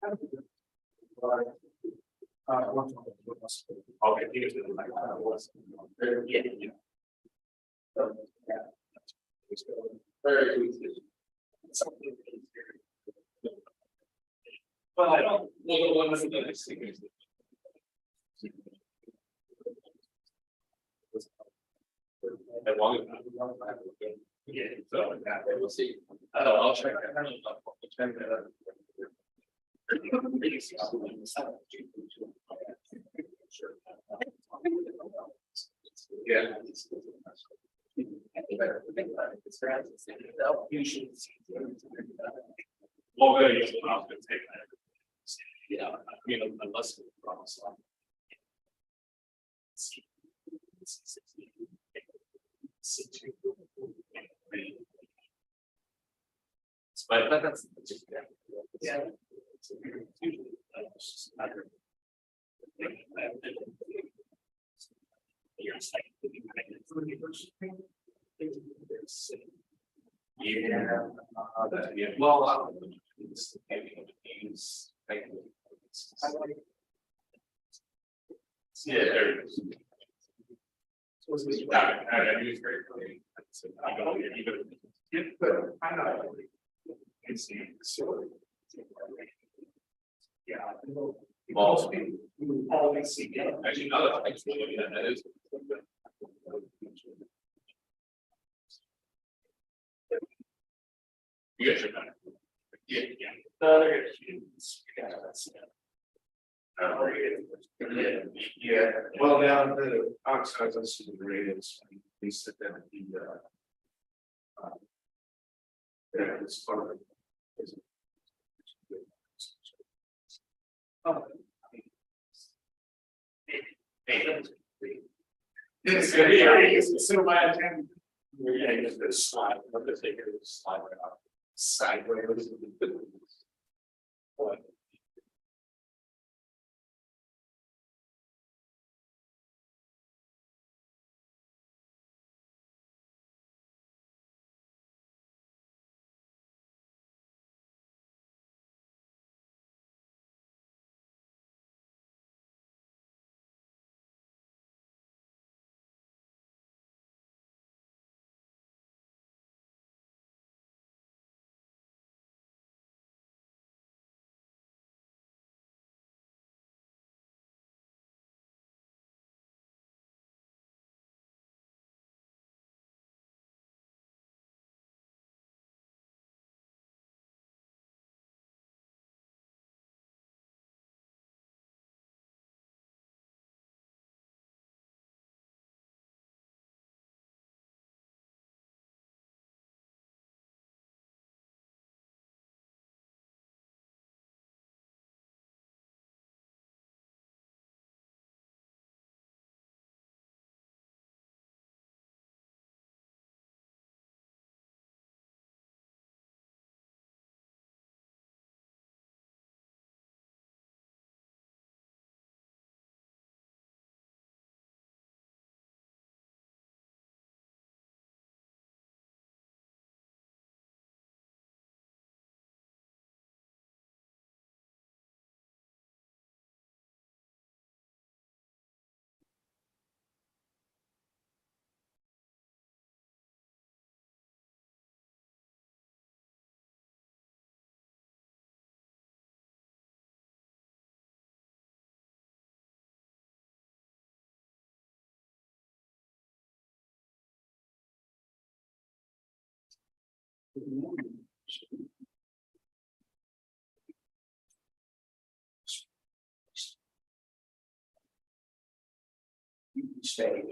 Okay, he was like, yeah, yeah. Very easy. Something. Well, I don't, well, one of the next thing is. As long as. Yeah, so, we'll see. I'll check. Yeah. Well, good, yes, I was gonna take that. Yeah, you know, unless we promise. But that's just, yeah. Yeah, well, it's yeah, there it is. I use very clearly. I'm not. It's so. Yeah. Always see. Actually, no, that is. You guys are done. Yeah, yeah. Yeah, well, now the oxides on the radius, they said that the yeah, it's part of it. It's good. It's so bad. Yeah, it's this slide. I'm gonna take it slide right off. Sideways. What? Stay.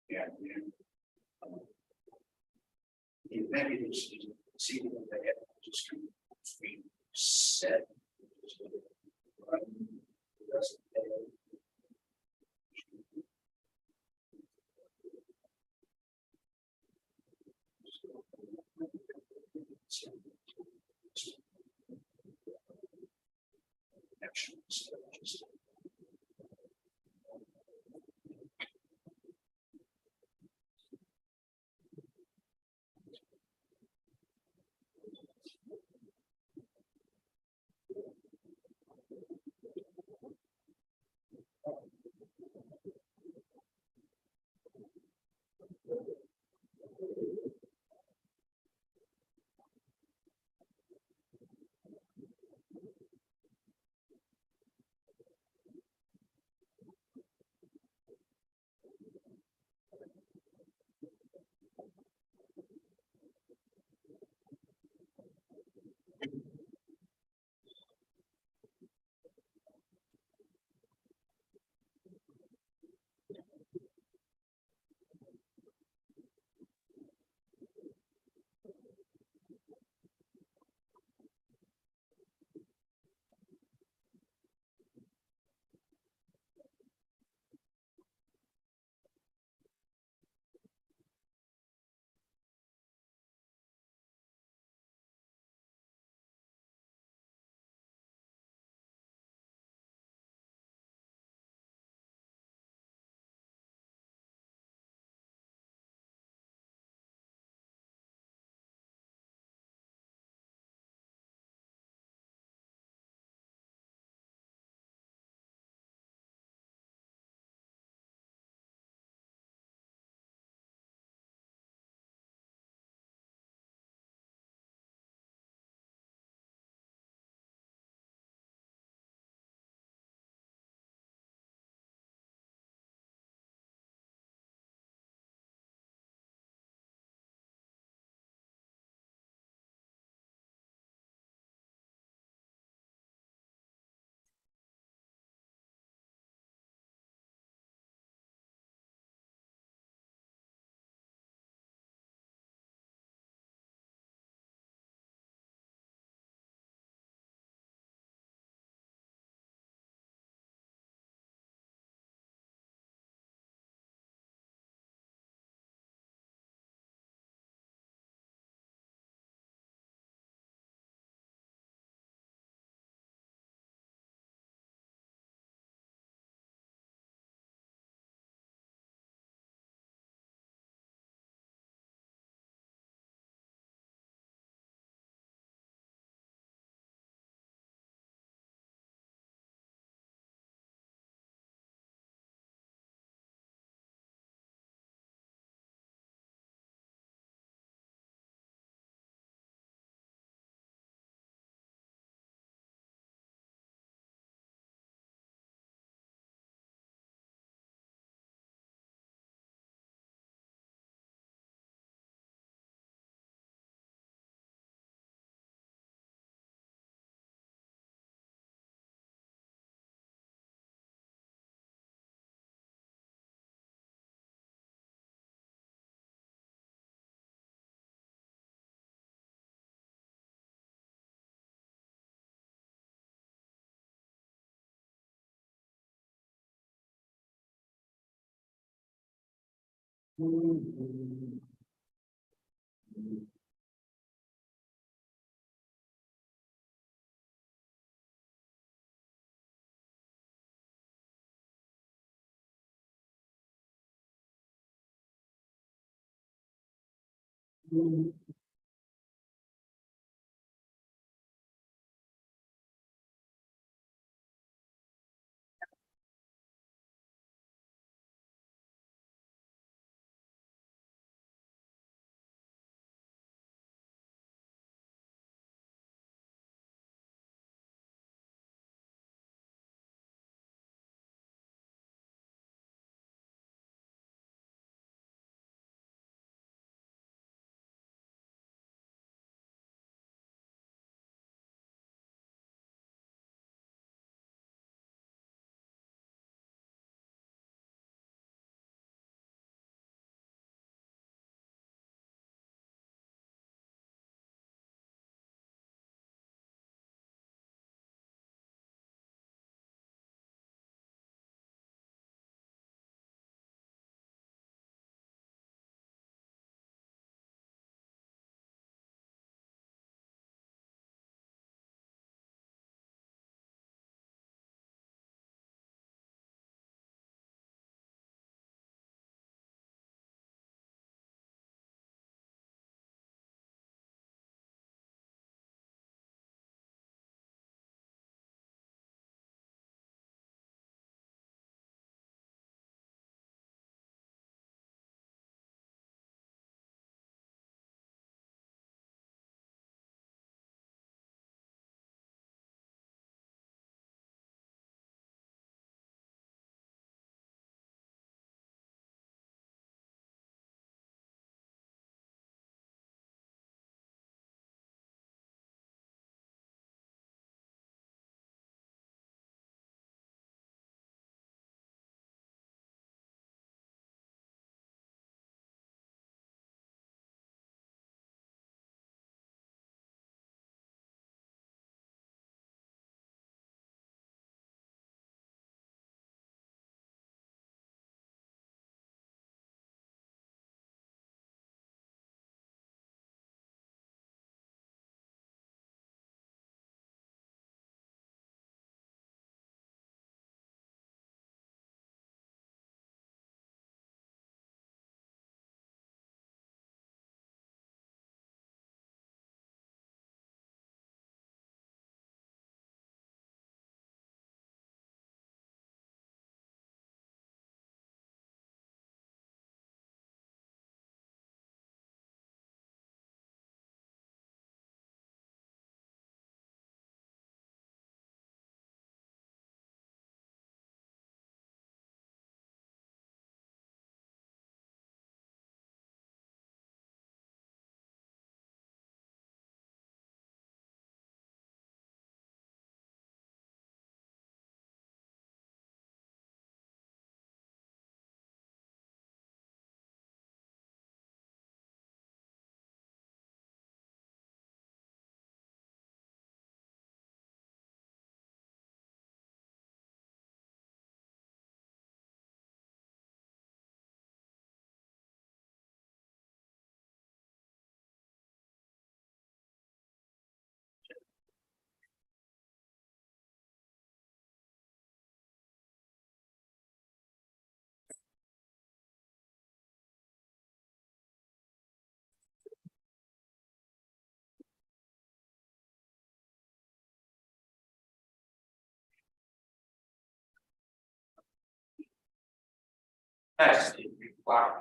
Yeah. Maybe see what they have just set. Next, wow.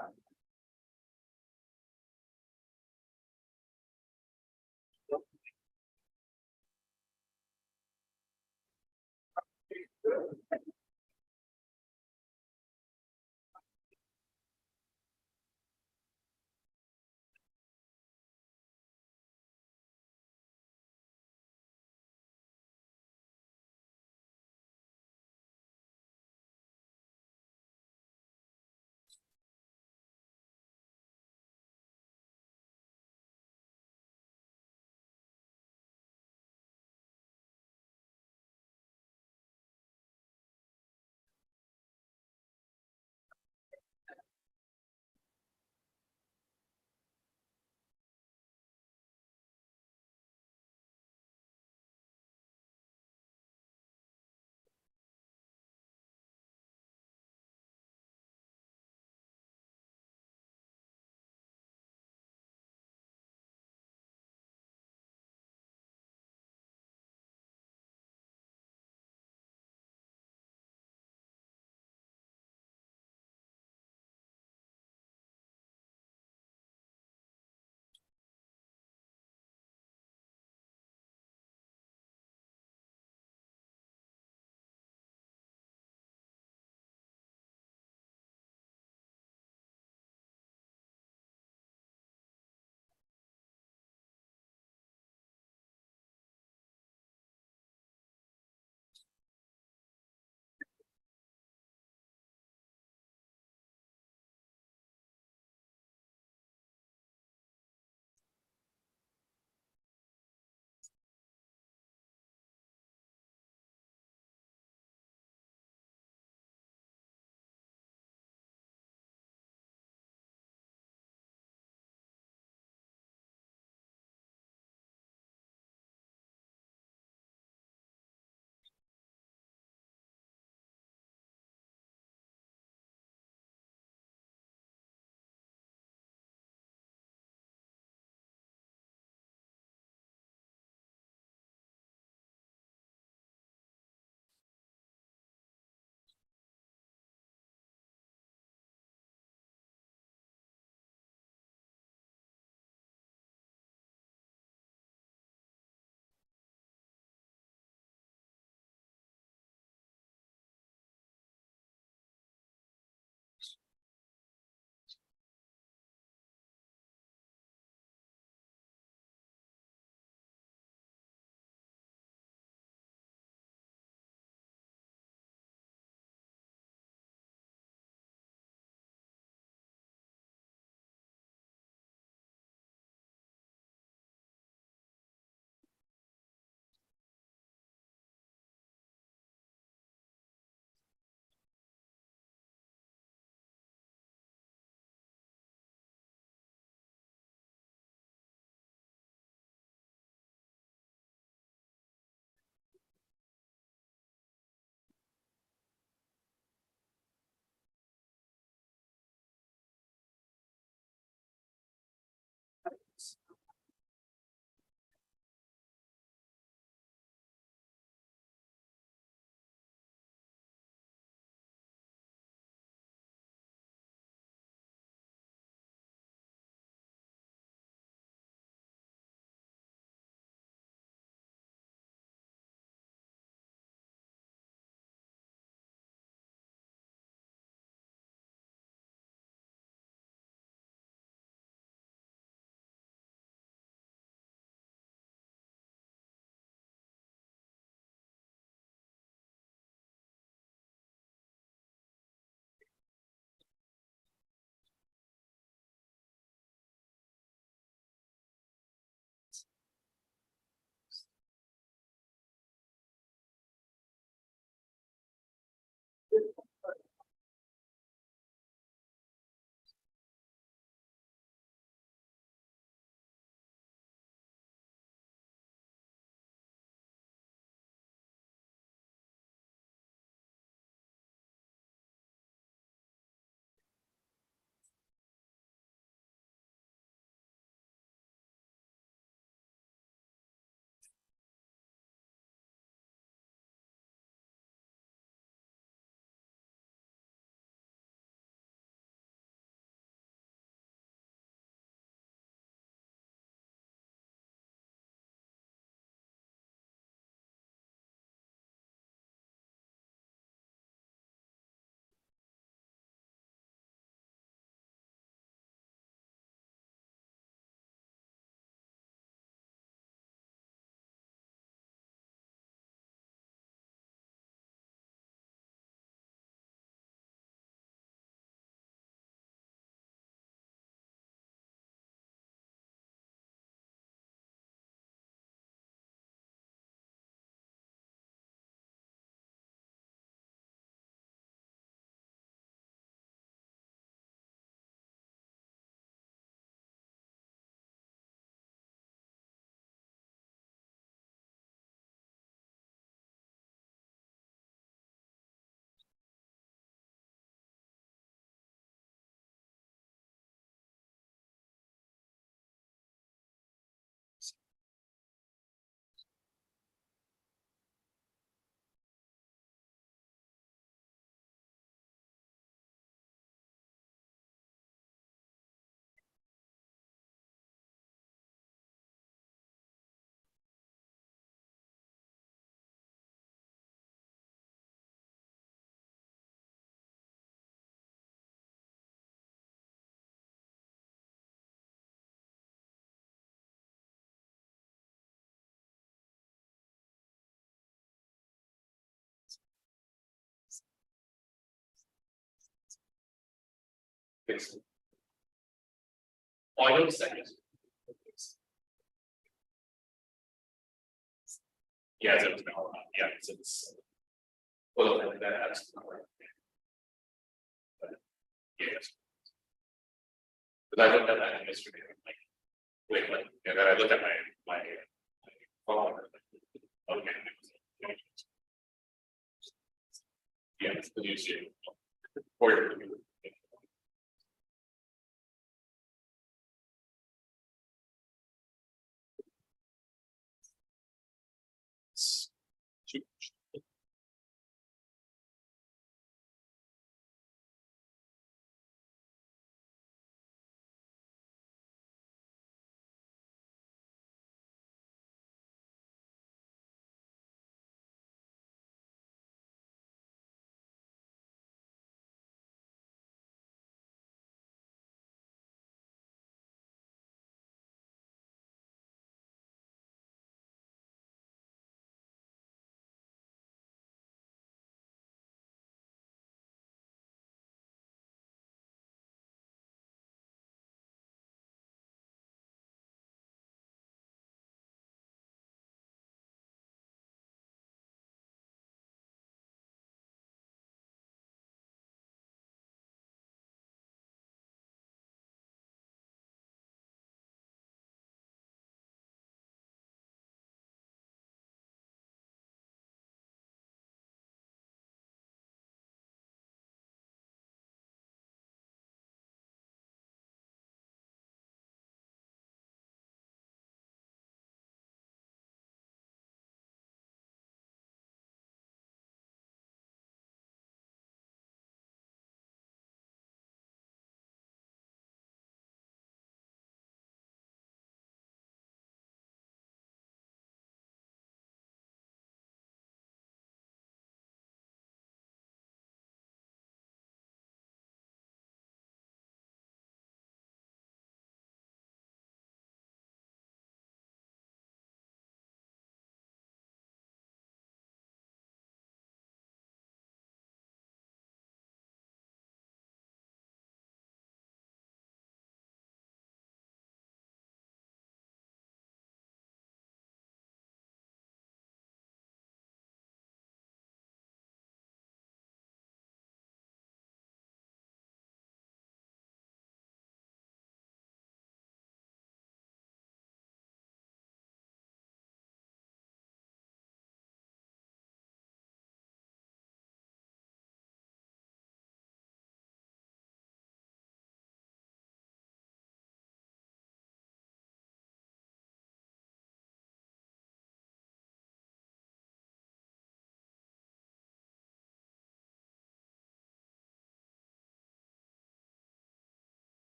It's. Oh, I noticed that. Yeah, it's now, yeah, it's. Well, that's. Yes. But I looked at that yesterday, like, wait, like, and then I looked at my phone. Okay. Yeah, it's the news here. Or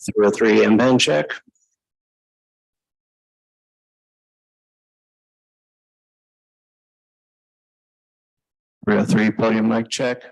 Through a 3 M-band check. Through a 3 podium mic check.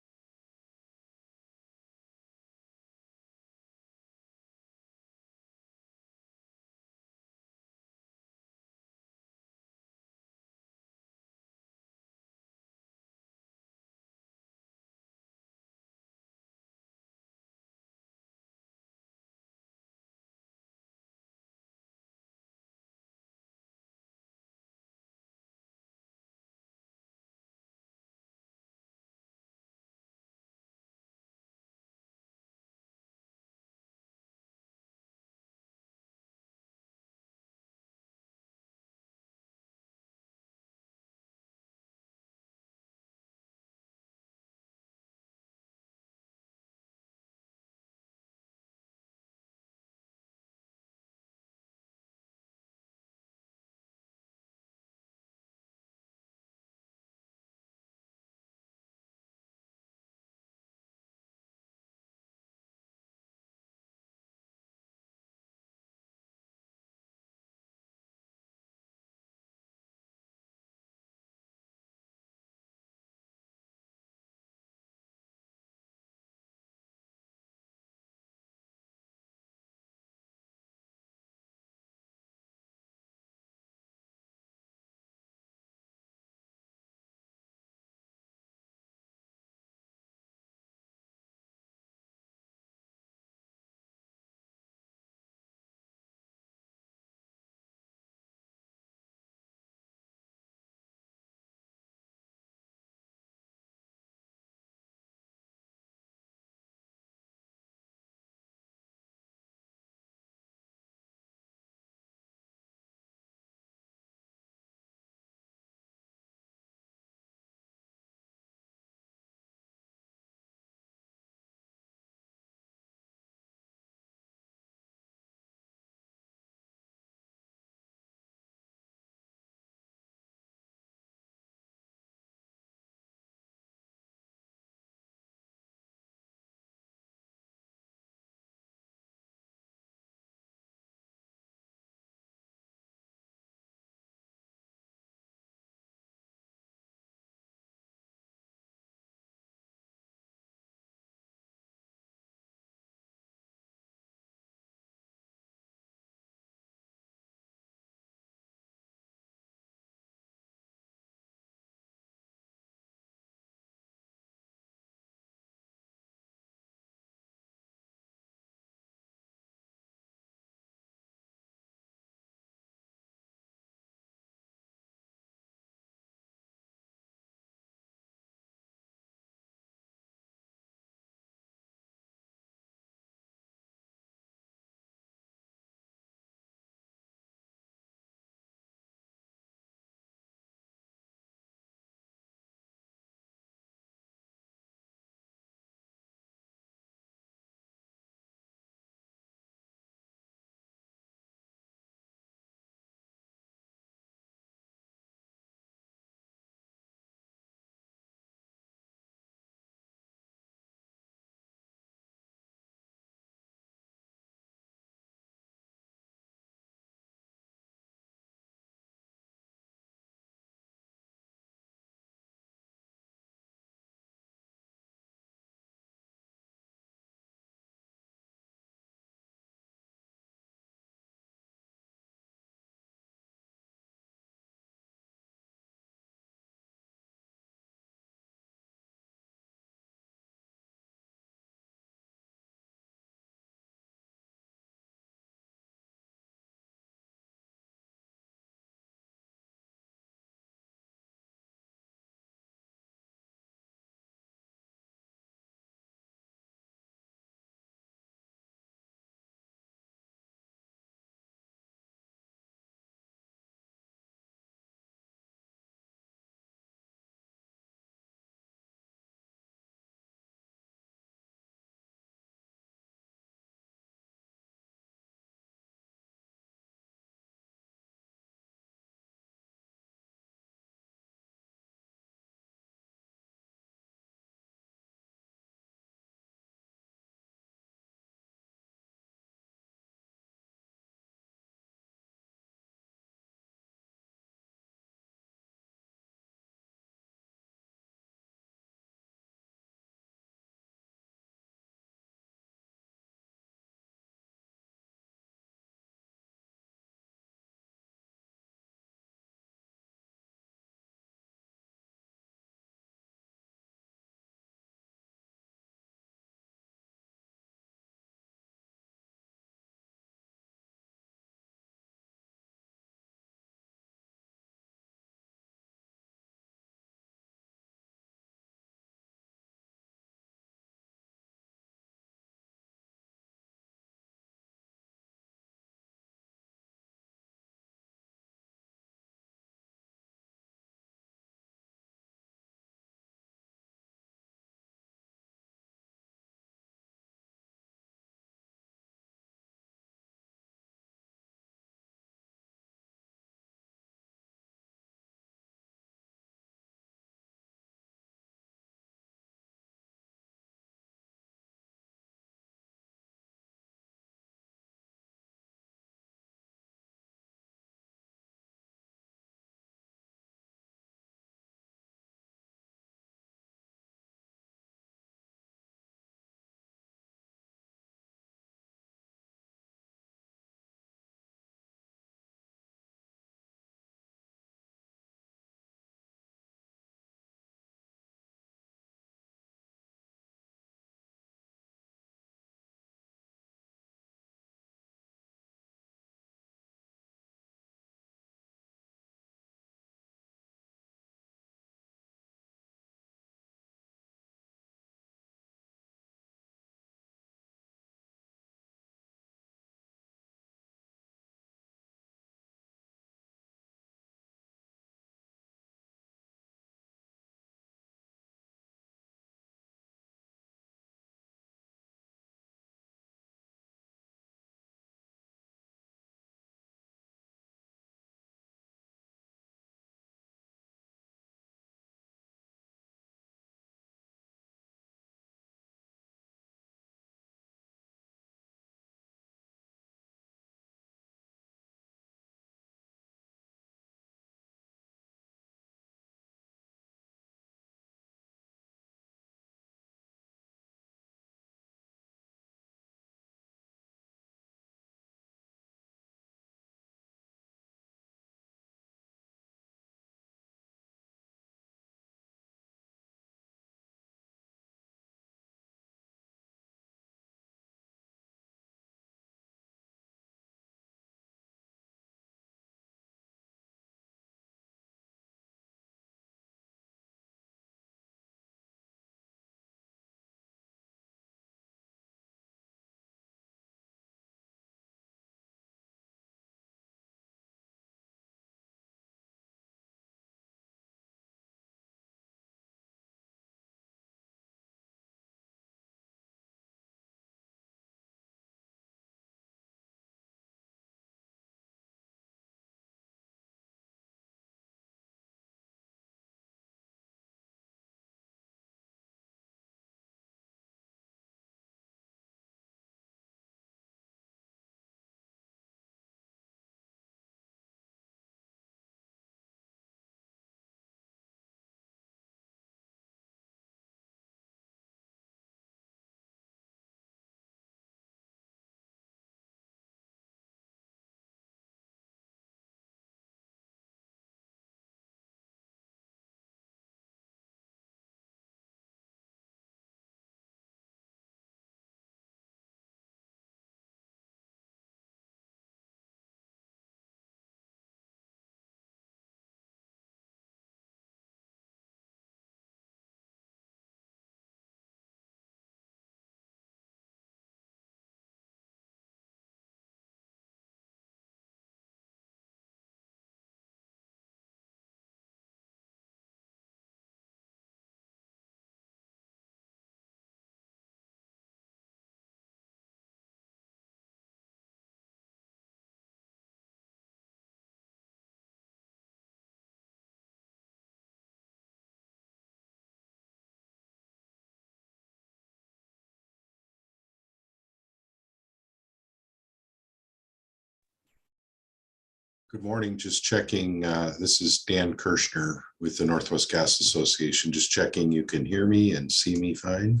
Good morning, just checking. This is Dan Kirschner with the Northwest Gas Association. Just checking you can hear me and see me fine.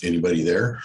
Anybody there?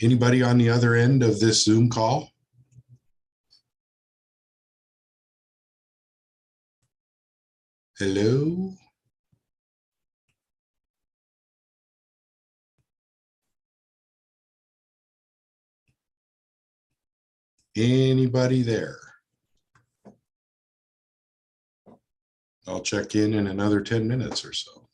Anybody on the other end of this Zoom call? Hello? Anybody there? I'll check in another 10 minutes or so.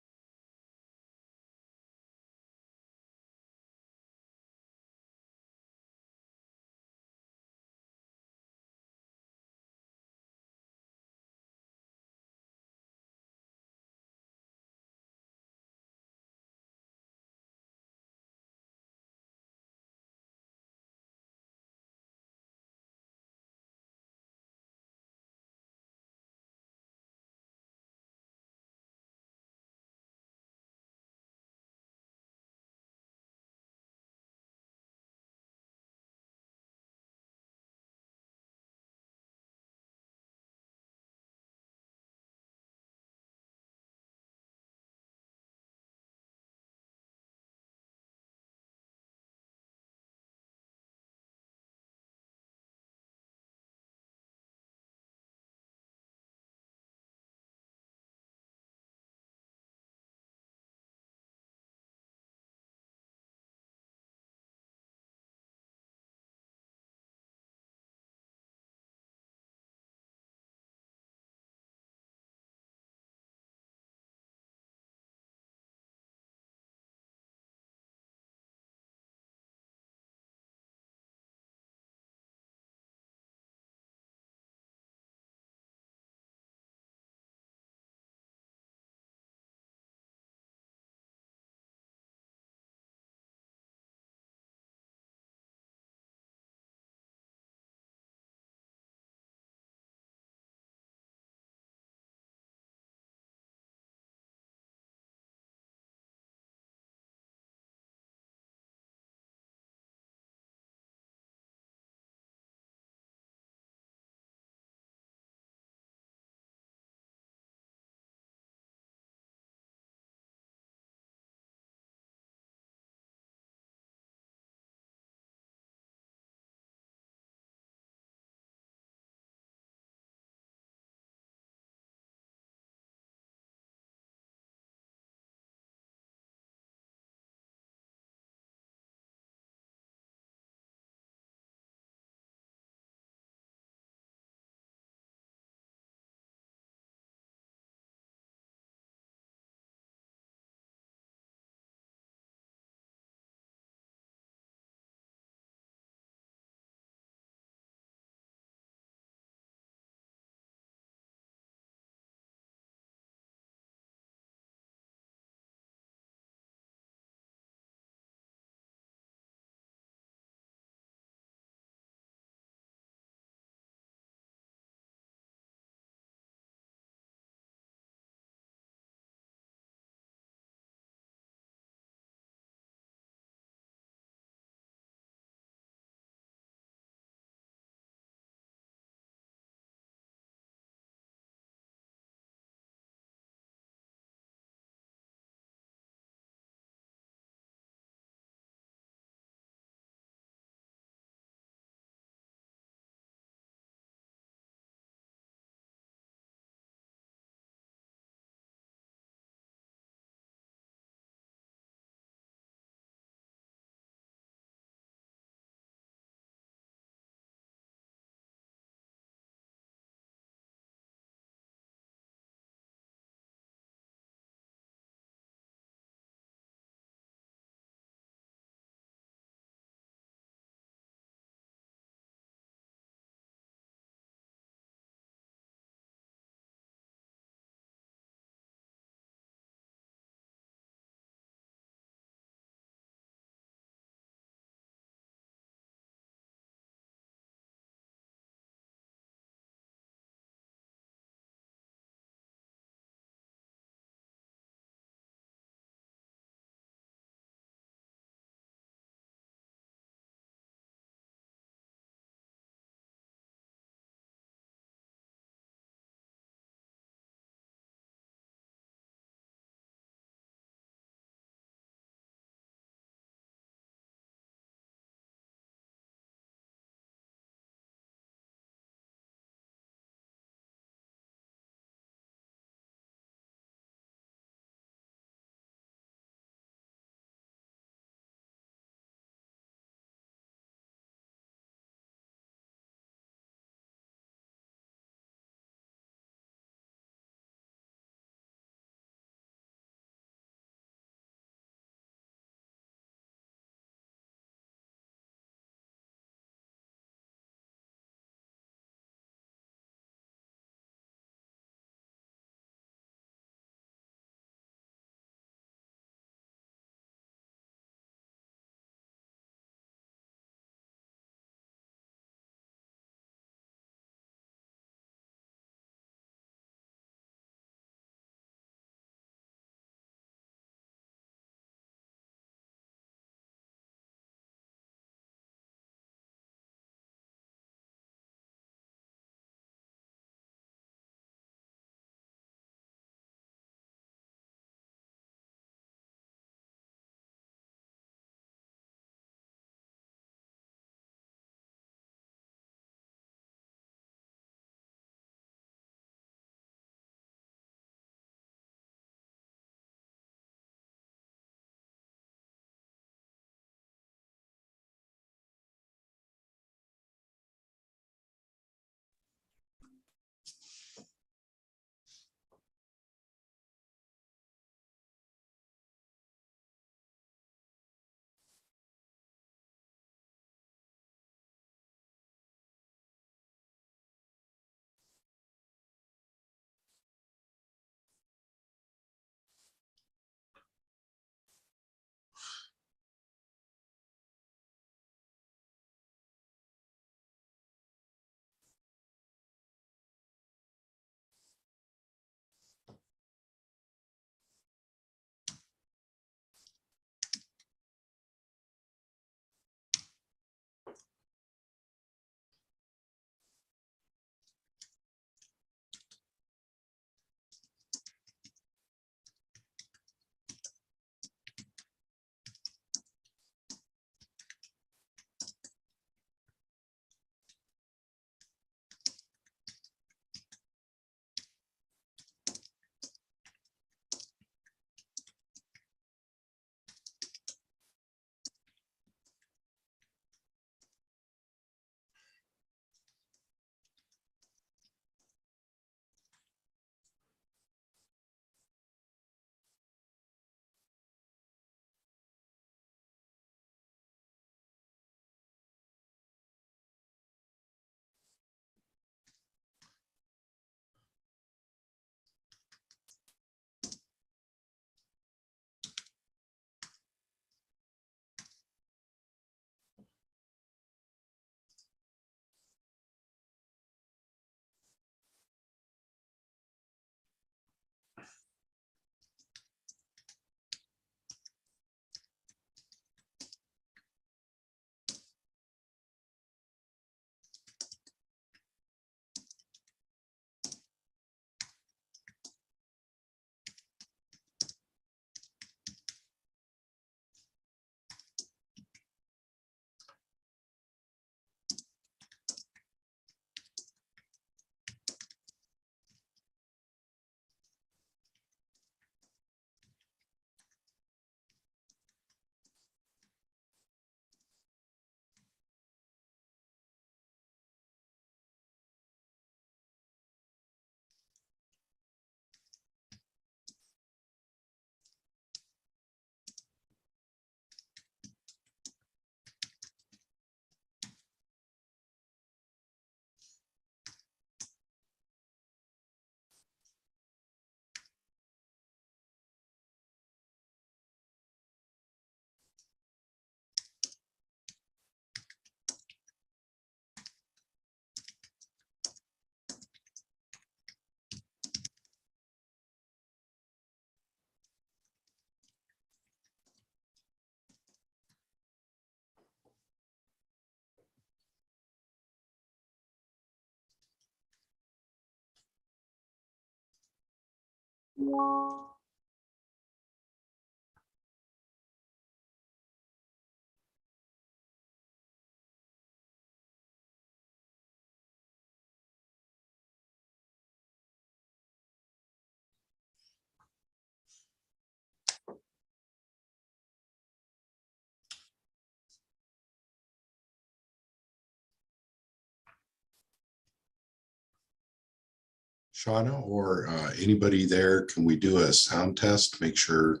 Shauna or anybody there, can we do a sound test? Make sure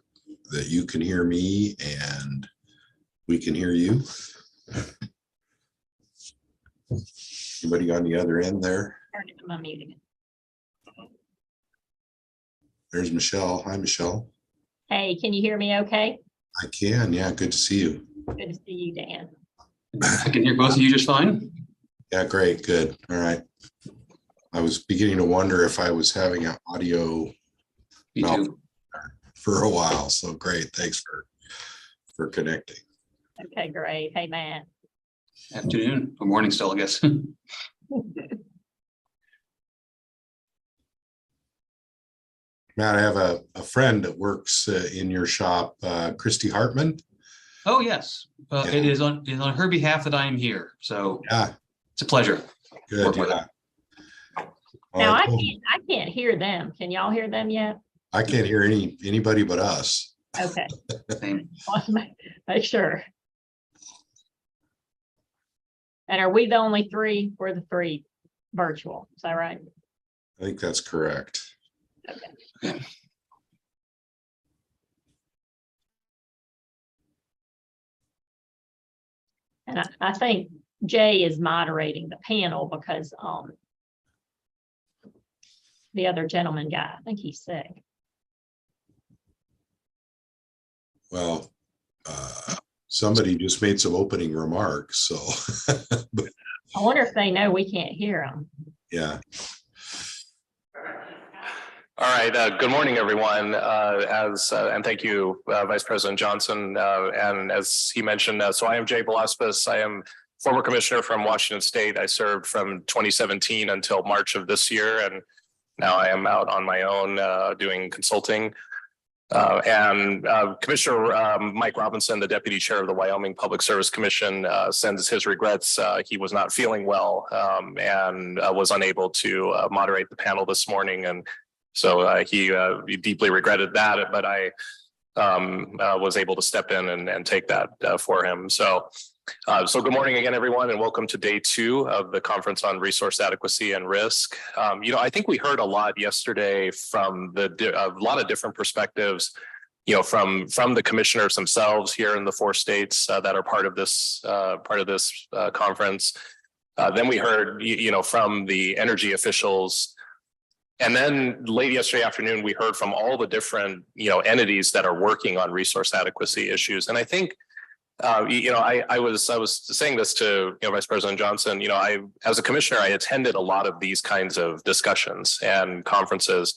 that you can hear me and we can hear you. Anybody on the other end there? I'm muting it. There's Michelle. Hi, Michelle. Hey, can you hear me okay? I can. Yeah, good to see you. Good to see you, Dan. I can hear both of you just fine. Yeah, great. Good. All right. I was beginning to wonder if I was having an audio Me too. for a while. So great. Thanks for connecting. Okay, great. Hey, Matt. Afternoon or morning still, I guess. Matt, I have a friend that works in your shop, Christy Hartman. Oh, yes. Yeah. It is on her behalf that I am here. So Yeah, it's a pleasure. good. Work with Yeah. Now, Well, I can't hear them. Can y'all hear them yet? I can't hear anybody but us. Okay, Same. want to make sure. And are we the only three? We're the three virtual. Is that right? I think that's correct. Okay. And I think Jay is moderating the panel because the other gentleman guy, I think he's sick. Well, somebody just made some opening remarks, so I wonder if they know we can't hear them. yeah. All right, good morning, everyone. And thank you, Vice President Johnson. And as he mentioned, so I am Jay Velasquez. I am former commissioner from Washington State. I served from 2017 until March of this year, and now I am out on my own doing consulting. Commissioner Mike Robinson, the deputy chair of the Wyoming Public Service Commission, sends his regrets. He was not feeling well and was unable to moderate the panel this morning. And so he deeply regretted that, but I was able to step in and take that for him. So good morning again, everyone, and welcome to day 2 of the Conference on Resource Adequacy and Risk. I think we heard a lot yesterday from a lot of different perspectives, from the commissioners themselves here in the 4 states that are part of this conference. Then we heard, from the energy officials. And then late yesterday afternoon, we heard from all the different, entities that are working on resource adequacy issues. And I think, I was saying this to, Vice President Johnson, as a commissioner, I attended a lot of these kinds of discussions and conferences,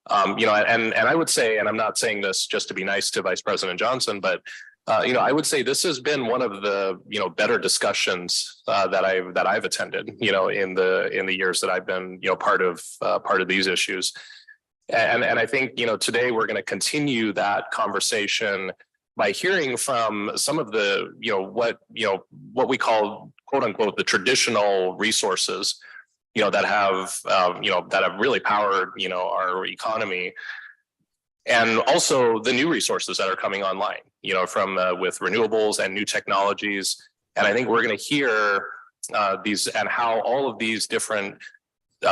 and I would say, and I'm not saying this just to be nice to Vice President Johnson, but I would say this has been one of the better discussions that I've attended in the years that I've been part of these issues, and I think today we're going to continue that conversation by hearing from some of the what we call quote unquote the traditional resources that have really powered our economy. And also the new resources that are coming online, from with renewables and new technologies. And I think we're going to hear these and how all of these different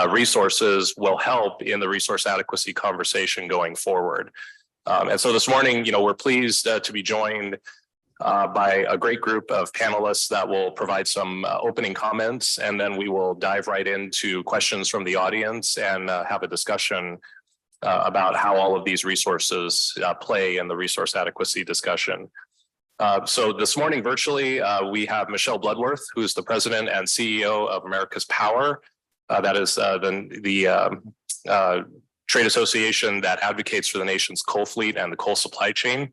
resources will help in the resource adequacy conversation going forward. And so this morning, we're pleased to be joined by a great group of panelists that will provide some opening comments, and then we will dive right into questions from the audience and have a discussion about how all of these resources play in the resource adequacy discussion. So this morning virtually, we have Michelle Bloodworth, who's the president and CEO of America's Power. That is the trade association that advocates for the nation's coal fleet and the coal supply chain.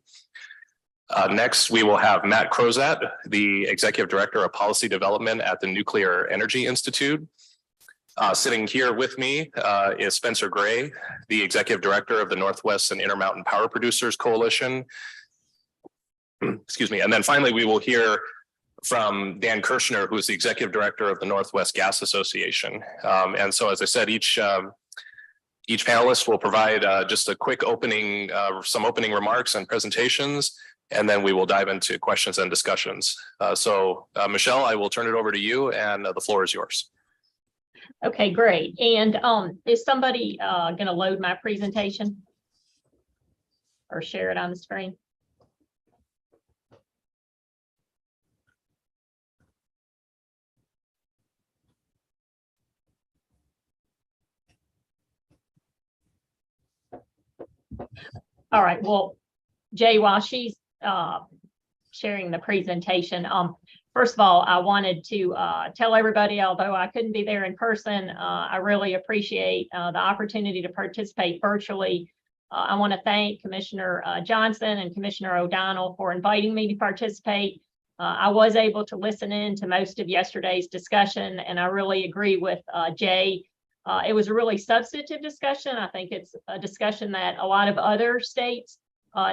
Next, we will have Matt Crozat, the executive director of policy development at the Nuclear Energy Institute. Sitting here with me is Spencer Gray, the Executive Director of the Northwest and Intermountain Power Producers Coalition. Excuse me. And then finally, we will hear from Dan Kirshner, who is the Executive Director of the Northwest Gas Association. And so, as I said, each panelist will provide just a quick opening, some opening remarks and presentations, and then we will dive into questions and discussions. Michelle, I will turn it over to you, and the floor is yours. Okay, great. And is somebody going to load my presentation or share it on the screen? All right, well, Jay, while she's sharing the presentation, first of all, I wanted to tell everybody, although I couldn't be there in person, I really appreciate the opportunity to participate virtually. I want to thank Commissioner Johnson and Commissioner O'Donnell for inviting me to participate. I was able to listen in to most of yesterday's discussion, and I really agree with Jay. It was a really substantive discussion. I think it's a discussion that a lot of other states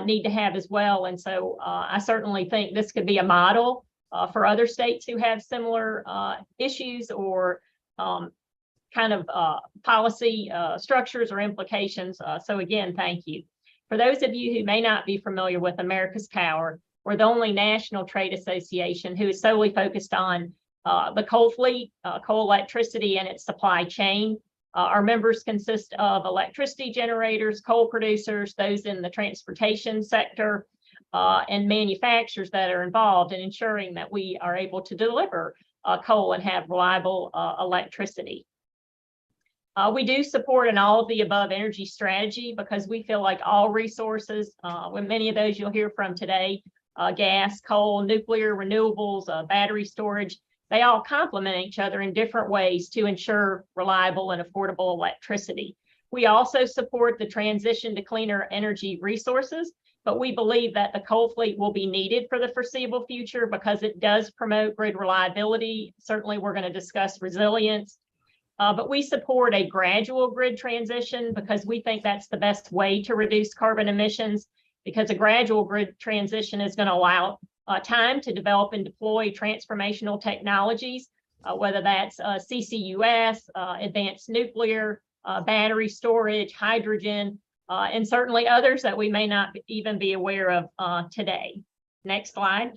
need to have as well. And so I certainly think this could be a model for other states who have similar issues or kind of policy structures or implications. So again, thank you. For those of you who may not be familiar with America's Power, we're the only national trade association who is solely focused on the coal fleet, coal electricity, and its supply chain. Our members consist of electricity generators, coal producers, those in the transportation sector, and manufacturers that are involved in ensuring that we are able to deliver coal and have reliable electricity. We do support an all of the above energy strategy because we feel like all resources, when many of those you'll hear from today, gas, coal, nuclear, renewables, battery storage, they all complement each other in different ways to ensure reliable and affordable electricity. We also support the transition to cleaner energy resources, but we believe that the coal fleet will be needed for the foreseeable future because it does promote grid reliability. Certainly, we're going to discuss resilience, but we support a gradual grid transition because we think that's the best way to reduce carbon emissions, because a gradual grid transition is going to allow time to develop and deploy transformational technologies, whether that's CCUS, advanced nuclear, battery storage, hydrogen, and certainly others that we may not even be aware of today. Next slide.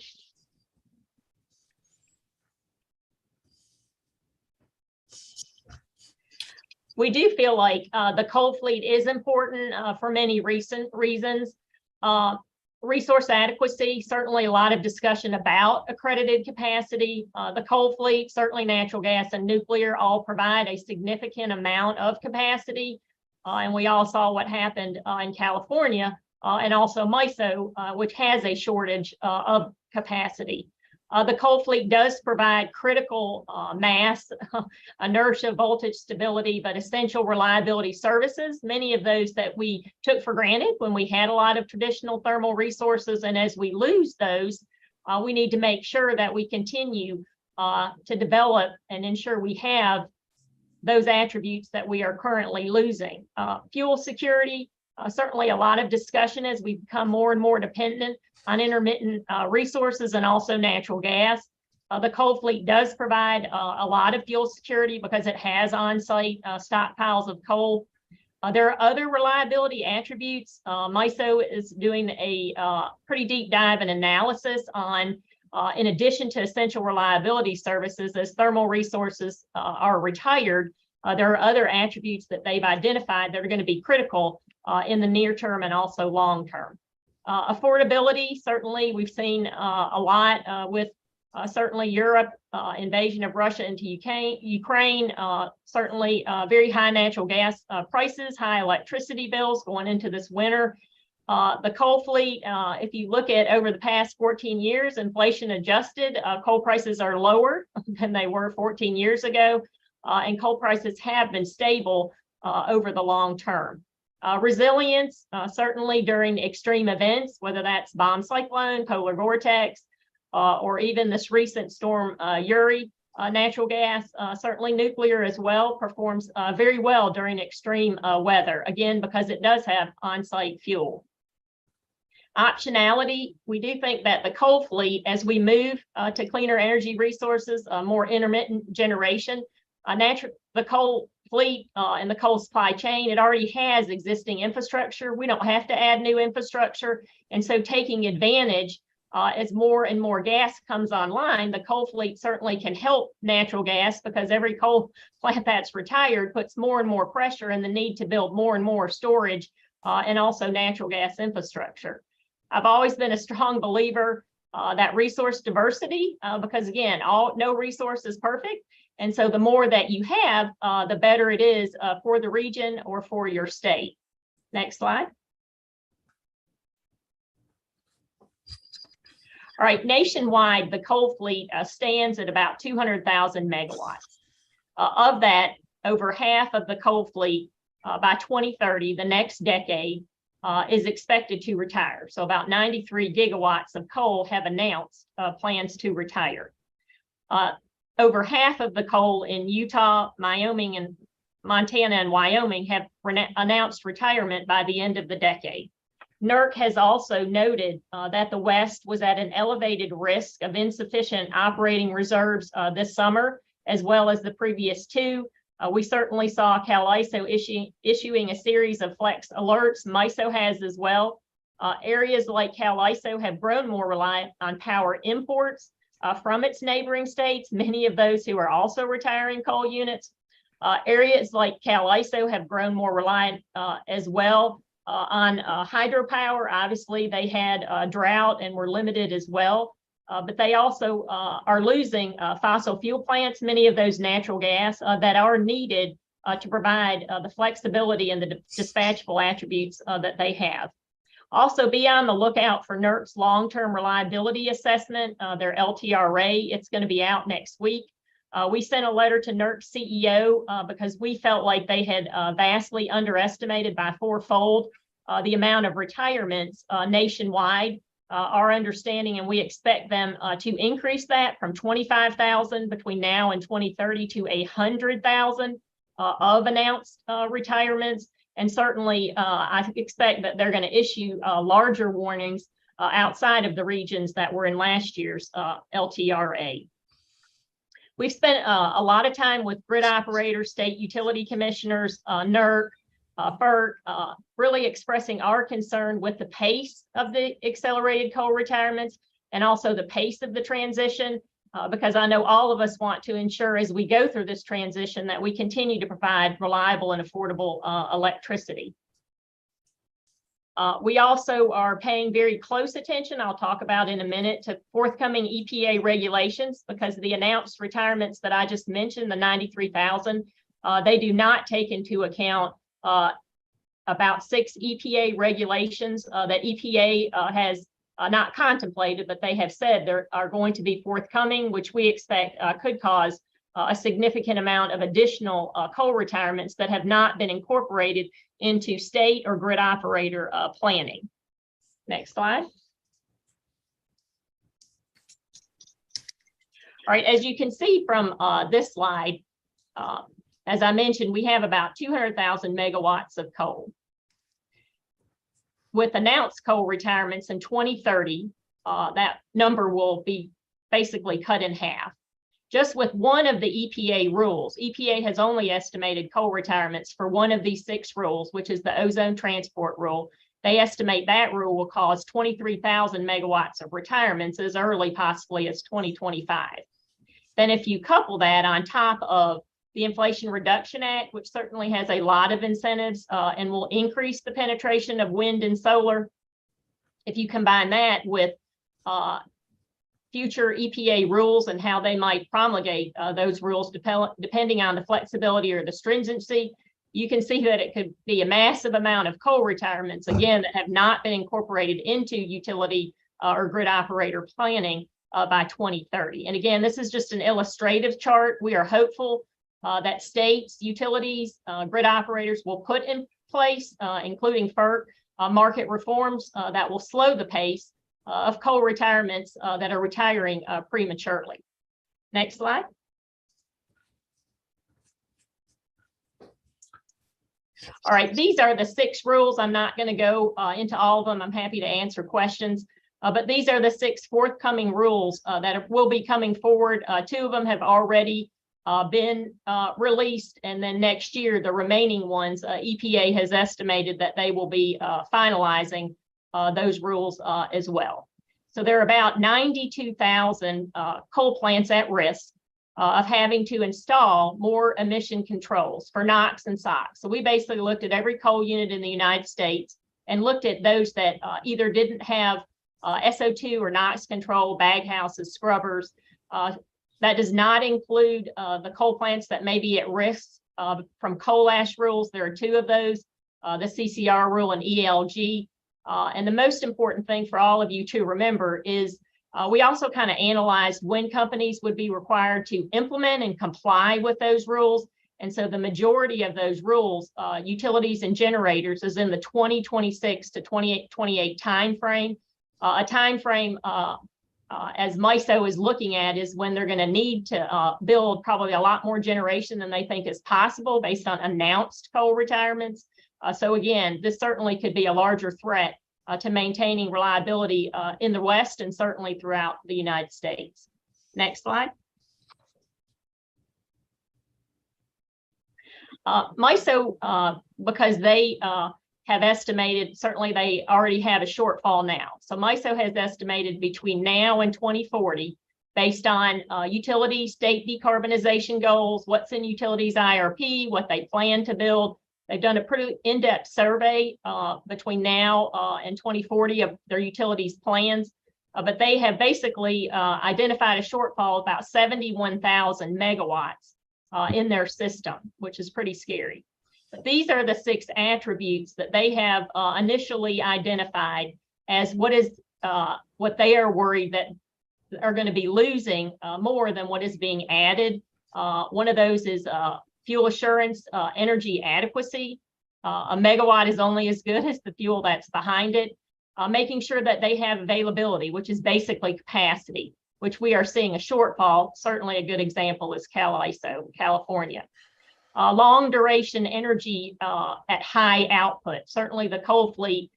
We do feel like the coal fleet is important for many recent reasons. Resource adequacy, certainly a lot of discussion about accredited capacity. The coal fleet, certainly natural gas and nuclear all provide a significant amount of capacity. And we all saw what happened in California and also MISO, which has a shortage of capacity. The coal fleet does provide critical mass, inertia, voltage stability, but essential reliability services, many of those that we took for granted when we had a lot of traditional thermal resources. And as we lose those, we need to make sure that we continue to develop and ensure we have those attributes that we are currently losing. Fuel security, certainly a lot of discussion as we become more and more dependent on intermittent resources and also natural gas. The coal fleet does provide a lot of fuel security because it has on-site stockpiles of coal. There are other reliability attributes. MISO is doing a pretty deep dive and analysis on, in addition to essential reliability services, as thermal resources are retired, there are other attributes that they've identified that are going to be critical in the near term and also long term. Affordability, certainly we've seen a lot with certainly Europe, invasion of Russia into Ukraine, certainly very high natural gas prices, high electricity bills going into this winter. The coal fleet, if you look at over the past 14 years, inflation adjusted, coal prices are lower than they were 14 years ago, and coal prices have been stable over the long term. Resilience, certainly during extreme events, whether that's bomb cyclone, polar vortex, or even this recent storm Uri, Natural gas, certainly nuclear as well, performs very well during extreme weather, again, because it does have on-site fuel. Optionality, we do think that the coal fleet, as we move to cleaner energy resources, more intermittent generation, the coal fleet and the coal supply chain, it already has existing infrastructure. We don't have to add new infrastructure. And so taking advantage as more and more gas comes online, the coal fleet certainly can help natural gas, because every coal plant that's retired puts more and more pressure and the need to build more and more storage and also natural gas infrastructure. I've always been a strong believer that resource diversity, because again, no resource is perfect. And so the more that you have, the better it is for the region or for your state. Next slide. All right, nationwide, the coal fleet stands at about 200,000 megawatts. Of that, over half of the coal fleet by 2030, the next decade, is expected to retire. So about 93 gigawatts of coal have announced plans to retire. Over half of the coal in Utah, Wyoming, and Montana and Wyoming have announced retirement by the end of the decade. NERC has also noted that the West was at an elevated risk of insufficient operating reserves this summer, as well as the previous two. We certainly saw CAISO issuing a series of flex alerts. MISO has as well. Areas like CAISO have grown more reliant on power imports from its neighboring states, many of those who are also retiring coal units. Areas like CAISO have grown more reliant as well on hydropower. Obviously, they had drought and were limited as well. But they also are losing fossil fuel plants, many of those natural gas that are needed to provide the flexibility and the dispatchable attributes that they have. Also, be on the lookout for NERC's long-term reliability assessment, their LTRA. It's going to be out next week. We sent a letter to NERC's CEO because we felt like they had vastly underestimated by fourfold the amount of retirements nationwide. Our understanding, and we expect them to increase that from 25,000 between now and 2030 to 100,000 of announced retirements. And certainly, I expect that they're going to issue larger warnings outside of the regions that were in last year's LTRA. We've spent a lot of time with grid operators, state utility commissioners, NERC, FERC, really expressing our concern with the pace of the accelerated coal retirements and also the pace of the transition, because I know all of us want to ensure as we go through this transition that we continue to provide reliable and affordable electricity. We also are paying very close attention, I'll talk about in a minute, to forthcoming EPA regulations, because the announced retirements that I just mentioned, the 93,000, they do not take into account about 6 EPA regulations that EPA has not contemplated, but they have said there are going to be forthcoming, which we expect could cause a significant amount of additional coal retirements that have not been incorporated into state or grid operator planning. Next slide. All right, as you can see from this slide, as I mentioned, we have about 200,000 megawatts of coal. With announced coal retirements in 2030, that number will be basically cut in half. Just with one of the EPA rules, EPA has only estimated coal retirements for one of these 6 rules, which is the ozone transport rule. They estimate that rule will cause 23,000 megawatts of retirements as early possibly as 2025. Then if you couple that on top of the Inflation Reduction Act, which certainly has a lot of incentives and will increase the penetration of wind and solar. If you combine that with future EPA rules and how they might promulgate those rules depending on the flexibility or the stringency, you can see that it could be a massive amount of coal retirements, again, that have not been incorporated into utility or grid operator planning by 2030. And again, this is just an illustrative chart. We are hopeful that states, utilities, grid operators will put in place, including FERC, market reforms that will slow the pace of coal retirements that are retiring prematurely. Next slide. All right, these are the 6 rules. I'm not going to go into all of them. I'm happy to answer questions. But these are the 6 forthcoming rules that will be coming forward. 2 of them have already been released. And then next year, the remaining ones, EPA has estimated that they will be finalizing those rules as well. So there are about 92,000 coal plants at risk of having to install more emission controls for NOx and SOx. So we basically looked at every coal unit in the United States and looked at those that either didn't have SO2 or NOx control, baghouses, scrubbers. That does not include the coal plants that may be at risk from coal ash rules. There are 2 of those, the CCR rule and ELG. And the most important thing for all of you to remember is we also kind of analyzed when companies would be required to implement and comply with those rules. And so the majority of those rules, utilities and generators, is in the 2026 to 2028 timeframe. A timeframe, as MISO is looking at, is when they're going to need to build probably a lot more generation than they think is possible based on announced coal retirements. So again, this certainly could be a larger threat to maintaining reliability in the West and certainly throughout the United States. Next slide. MISO, because they have estimated, certainly they already have a shortfall now. So MISO has estimated between now and 2040, based on utility state decarbonization goals, what's in utilities IRP, what they plan to build. They've done a pretty in-depth survey between now and 2040 of their utilities plans, but they have basically identified a shortfall of about 71,000 megawatts in their system, which is pretty scary. But these are the 6 attributes that they have initially identified as what they are worried that are going to be losing more than what is being added. One of those is fuel assurance, energy adequacy. A megawatt is only as good as the fuel that's behind it. Making sure that they have availability, which is basically capacity, which we are seeing a shortfall. Certainly a good example is CAISO, California. Long duration energy at high output. Certainly the coal fleet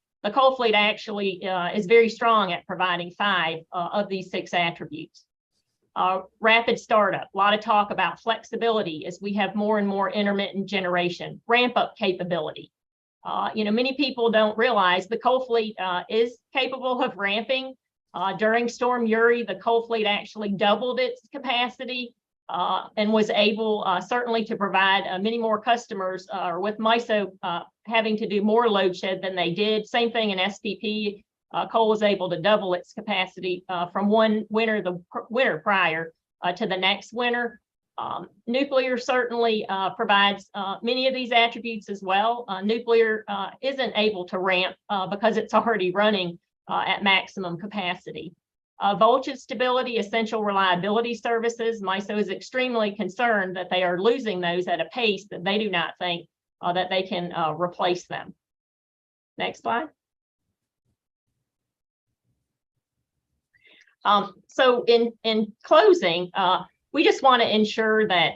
actually is very strong at providing 5 of these 6 attributes. Rapid startup, a lot of talk about flexibility as we have more and more intermittent generation, ramp up capability. Many people don't realize the coal fleet is capable of ramping. During Storm Uri, the coal fleet actually doubled its capacity and was able certainly to provide many more customers, with MISO having to do more load shed than they did. Same thing in SPP. Coal was able to double its capacity from one winter, the winter prior, to the next winter. Nuclear certainly provides many of these attributes as well. Nuclear isn't able to ramp because it's already running at maximum capacity. Voltage stability, essential reliability services. MISO is extremely concerned that they are losing those at a pace that they do not think that they can replace them. Next slide. So in closing, we just want to ensure that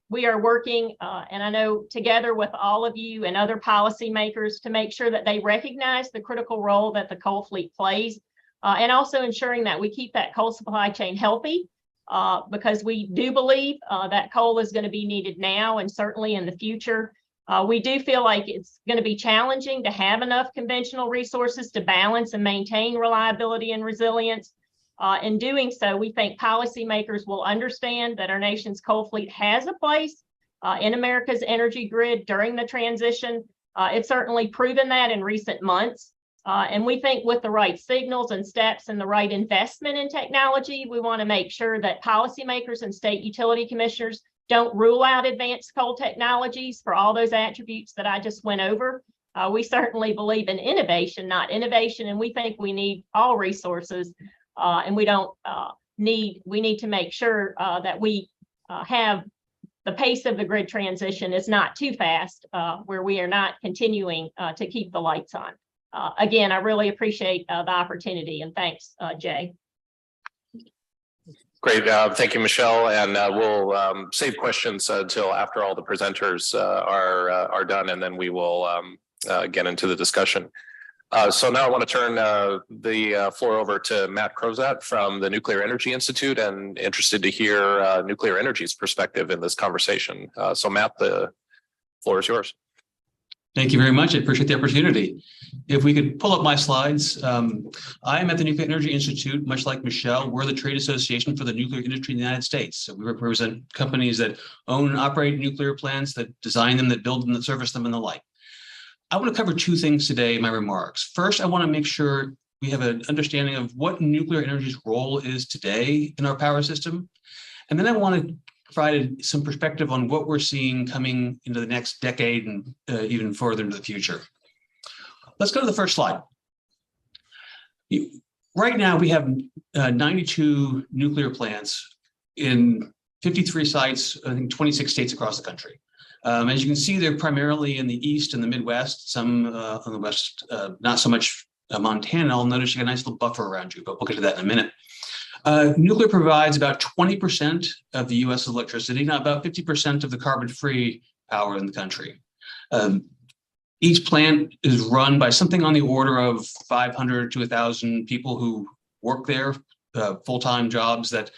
we are working, and I know together with all of you and other policymakers, to make sure that they recognize the critical role that the coal fleet plays, and also ensuring that we keep that coal supply chain healthy, because we do believe that coal is going to be needed now and certainly in the future. We do feel like it's going to be challenging to have enough conventional resources to balance and maintain reliability and resilience. In doing so, we think policymakers will understand that our nation's coal fleet has a place in America's energy grid during the transition. It's certainly proven that in recent months. And we think with the right signals and steps and the right investment in technology, we want to make sure that policymakers and state utility commissioners don't rule out advanced coal technologies for all those attributes that I just went over. We certainly believe in innovation, not innovation, and we think we need all resources. And we need to make sure that we have the pace of the grid transition is not too fast, where we are not continuing to keep the lights on. Again, I really appreciate the opportunity, and thanks, Jay. Great. Thank you, Michelle. And we'll save questions until after all the presenters are done, and then we will get into the discussion. So now I want to turn the floor over to Matt Crozat from the Nuclear Energy Institute, and interested to hear nuclear energy's perspective in this conversation. So Matt, the floor is yours. Thank you very much. I appreciate the opportunity. If we could pull up my slides. I am at the Nuclear Energy Institute, much like Michelle. We're the trade association for the nuclear industry in the United States. So we represent companies that own and operate nuclear plants, that design them, that build them, that service them, and the like. I want to cover two things today in my remarks. First, I want to make sure we have an understanding of what nuclear energy's role is today in our power system. And then I want to provide some perspective on what we're seeing coming into the next decade and even further into the future. Let's go to the first slide. Right now, we have 92 nuclear plants in 53 sites, I think 26 states across the country. As you can see, they're primarily in the East and the Midwest, some on the West, not so much Montana. I'll notice you got a nice little buffer around you, but we'll get to that in a minute. Nuclear provides about 20% of the US electricity, not about 50% of the carbon-free power in the country. Each plant is run by something on the order of 500 to 1,000 people who work there, full-time jobs that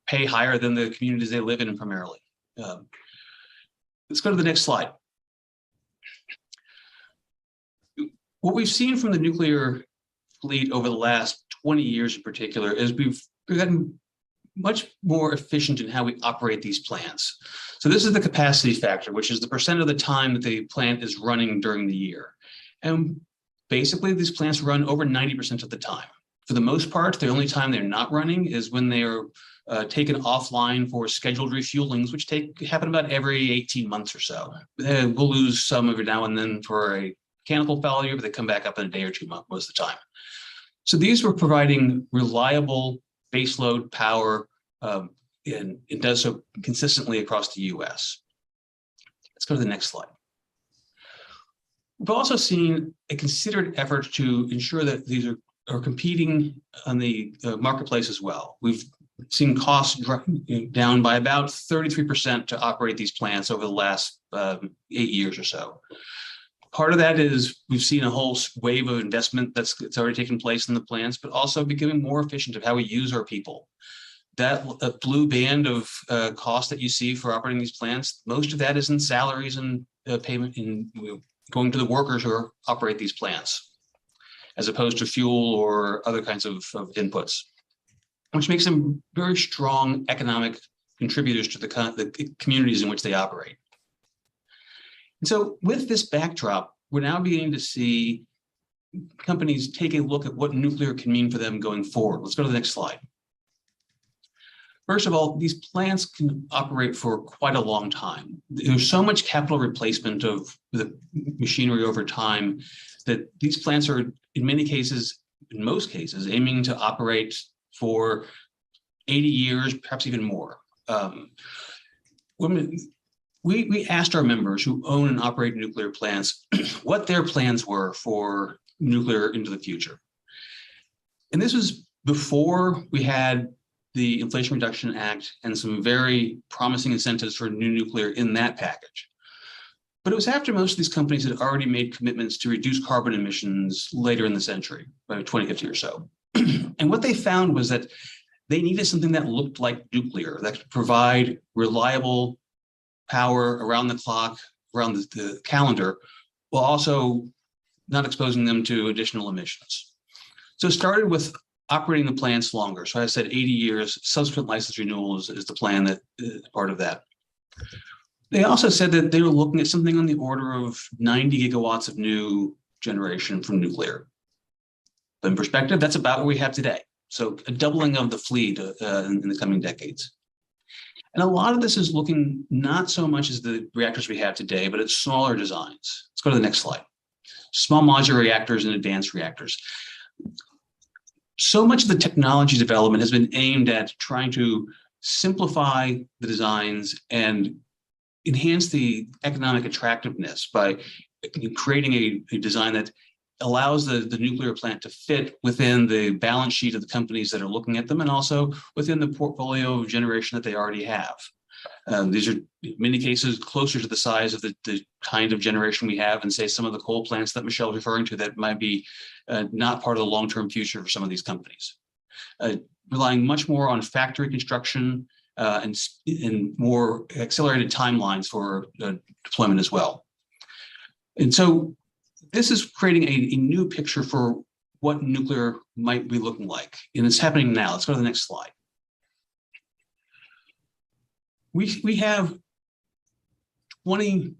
pay higher than the communities they live in primarily. Let's go to the next slide. What we've seen from the nuclear fleet over the last 20 years in particular is we've gotten much more efficient in how we operate these plants. So this is the capacity factor, which is the percent of the time that the plant is running during the year. And basically, these plants run over 90% of the time. For the most part, the only time they're not running is when they're taken offline for scheduled refuelings, which happen about every 18 months or so. We'll lose some every now and then for a mechanical failure, but they come back up in a day or two most of the time. So these were providing reliable baseload power, and it does so consistently across the US. Let's go to the next slide. We've also seen a considered effort to ensure that these are competing on the marketplace as well. We've seen costs down by about 33% to operate these plants over the last 8 years or so. Part of that is we've seen a whole wave of investment that's already taken place in the plants, but also becoming more efficient of how we use our people. That blue band of cost that you see for operating these plants, most of that is in salaries and payment in going to the workers who operate these plants, as opposed to fuel or other kinds of inputs, which makes them very strong economic contributors to the communities in which they operate. And so with this backdrop, we're now beginning to see companies take a look at what nuclear can mean for them going forward. Let's go to the next slide. First of all, these plants can operate for quite a long time. There's so much capital replacement of the machinery over time that these plants are, in many cases, in most cases, aiming to operate for 80 years, perhaps even more. We asked our members who own and operate nuclear plants what their plans were for nuclear into the future. And this was before we had the Inflation Reduction Act and some very promising incentives for new nuclear in that package. But it was after most of these companies had already made commitments to reduce carbon emissions later in the century, by 2050 or so. And what they found was that they needed something that looked like nuclear, that could provide reliable power around the clock, around the calendar, while also not exposing them to additional emissions. So it started with operating the plants longer. So I said 80 years, subsequent license renewal is the plan that is part of that. They also said that they were looking at something on the order of 90 gigawatts of new generation from nuclear. But in perspective, that's about what we have today. So a doubling of the fleet in the coming decades. And a lot of this is looking not so much as the reactors we have today, but at smaller designs. Let's go to the next slide. Small modular reactors and advanced reactors. So much of the technology development has been aimed at trying to simplify the designs and enhance the economic attractiveness by creating a design that allows the nuclear plant to fit within the balance sheet of the companies that are looking at them, and also within the portfolio of generation that they already have. These are in many cases closer to the size of the kind of generation we have, and say some of the coal plants that Michelle is referring to that might be not part of the long-term future for some of these companies. Relying much more on factory construction and more accelerated timelines for deployment as well. And so this is creating a new picture for what nuclear might be looking like. And it's happening now. Let's go to the next slide. We have 20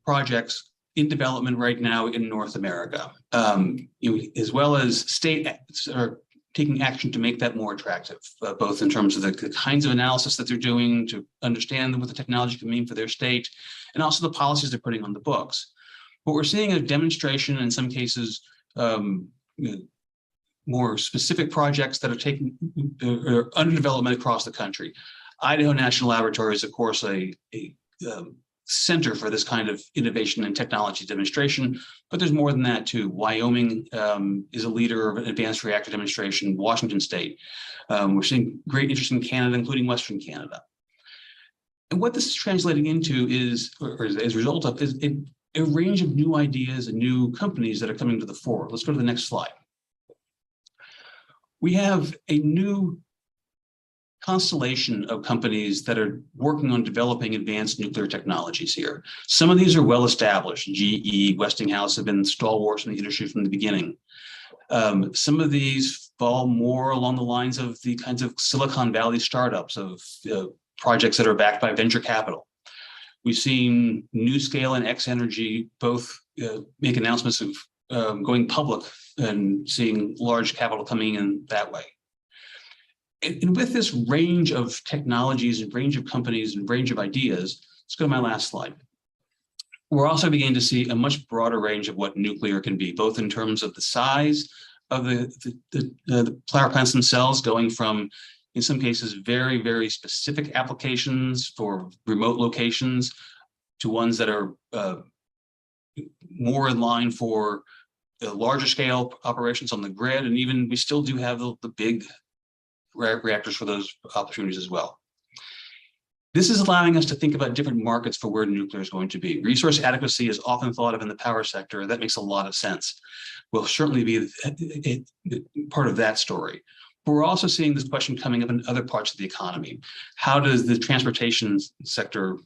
projects in development right now in North America, as well as states are taking action to make that more attractive, both in terms of the kinds of analysis that they're doing to understand what the technology can mean for their state, and also the policies they're putting on the books. What we're seeing a demonstration, in some cases, more specific projects that are under development across the country. Idaho National Laboratory is, of course, a center for this kind of innovation and technology demonstration, but there's more than that too. Wyoming is a leader of an advanced reactor demonstration. Washington State. We're seeing great interest in Canada, including Western Canada. And what this is translating into is, or as a result of, is a range of new ideas and new companies that are coming to the fore. Let's go to the next slide. We have a new constellation of companies that are working on developing advanced nuclear technologies here. Some of these are well established. GE, Westinghouse have been stalwarts in the industry from the beginning. Some of these fall more along the lines of the kinds of Silicon Valley startups of projects that are backed by venture capital. We've seen NuScale and X Energy both make announcements of going public and seeing large capital coming in that way. And with this range of technologies and range of companies and range of ideas, let's go to my last slide. We're also beginning to see a much broader range of what nuclear can be, both in terms of the size of the power plants themselves, going from, in some cases, very, very specific applications for remote locations to ones that are more in line for larger scale operations on the grid. And even we still do have the big reactors for those opportunities as well. This is allowing us to think about different markets for where nuclear is going to be. Resource adequacy is often thought of in the power sector. That makes a lot of sense. Will certainly be part of that story. But we're also seeing this question coming up in other parts of the economy. How does the transportation sector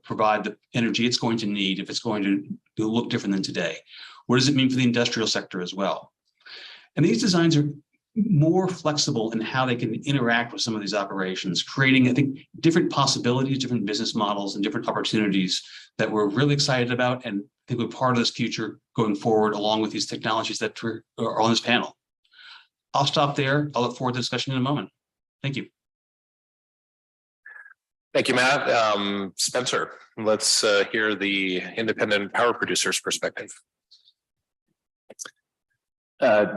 provide the energy it's going to need if it's going to look different than today? What does it mean for the industrial sector as well? And these designs are more flexible in how they can interact with some of these operations, creating, I think, different possibilities, different business models, and different opportunities that we're really excited about, and I think we're part of this future going forward, along with these technologies that are on this panel. I'll stop there. I'll look forward to the discussion in a moment. Thank you. Thank you, Matt. Spencer, let's hear the independent power producer's perspective.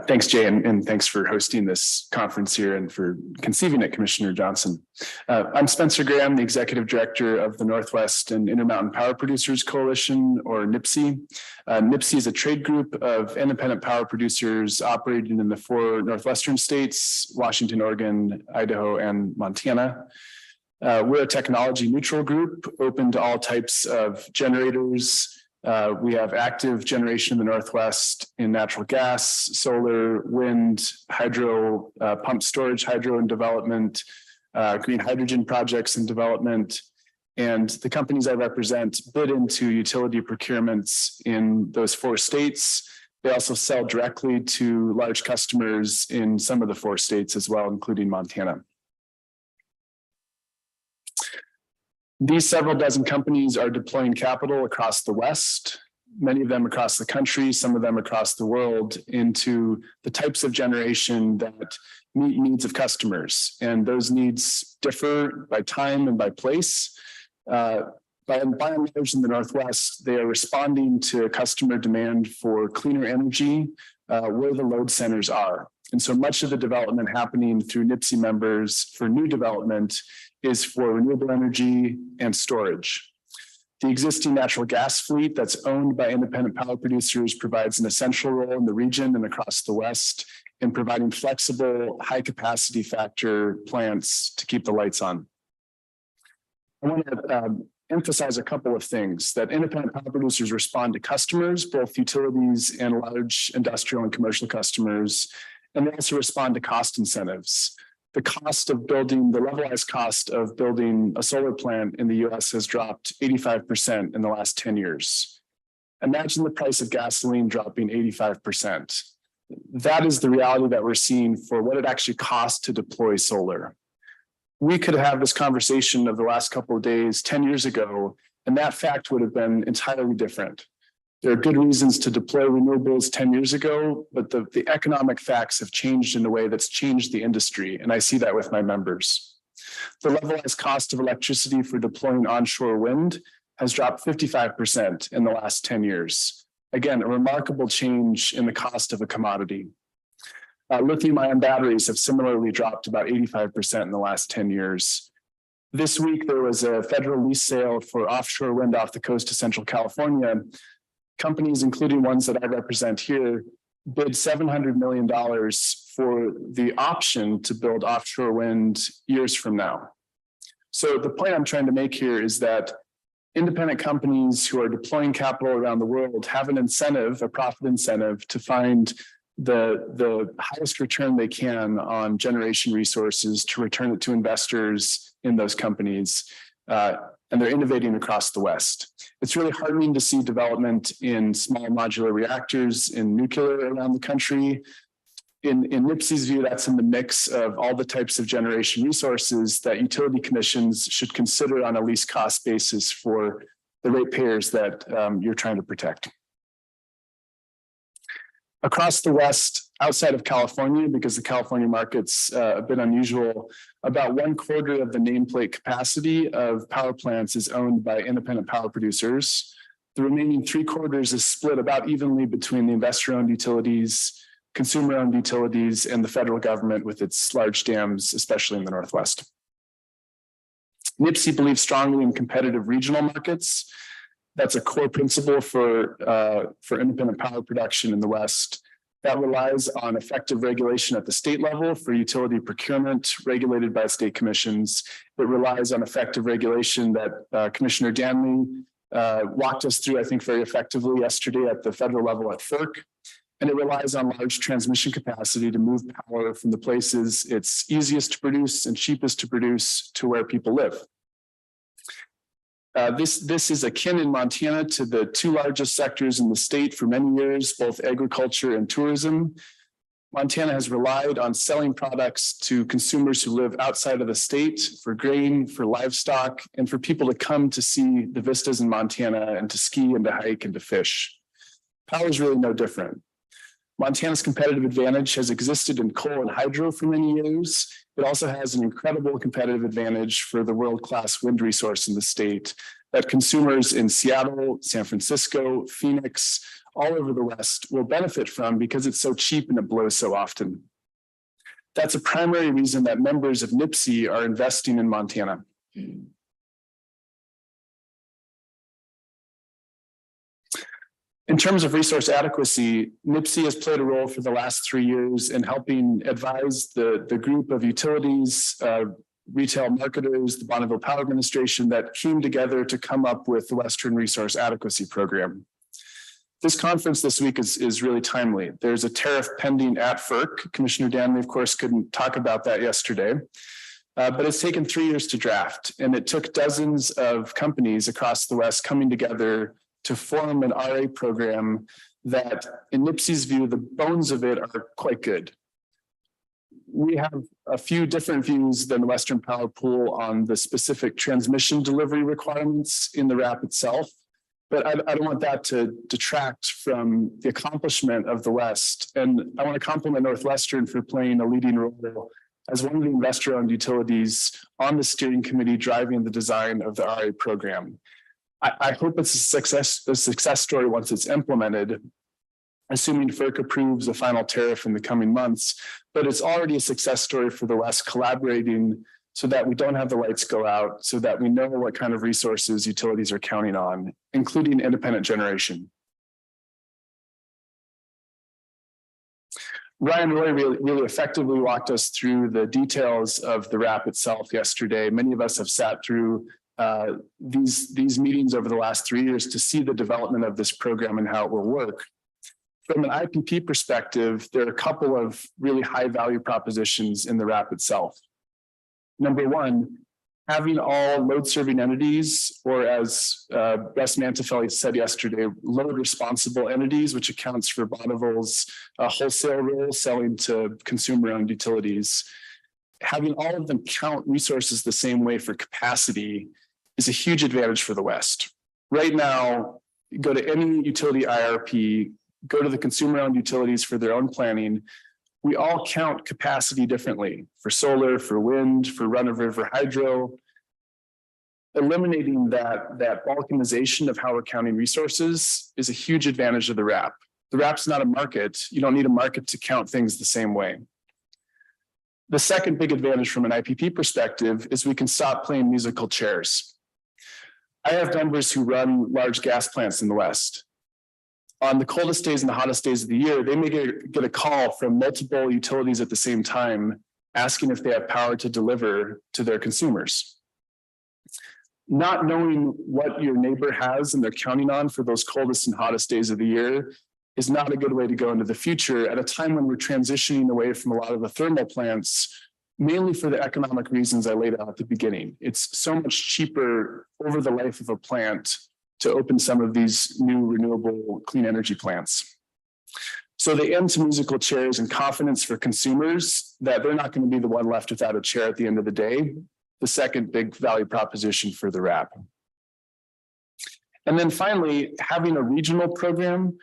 Thanks, Jay, and thanks for hosting this conference here and for conceiving it, Commissioner Johnson. I'm Spencer Graham, the Executive Director of the Northwest and Intermountain Power Producers Coalition, or NIPSI. NIPSI is a trade group of independent power producers operating in the 4 Northwestern states: Washington, Oregon, Idaho, and Montana. We're a technology neutral group, open to all types of generators. We have active generation in the Northwest in natural gas, solar, wind, hydro, pump storage, hydro in development, green hydrogen projects in development. And the companies I represent bid into utility procurements in those 4 states. They also sell directly to large customers in some of the 4 states as well, including Montana. These several dozen companies are deploying capital across the West, many of them across the country, some of them across the world, into the types of generation that meet needs of customers. And those needs differ by time and by place. By and large in the Northwest, they are responding to customer demand for cleaner energy where the load centers are. And so much of the development happening through NIPSI members for new development is for renewable energy and storage. The existing natural gas fleet that's owned by independent power producers provides an essential role in the region and across the West in providing flexible, high capacity factor plants to keep the lights on. I want to emphasize a couple of things: that independent power producers respond to customers, both utilities and large industrial and commercial customers, and they also respond to cost incentives. The levelized cost of building a solar plant in the US has dropped 85% in the last 10 years. Imagine the price of gasoline dropping 85%. That is the reality that we're seeing for what it actually costs to deploy solar. We could have this conversation of the last couple of days 10 years ago, and that fact would have been entirely different. There are good reasons to deploy renewables 10 years ago, but the economic facts have changed in a way that's changed the industry, and I see that with my members. The levelized cost of electricity for deploying onshore wind has dropped 55% in the last 10 years. Again, a remarkable change in the cost of a commodity. Lithium-ion batteries have similarly dropped about 85% in the last 10 years. This week, there was a federal lease sale for offshore wind off the coast of Central California. Companies, including ones that I represent here, bid $700 million for the option to build offshore wind years from now. So the point I'm trying to make here is that independent companies who are deploying capital around the world have an incentive, a profit incentive, to find the highest return they can on generation resources to return it to investors in those companies. And they're innovating across the West. It's really heartening to see development in small modular reactors, in nuclear around the country. In NIPSEA's view, that's in the mix of all the types of generation resources that utility commissions should consider on a least cost basis for the ratepayers that you're trying to protect. Across the West, outside of California, because the California market's a bit unusual, about 1/4 of the nameplate capacity of power plants is owned by independent power producers. The remaining 3/4 is split about evenly between the investor-owned utilities, consumer-owned utilities, and the federal government with its large dams, especially in the Northwest. NIPSEA believes strongly in competitive regional markets. That's a core principle for independent power production in the West. That relies on effective regulation at the state level for utility procurement regulated by state commissions. It relies on effective regulation that Commissioner Danley walked us through, I think, very effectively yesterday at the federal level at FERC. And it relies on large transmission capacity to move power from the places it's easiest to produce and cheapest to produce to where people live. This is akin in Montana to the two largest sectors in the state for many years, both agriculture and tourism. Montana has relied on selling products to consumers who live outside of the state for grain, for livestock, and for people to come to see the vistas in Montana and to ski and to hike and to fish. Power is really no different. Montana's competitive advantage has existed in coal and hydro for many years. It also has an incredible competitive advantage for the world-class wind resource in the state that consumers in Seattle, San Francisco, Phoenix, all over the West will benefit from because it's so cheap and it blows so often. That's a primary reason that members of NIPSEA are investing in Montana. In terms of resource adequacy, NIPSEA has played a role for the last 3 years in helping advise the group of utilities, retail marketers, the Bonneville Power Administration that came together to come up with the Western Resource Adequacy Program. This conference this week is really timely. There's a tariff pending at FERC. Commissioner Danley, of course, couldn't talk about that yesterday, but it's taken 3 years to draft, and it took dozens of companies across the West coming together to form an RA program that, in NIPSEA's view, the bones of it are quite good. We have a few different views than the Western Power Pool on the specific transmission delivery requirements in the RAP itself, but I don't want that to detract from the accomplishment of the West. And I want to compliment Northwestern for playing a leading role as one of the investor-owned utilities on the steering committee driving the design of the RA program. I hope it's a success story once it's implemented, assuming FERC approves a final tariff in the coming months, but it's already a success story for the West collaborating so that we don't have the lights go out, so that we know what kind of resources utilities are counting on, including independent generation. Ryan Roy really effectively walked us through the details of the RAP itself yesterday. Many of us have sat through these meetings over the last 3 years to see the development of this program and how it will work. From an IPP perspective, there are a couple of really high value propositions in the RAP itself. Number one, having all load serving entities, or as Russ Mantifelli said yesterday, load responsible entities, which accounts for Bonneville's wholesale role selling to consumer owned utilities. Having all of them count resources the same way for capacity is a huge advantage for the West. Right now, go to any utility IRP, go to the consumer owned utilities for their own planning. We all count capacity differently for solar, for wind, for run of river hydro. Eliminating that balkanization of how we're counting resources is a huge advantage of the RAP. The RAP's not a market. You don't need a market to count things the same way. The second big advantage from an IPP perspective is we can stop playing musical chairs. I have members who run large gas plants in the West. On the coldest days and the hottest days of the year, they may get a call from multiple utilities at the same time, asking if they have power to deliver to their consumers. Not knowing what your neighbor has and they're counting on for those coldest and hottest days of the year is not a good way to go into the future at a time when we're transitioning away from a lot of the thermal plants, mainly for the economic reasons I laid out at the beginning. It's so much cheaper over the life of a plant to open some of these new renewable clean energy plants. So the end to musical chairs and confidence for consumers that they're not going to be the one left without a chair at the end of the day. The second big value proposition for the RAP. And then finally, having a regional program,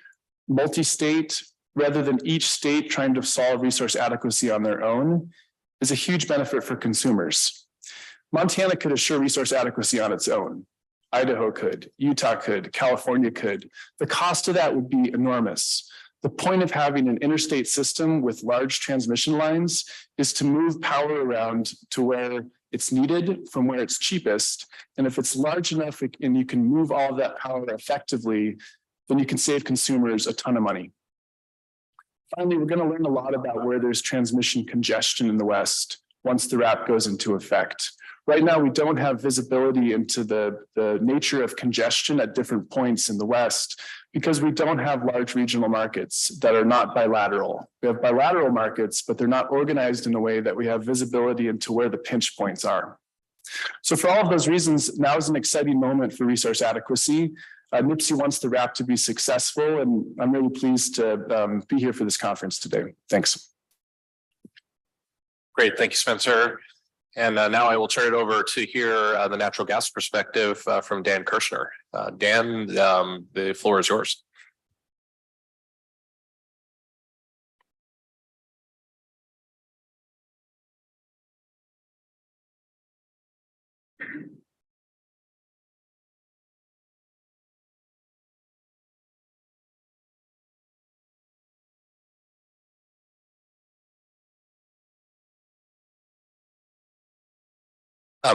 multi-state, rather than each state trying to solve resource adequacy on their own, is a huge benefit for consumers. Montana could assure resource adequacy on its own. Idaho could, Utah could, California could. The cost of that would be enormous. The point of having an interstate system with large transmission lines is to move power around to where it's needed from where it's cheapest. And if it's large enough and you can move all of that power effectively, then you can save consumers a ton of money. Finally, we're going to learn a lot about where there's transmission congestion in the West once the RAP goes into effect. Right now, we don't have visibility into the nature of congestion at different points in the West because we don't have large regional markets that are not bilateral. We have bilateral markets, but they're not organized in a way that we have visibility into where the pinch points are. So for all of those reasons, now is an exciting moment for resource adequacy. NIPSI wants the RAP to be successful, and I'm really pleased to be here for this conference today. Thanks. Great, thank you, Spencer. And now I will turn it over to hear the natural gas perspective from Dan Kirshner. Dan, the floor is yours.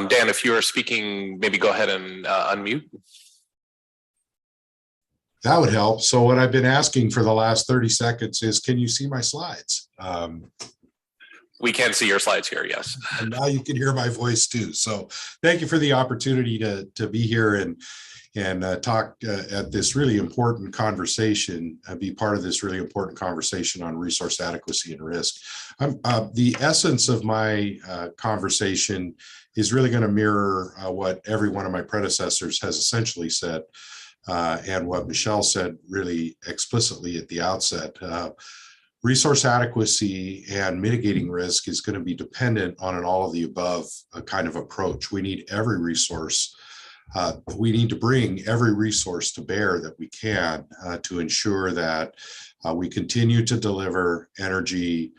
Dan, if you are speaking, maybe go ahead and unmute. That would help. So what I've been asking for the last 30 seconds is, can you see my slides? We can see your slides here, yes. And now you can hear my voice too. So thank you for the opportunity to be here and talk at this really important conversation, be part of this really important conversation on resource adequacy and risk. The essence of my conversation is really going to mirror what every one of my predecessors has essentially said, and what Michelle said really explicitly at the outset. Resource adequacy and mitigating risk is going to be dependent on an all of the above kind of approach. We need every resource. We need to bring every resource to bear that we can to ensure that we continue to deliver energy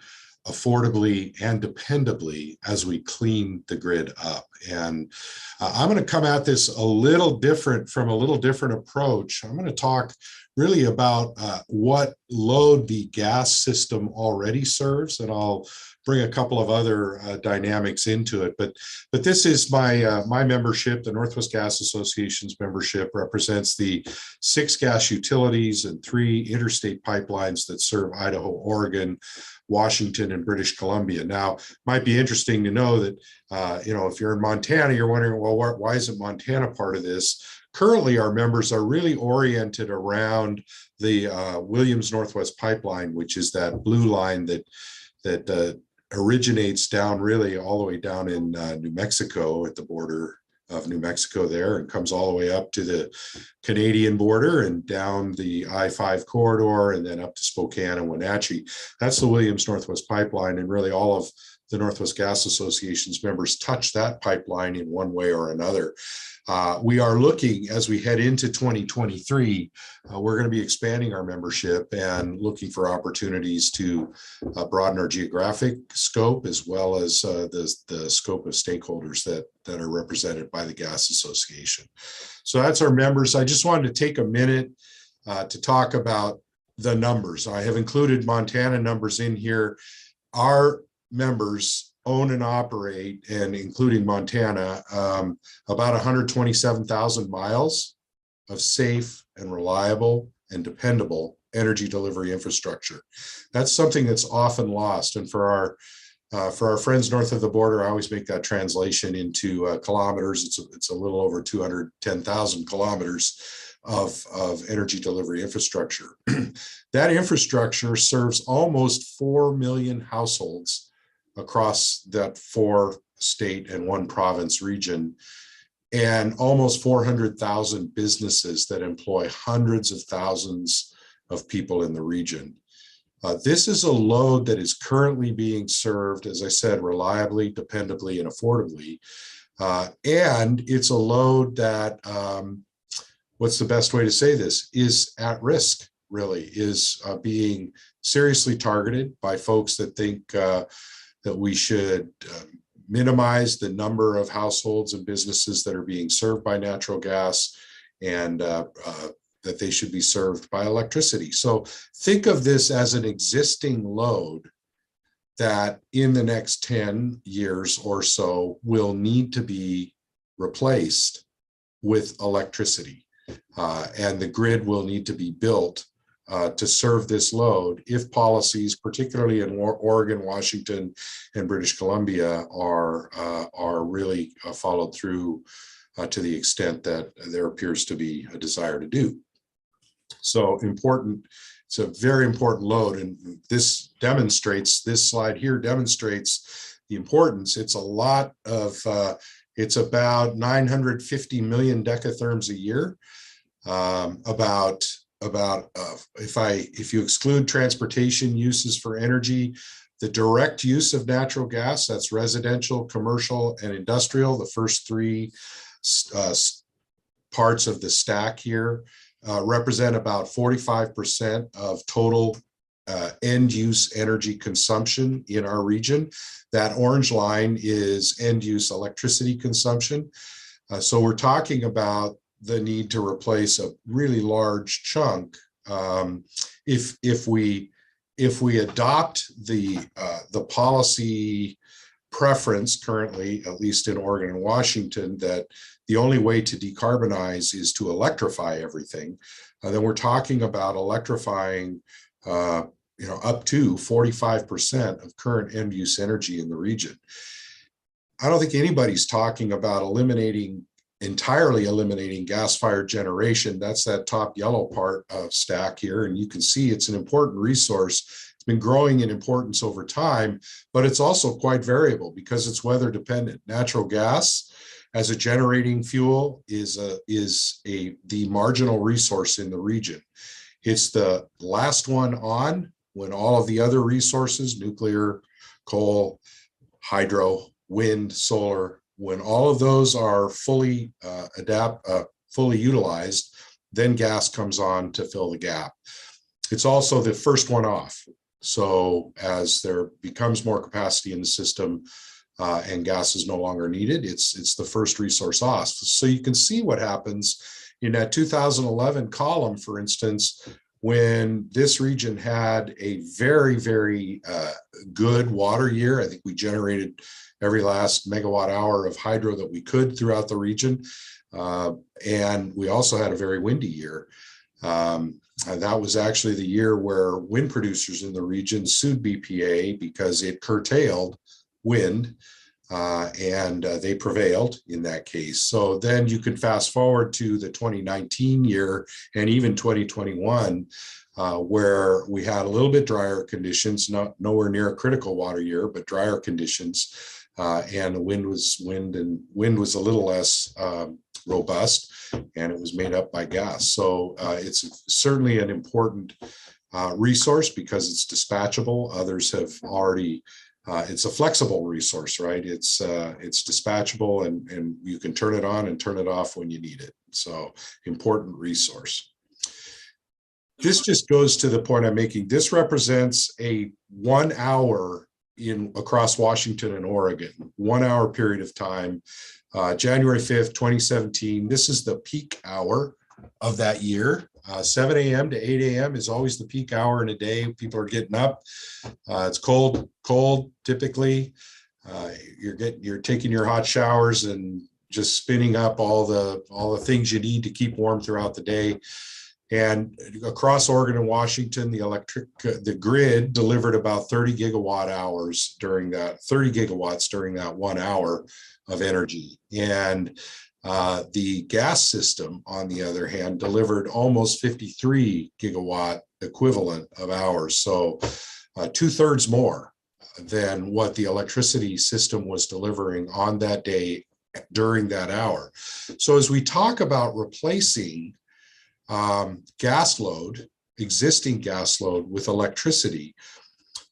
affordably and dependably as we clean the grid up. And I'm going to come at this a little different from a little different approach. I'm going to talk really about what load the gas system already serves, and I'll bring a couple of other dynamics into it. But this is my membership. The Northwest Gas Association's membership represents the 6 gas utilities and 3 interstate pipelines that serve Idaho, Oregon, Washington, and British Columbia. Now, might be interesting to know that if you're in Montana, you're wondering, well, why isn't Montana part of this? Currently, our members are really oriented around the Williams Northwest Pipeline, which is that blue line that originates down really all the way down in New Mexico at the border of New Mexico there, and comes all the way up to the Canadian border and down the I-5 corridor and then up to Spokane and Wenatchee. That's the Williams Northwest Pipeline, and really all of the Northwest Gas Association's members touch that pipeline in one way or another. We are looking, as we head into 2023, we're going to be expanding our membership and looking for opportunities to broaden our geographic scope, as well as the scope of stakeholders that are represented by the Gas Association. So that's our members. I just wanted to take a minute to talk about the numbers. I have included Montana numbers in here. Our members own and operate, and including Montana, about 127,000 miles of safe and reliable and dependable energy delivery infrastructure. That's something that's often lost. And for our friends north of the border, I always make that translation into kilometers. It's a little over 210,000 kilometers of energy delivery infrastructure. That infrastructure serves almost 4 million households across that 4-state and 1-province region, and almost 400,000 businesses that employ hundreds of thousands of people in the region. This is a load that is currently being served, as I said, reliably, dependably, and affordably. And it's a load that, what's the best way to say this, is at risk, really, is being seriously targeted by folks that think that we should minimize the number of households and businesses that are being served by natural gas, and that they should be served by electricity. So think of this as an existing load that in the next 10 years or so will need to be replaced with electricity. And the grid will need to be built to serve this load if policies, particularly in Oregon, Washington, and British Columbia, are really followed through to the extent that there appears to be a desire to do. So important. It's a very important load, and this slide here demonstrates the importance. It's a lot of, it's about 950 million decatherms a year. If you exclude transportation uses for energy, the direct use of natural gas, that's residential, commercial, and industrial, the first 3 parts of the stack here, represent about 45% of total end use energy consumption in our region. That orange line is end use electricity consumption. So we're talking about the need to replace a really large chunk. If we adopt the policy preference currently, at least in Oregon and Washington, that the only way to decarbonize is to electrify everything, then we're talking about electrifying up to 45% of current end use energy in the region. I don't think anybody's talking about entirely eliminating gas-fired generation. That's that top yellow part of stack here. And you can see it's an important resource. It's been growing in importance over time, but it's also quite variable because it's weather dependent. Natural gas as a generating fuel is the marginal resource in the region. It's the last one on when all of the other resources, nuclear, coal, hydro, wind, solar, when all of those are fully utilized, then gas comes on to fill the gap. It's also the first one off. So as there becomes more capacity in the system and gas is no longer needed, it's the first resource off. So you can see what happens in that 2011 column, for instance, when this region had a very, very good water year, I think we generated every last megawatt hour of hydro that we could throughout the region. And we also had a very windy year. And that was actually the year where wind producers in the region sued BPA because it curtailed wind, and they prevailed in that case. So then you can fast forward to the 2019 year and even 2021, where we had a little bit drier conditions, nowhere near a critical water year, but drier conditions, and the wind was a little less robust, and it was made up by gas. So it's certainly an important resource because it's dispatchable. Others have already, it's a flexible resource, right? It's dispatchable, and you can turn it on and turn it off when you need it. So important resource. This just goes to the point I'm making. This represents a 1 hour across Washington and Oregon, 1 hour period of time. January 5th, 2017. This is the peak hour of that year. 7 a.m. to 8 a.m. is always the peak hour in a day. People are getting up. It's cold typically. You're taking your hot showers and just spinning up all the things you need to keep warm throughout the day. And across Oregon and Washington, the grid delivered about 30 gigawatts during that 1 hour of energy. And the gas system, on the other hand, delivered almost 53 gigawatt equivalent of hours. So 2/3 more than what the electricity system was delivering on that day during that hour. So as we talk about replacing existing gas load with electricity,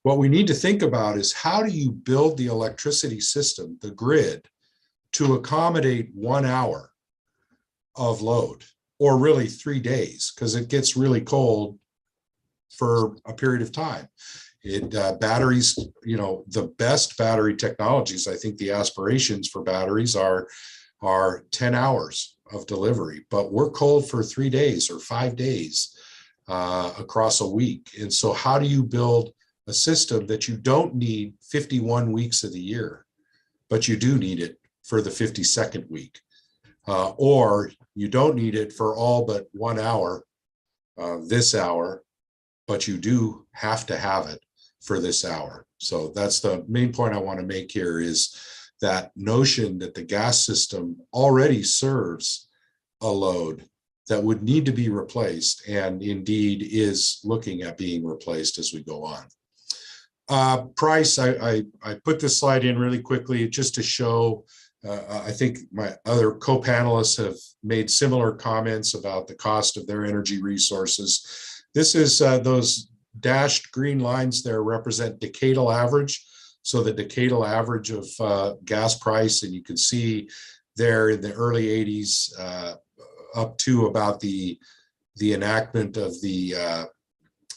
what we need to think about is how do you build the electricity system, the grid, to accommodate 1 hour of load, or really 3 days, because it gets really cold for a period of time. Batteries, the best battery technologies, I think the aspirations for batteries are 10 hours of delivery, but we're cold for 3 days or 5 days across a week. And so how do you build a system that you don't need 51 weeks of the year, but you do need it for the 52nd week, or you don't need it for all but 1 hour, this hour, but you do have to have it for this hour. So that's the main point I want to make here, is that notion that the gas system already serves a load that would need to be replaced, and indeed is looking at being replaced as we go on. Price, I put this slide in really quickly just to show, I think my other co-panelists have made similar comments about the cost of their energy resources. This is those dashed green lines there represent decadal average. So the decadal average of gas price, and you can see there in the early 80s up to about the enactment of the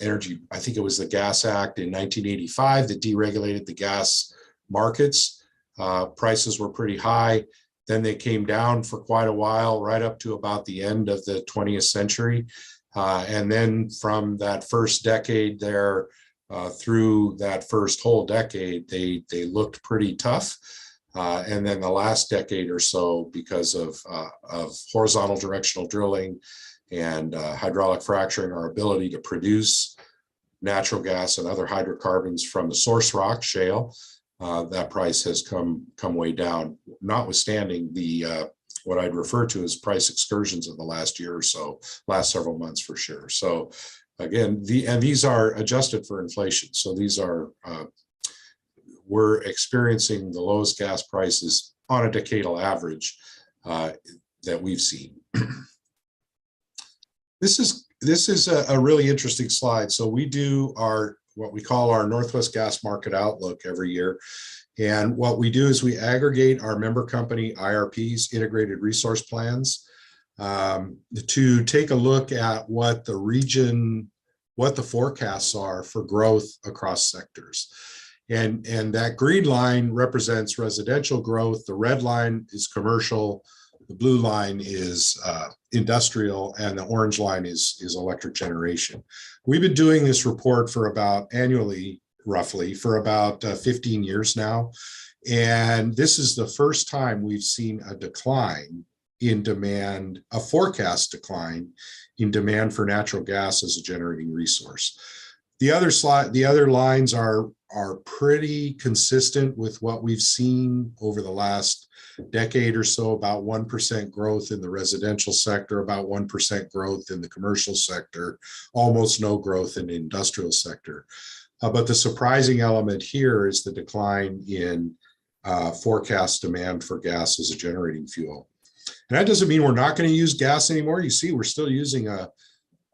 energy, I think it was the Gas Act in 1985 that deregulated the gas markets. Prices were pretty high. Then they came down for quite a while, right up to about the end of the 20th century. And then from that first decade there, through that first whole decade, they looked pretty tough. And then the last decade or so, because of horizontal directional drilling and hydraulic fracturing, our ability to produce natural gas and other hydrocarbons from the source rock shale, that price has come way down, notwithstanding the what I'd refer to as price excursions of the last year or so, last several months for sure. So again, these are adjusted for inflation. So these are, we're experiencing the lowest gas prices on a decadal average that we've seen. This is a really interesting slide. So we do what we call our Northwest Gas Market Outlook every year. And what we do is we aggregate our member company IRPs, integrated resource plans, to take a look at what the forecasts are for growth across sectors. And that green line represents residential growth. The red line is commercial. The blue line is industrial, and the orange line is electric generation. We've been doing this report for about annually, roughly, for about 15 years now. And this is the first time we've seen a decline in demand, a forecast decline in demand for natural gas as a generating resource. The other lines are pretty consistent with what we've seen over the last decade or so, about 1% growth in the residential sector, about 1% growth in the commercial sector, almost no growth in the industrial sector. But the surprising element here is the decline in forecast demand for gas as a generating fuel. And that doesn't mean we're not going to use gas anymore. You see, we're still using a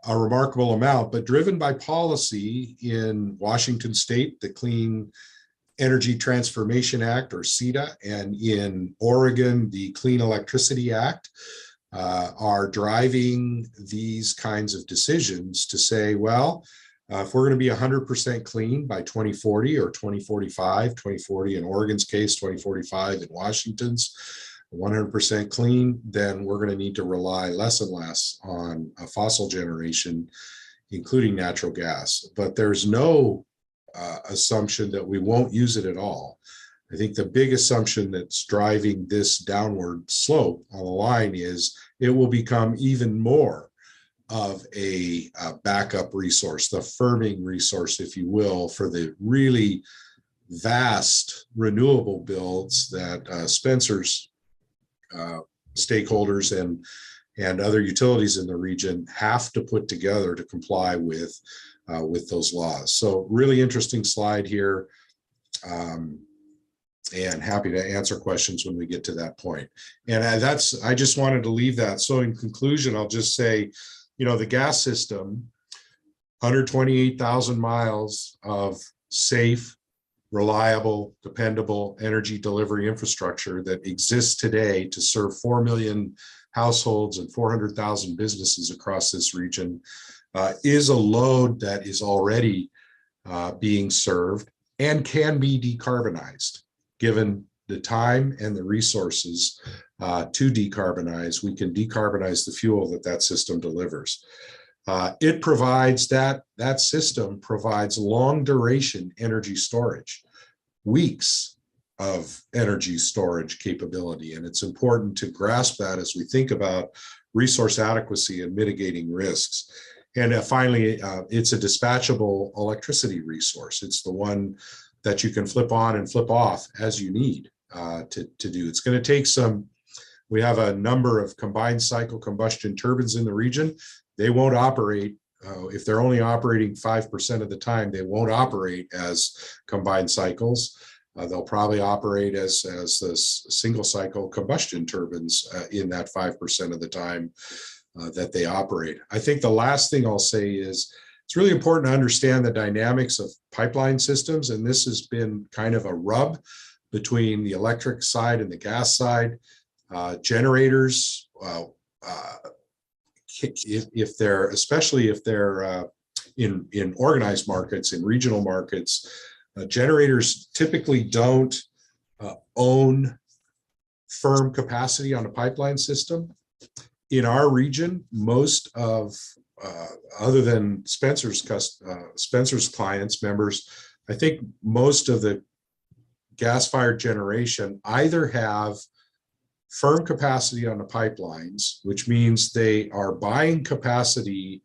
remarkable amount, but driven by policy in Washington State, the Clean Energy Transformation Act, or CETA, and in Oregon, the Clean Electricity Act, are driving these kinds of decisions to say, well, if we're going to be 100% clean by 2040 or 2045, 2040 in Oregon's case, 2045 in Washington's, 100% clean, then we're going to need to rely less and less on a fossil generation, including natural gas. But there's no assumption that we won't use it at all. I think the big assumption that's driving this downward slope on the line is it will become even more of a backup resource, the firming resource, if you will, for the really vast renewable builds that Spencer's stakeholders and other utilities in the region have to put together to comply with those laws. So really interesting slide here, and happy to answer questions when we get to that point. And I just wanted to leave that. So in conclusion, I'll just say, the gas system, 128,000 miles of safe, reliable, dependable energy delivery infrastructure that exists today to serve 4 million households and 400,000 businesses across this region, is a load that is already being served and can be decarbonized. Given the time and the resources to decarbonize, we can decarbonize the fuel that system delivers. It provides that system provides long duration energy storage, weeks of energy storage capability. And it's important to grasp that as we think about resource adequacy and mitigating risks. And finally, it's a dispatchable electricity resource. It's the one that you can flip on and flip off as you need to do. It's going to take we have a number of combined cycle combustion turbines in the region. They won't operate, if they're only operating 5% of the time, they won't operate as combined cycles. They'll probably operate as the single cycle combustion turbines in that 5% of the time that they operate. I think the last thing I'll say is it's really important to understand the dynamics of pipeline systems. And this has been kind of a rub between the electric side and the gas side. Generators, especially if they're in organized markets, in regional markets, generators typically don't own firm capacity on a pipeline system. In our region, most of, other than Spencer's clients, members, I think most of the gas-fired generation either have firm capacity on the pipelines, which means they are buying capacity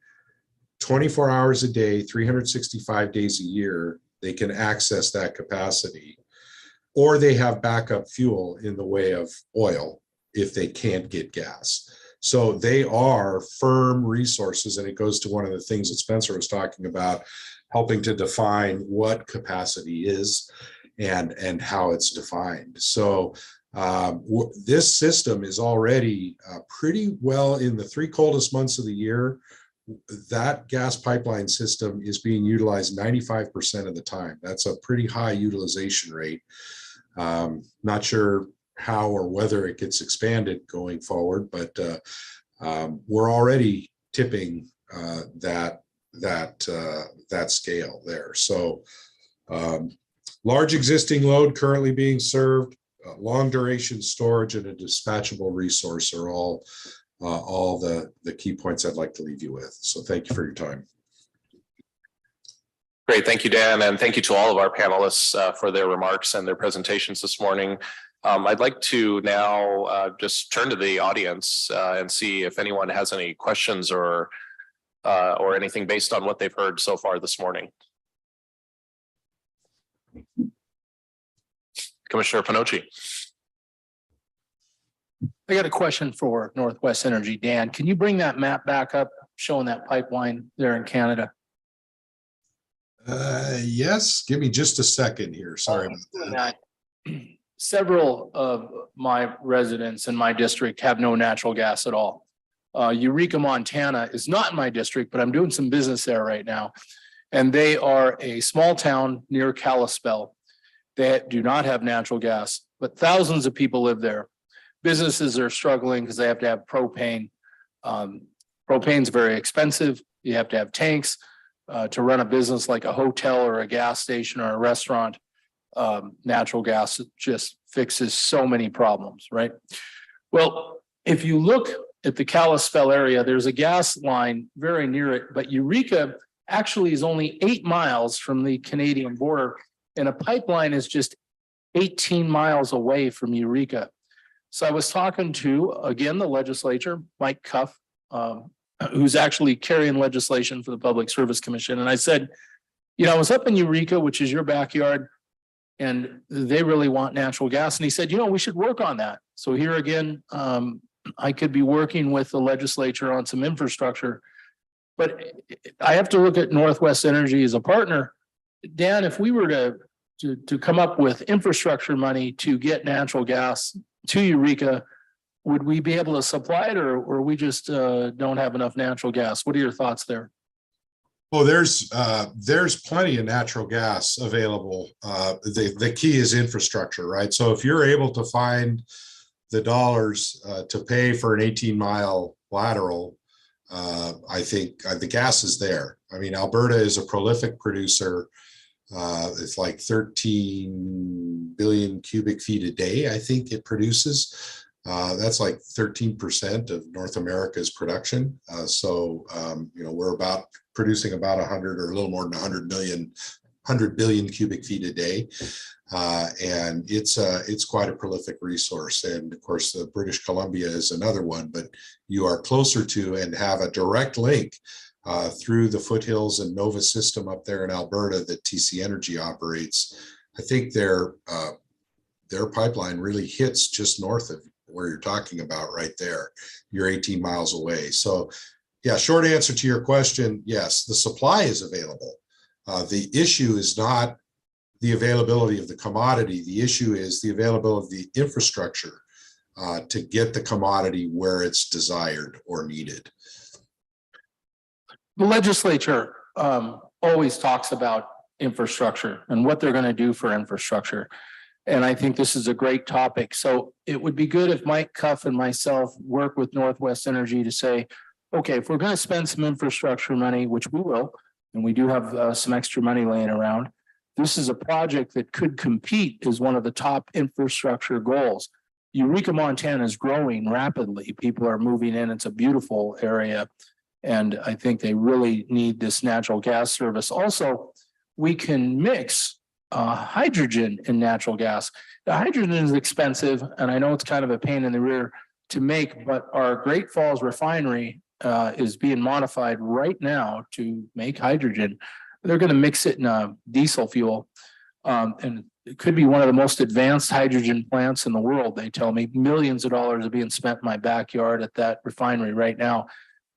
24 hours a day, 365 days a year. They can access that capacity, or they have backup fuel in the way of oil if they can't get gas. So they are firm resources, and it goes to one of the things that Spencer was talking about, helping to define what capacity is and how it's defined. So this system is already pretty well in the 3 coldest months of the year. That gas pipeline system is being utilized 95% of the time. That's a pretty high utilization rate. Not sure how or whether it gets expanded going forward, but we're already tipping that scale there. So large existing load currently being served, long duration storage and a dispatchable resource are all the key points I'd like to leave you with. So thank you for your time. Great. Thank you, Dan. And thank you to all of our panelists for their remarks and their presentations this morning. I'd like to now just turn to the audience and see if anyone has any questions or anything based on what they've heard so far this morning. Commissioner Pannocci. I got a question for Northwest Energy. Dan, can you bring that map back up showing that pipeline there in Canada? Yes, give me just a second here. Sorry about that. Several of my residents in my district have no natural gas at all. Eureka, Montana is not in my district, but I'm doing some business there right now. And they are a small town near Kalispell. They do not have natural gas, but thousands of people live there. Businesses are struggling because they have to have propane. Propane's very expensive. You have to have tanks to run a business like a hotel or a gas station or a restaurant. Natural gas just fixes so many problems, right? Well, if you look at the Kalispell area, there's a gas line very near it, but Eureka actually is only 8 miles from the Canadian border, and a pipeline is just 18 miles away from Eureka. So I was talking to, again, the legislature, Mike Cuff, who's actually carrying legislation for the Public Service Commission. And I said, you know, I was up in Eureka, which is your backyard, and they really want natural gas. And he said, you know, we should work on that. So here again, I could be working with the legislature on some infrastructure, but I have to look at Northwest Energy as a partner. Dan, if we were to come up with infrastructure money to get natural gas to Eureka, would we be able to supply it, or we just don't have enough natural gas? What are your thoughts there? Well, there's plenty of natural gas available. The key is infrastructure, right? So if you're able to find the dollars to pay for an 18-mile lateral, I think the gas is there. I mean, Alberta is a prolific producer. It's like 13 billion cubic feet a day, I think it produces. That's like 13% of North America's production. You know, we're producing about 100 or a little more than 100 billion cubic feet a day. And it's quite a prolific resource. And of course, the British Columbia is another one, but you are closer to and have a direct link through the foothills and Nova system up there in Alberta that TC Energy operates. I think their pipeline really hits just north of where you're talking about right there. You're 18 miles away. So yeah, short answer to your question, yes, the supply is available. The issue is not the availability of the commodity. The issue is the availability of the infrastructure to get the commodity where it's desired or needed. The legislature always talks about infrastructure and what they're going to do for infrastructure. And I think this is a great topic. So it would be good if Mike Cuff and myself work with Northwest Energy to say, okay, if we're going to spend some infrastructure money, which we will, and we do have some extra money laying around, this is a project that could compete as one of the top infrastructure goals. Eureka, Montana is growing rapidly. People are moving in. It's a beautiful area. And I think they really need this natural gas service. Also, we can mix hydrogen and natural gas. The hydrogen is expensive, and I know it's kind of a pain in the rear to make, but our Great Falls refinery is being modified right now to make hydrogen. They're going to mix it in a diesel fuel, and it could be one of the most advanced hydrogen plants in the world. They tell me millions of dollars are being spent in my backyard at that refinery right now.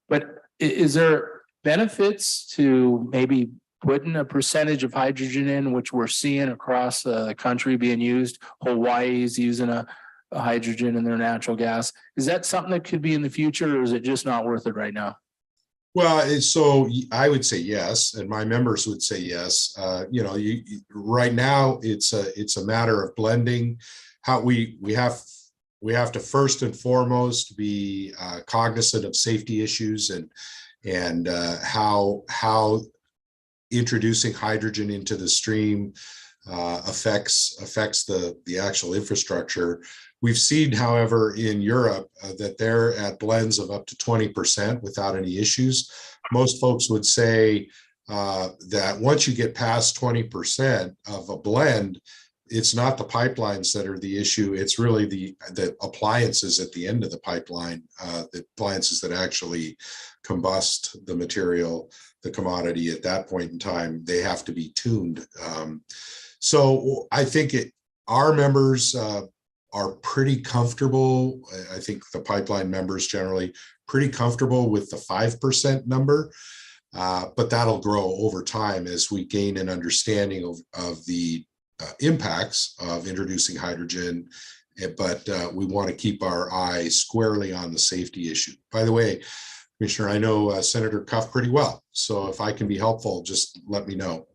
But is there benefits to maybe putting a percentage of hydrogen in, which we're seeing across the country being used? Hawaii is using a hydrogen in their natural gas. Is that something that could be in the future, or is it just not worth it right now? Well, so I would say yes, and my members would say yes. You know, right now it's a matter of blending. How we have to first and foremost be cognizant of safety issues and how introducing hydrogen into the stream affects the actual infrastructure. We've seen, however, in Europe that they're at blends of up to 20% without any issues. Most folks would say that once you get past 20% of a blend, it's not the pipelines that are the issue. It's really the appliances at the end of the pipeline, the appliances that actually combust the material, the commodity at that point in time. They have to be tuned. So I think our members are pretty comfortable. I think the pipeline members generally pretty comfortable with the 5% number. But that'll grow over time as we gain an understanding of the impacts of introducing hydrogen, but we want to keep our eye squarely on the safety issue. By the way, Commissioner, I know Senator Cuff pretty well, so if I can be helpful, just let me know.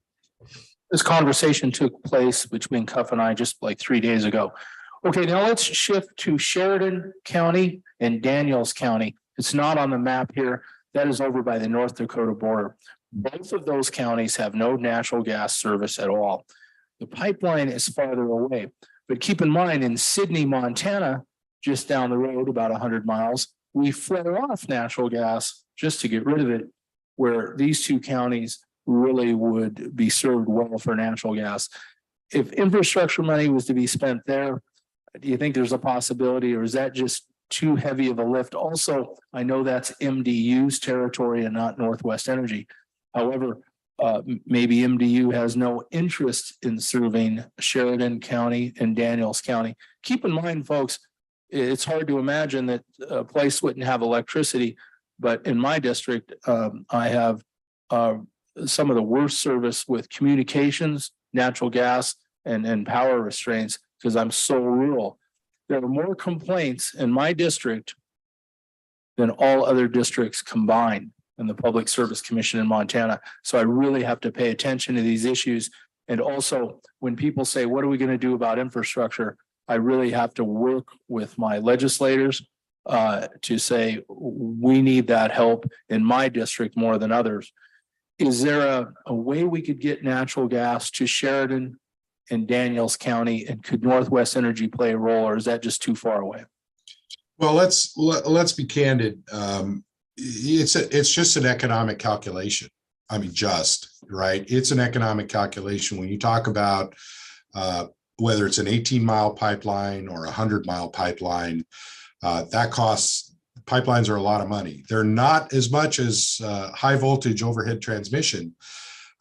This conversation took place between Cuff and I just like 3 days ago. Okay, now let's shift to Sheridan County and Daniels County. It's not on the map here. That is over by the North Dakota border. Both of those counties have no natural gas service at all. The pipeline is farther away, but keep in mind in Sidney, Montana, just down the road, about 100 miles, we flare off natural gas just to get rid of it, where these two counties really would be served well for natural gas. If infrastructure money was to be spent there, do you think there's a possibility, or is that just too heavy of a lift? Also, I know that's MDU's territory and not Northwest Energy. However, maybe MDU has no interest in serving Sheridan County and Daniels County. Keep in mind, folks, it's hard to imagine that a place wouldn't have electricity, but in my district, I have some of the worst service with communications, natural gas, and power restraints because I'm so rural. There are more complaints in my district than all other districts combined in the Public Service Commission in Montana. So I really have to pay attention to these issues. And also, when people say, what are we going to do about infrastructure? I really have to work with my legislators to say, we need that help in my district more than others. Is there a way we could get natural gas to Sheridan and Daniels County, and could Northwest Energy play a role, or is that just too far away? Well, let's be candid. It's just an economic calculation. I mean, right? It's an economic calculation. When you talk about whether it's an 18-mile pipeline or a 100-mile pipeline, that costs, pipelines are a lot of money. They're not as much as high voltage overhead transmission,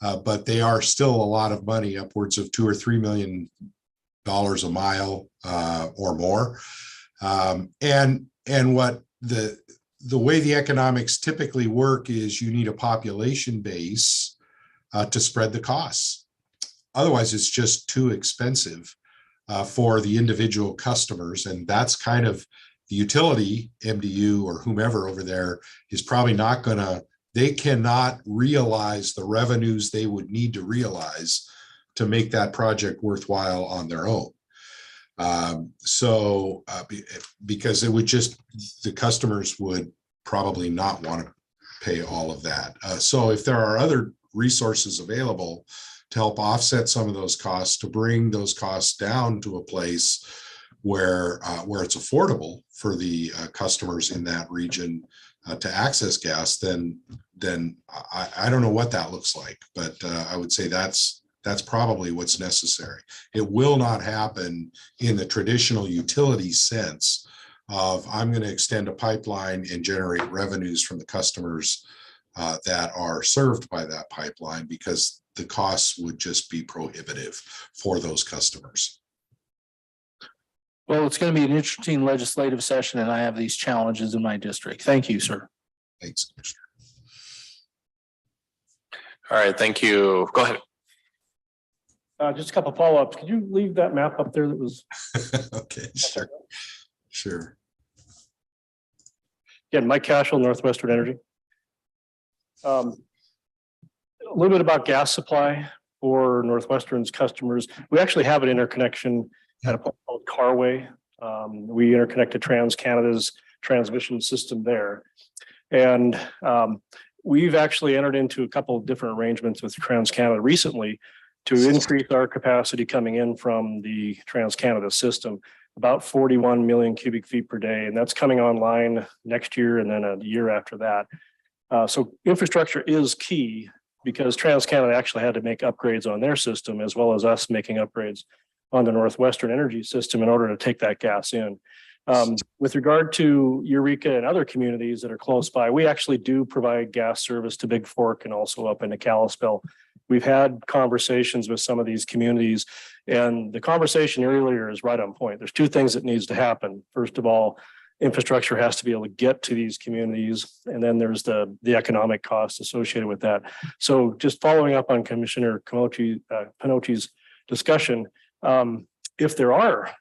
but they are still a lot of money, upwards of $2 or $3 million a mile or more. And what the way the economics typically work is you need a population base to spread the costs. Otherwise, it's just too expensive for the individual customers. And that's kind of the utility, MDU or whomever over there, is probably not going to, they cannot realize the revenues they would need to realize to make that project worthwhile on their own. Because it would just, the customers would probably not want to pay all of that. So if there are other resources available to help offset some of those costs, to bring those costs down to a place where it's affordable for the customers in that region to access gas, then I don't know what that looks like, but I would say that's probably what's necessary. It will not happen in the traditional utility sense of I'm going to extend a pipeline and generate revenues from the customers that are served by that pipeline, because the costs would just be prohibitive for those customers. Well, it's going to be an interesting legislative session, and I have these challenges in my district. Thank you, sir. Thanks, Commissioner. All right, thank you. Go ahead. Just a couple follow-ups. Could you leave that map up there that was? Okay, sure. Again, Mike Cashel, Northwestern Energy. A little bit about gas supply for Northwestern's customers. We actually have an interconnection at a point called Carway. We interconnect to TransCanada's transmission system there. And we've actually entered into a couple of different arrangements with TransCanada recently to increase our capacity coming in from the TransCanada system, about 41 million cubic feet per day. And that's coming online next year and then a year after that. So infrastructure is key because TransCanada actually had to make upgrades on their system as well as us making upgrades on the Northwestern Energy system in order to take that gas in. With regard to Eureka and other communities that are close by, we actually do provide gas service to Big Fork and also up into Kalispell. We've had conversations with some of these communities, and the conversation earlier is right on point. There's two things that needs to happen. First of all, infrastructure has to be able to get to these communities, and then there's the economic costs associated with that. So just following up on Commissioner Pinocchi's discussion, if there are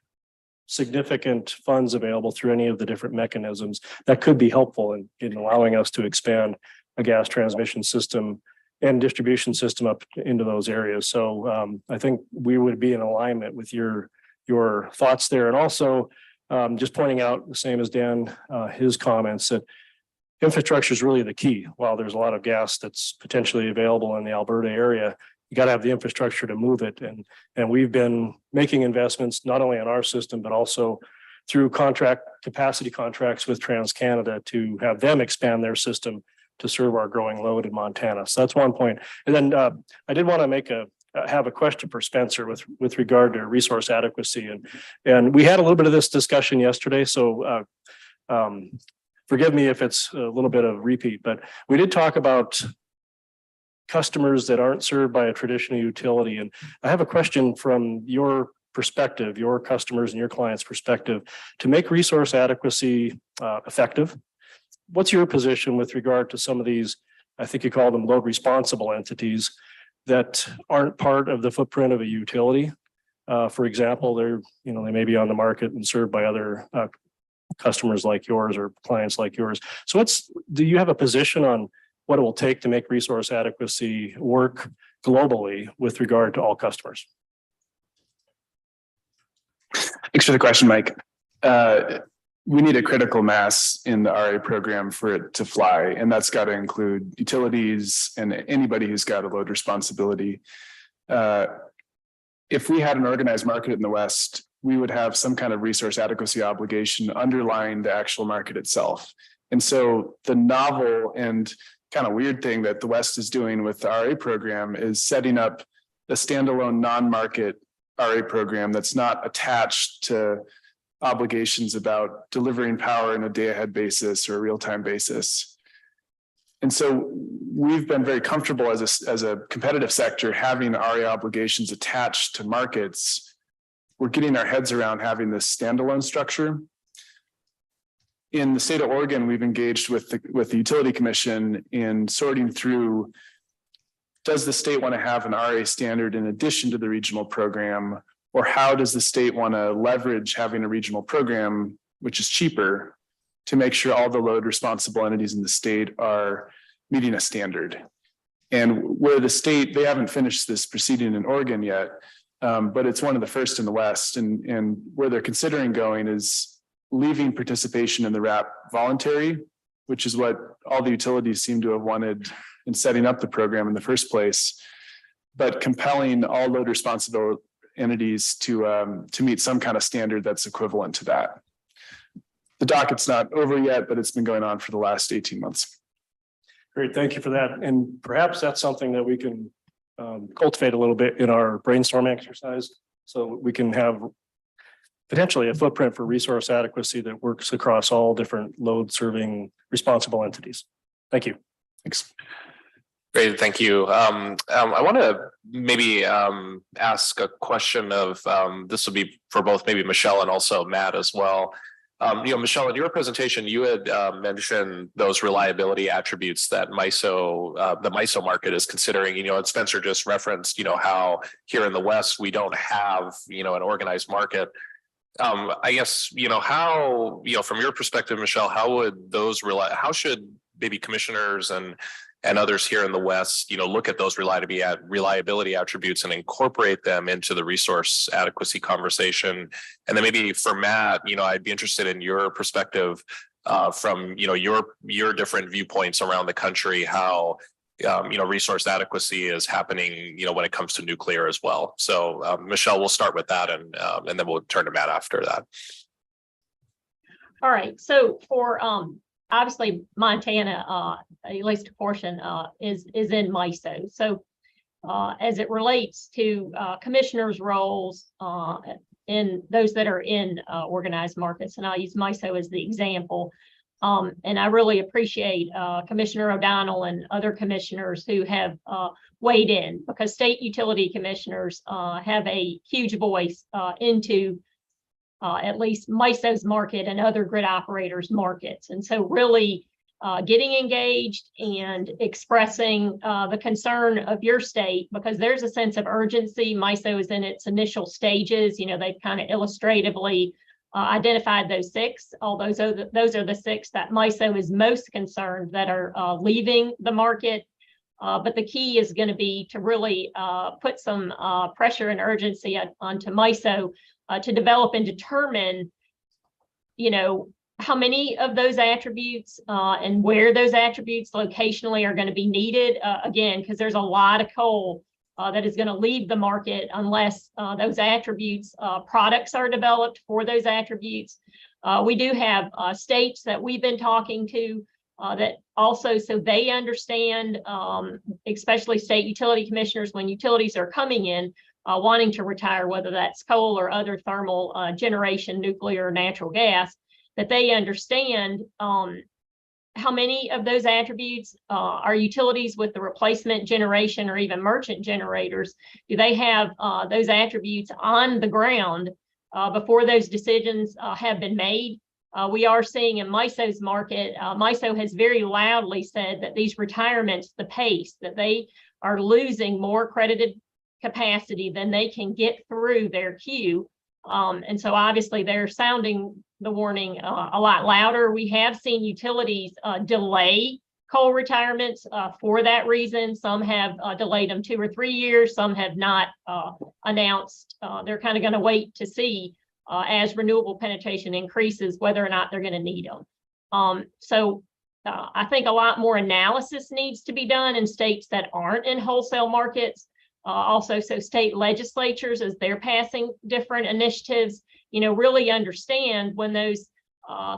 significant funds available through any of the different mechanisms, that could be helpful in allowing us to expand a gas transmission system and distribution system up into those areas. So I think we would be in alignment with your thoughts there. And also just pointing out, the same as Dan, his comments, that infrastructure is really the key. While there's a lot of gas that's potentially available in the Alberta area, you got to have the infrastructure to move it. And we've been making investments not only in our system, but also through capacity contracts with TransCanada to have them expand their system to serve our growing load in Montana. So that's one point. And then I did want to have a question for Spencer with regard to resource adequacy. And we had a little bit of this discussion yesterday. So forgive me if it's a little bit of repeat, but we did talk about customers that aren't served by a traditional utility. And I have a question from your perspective, your customers and your clients' perspective, to make resource adequacy effective. What's your position with regard to some of these, I think you call them load responsible entities that aren't part of the footprint of a utility? For example, they may be on the market and served by other customers like yours or clients like yours. So do you have a position on what it will take to make resource adequacy work globally with regard to all customers? Thanks for the question, Mike. We need a critical mass in the RA program for it to fly, and that's got to include utilities and anybody who's got a load responsibility. If we had an organized market in the West, we would have some kind of resource adequacy obligation underlying the actual market itself. And so the novel and kind of weird thing that the West is doing with the RA program is setting up a standalone non-market RA program that's not attached to obligations about delivering power on a day-ahead basis or a real-time basis. And so we've been very comfortable as a competitive sector having RA obligations attached to markets. We're getting our heads around having this standalone structure. In the state of Oregon, we've engaged with the Utility Commission in sorting through, does the state want to have an RA standard in addition to the regional program, or how does the state want to leverage having a regional program, which is cheaper, to make sure all the load responsible entities in the state are meeting a standard? And where the state, they haven't finished this proceeding in Oregon yet, but it's one of the first in the West. And where they're considering going is leaving participation in the RAP voluntary, which is what all the utilities seem to have wanted in setting up the program in the first place, but compelling all load responsible entities to meet some kind of standard that's equivalent to that. The docket's not over yet, but it's been going on for the last 18 months. Great, thank you for that. And perhaps that's something that we can cultivate a little bit in our brainstorming exercise, so we can have potentially a footprint for resource adequacy that works across all different load serving responsible entities. Thank you. Thanks. Great, thank you. I want to maybe ask a question of, this will be for both maybe Michelle and also Matt as well. Michelle, in your presentation, you had mentioned those reliability attributes that the MISO market is considering, and Spencer just referenced, how here in the West, we don't have, an organized market. I guess, how, from your perspective, Michelle, how should maybe commissioners and others here in the West, look at those reliability attributes and incorporate them into the resource adequacy conversation? And then maybe for Matt, I'd be interested in your perspective from, your different viewpoints around the country, how resource adequacy is happening, when it comes to nuclear as well. So Michelle, we'll start with that and then we'll turn to Matt after that. All right, so for obviously Montana, at least a portion is in MISO. So as it relates to commissioners' roles in those that are in organized markets, and I'll use MISO as the example. And I really appreciate Commissioner O'Donnell and other commissioners who have weighed in, because state utility commissioners have a huge voice into at least MISO's market and other grid operators' markets. And so really getting engaged and expressing the concern of your state, because there's a sense of urgency. MISO is in its initial stages. They've kind of illustratively identified those 6, although those are the 6 that MISO is most concerned that are leaving the market. But the key is going to be to really put some pressure and urgency onto MISO to develop and determine, how many of those attributes and where those attributes locationally are going to be needed. Again, because there's a lot of coal that is going to leave the market unless those attributes, products are developed for those attributes. We do have states that we've been talking to that also, so they understand, especially state utility commissioners, when utilities are coming in, wanting to retire, whether that's coal or other thermal generation, nuclear or natural gas, that they understand how many of those attributes are utilities with the replacement generation or even merchant generators. Do they have those attributes on the ground before those decisions have been made? We are seeing in MISO's market, MISO has very loudly said that these retirements, the pace, that they are losing more credited capacity than they can get through their queue. And so obviously they're sounding the warning a lot louder. We have seen utilities delay coal retirements for that reason. Some have delayed them 2 or 3 years. Some have not announced. They're kind of going to wait to see as renewable penetration increases, whether or not they're going to need them. So I think a lot more analysis needs to be done in states that aren't in wholesale markets. Also, so state legislatures, as they're passing different initiatives, really understand when those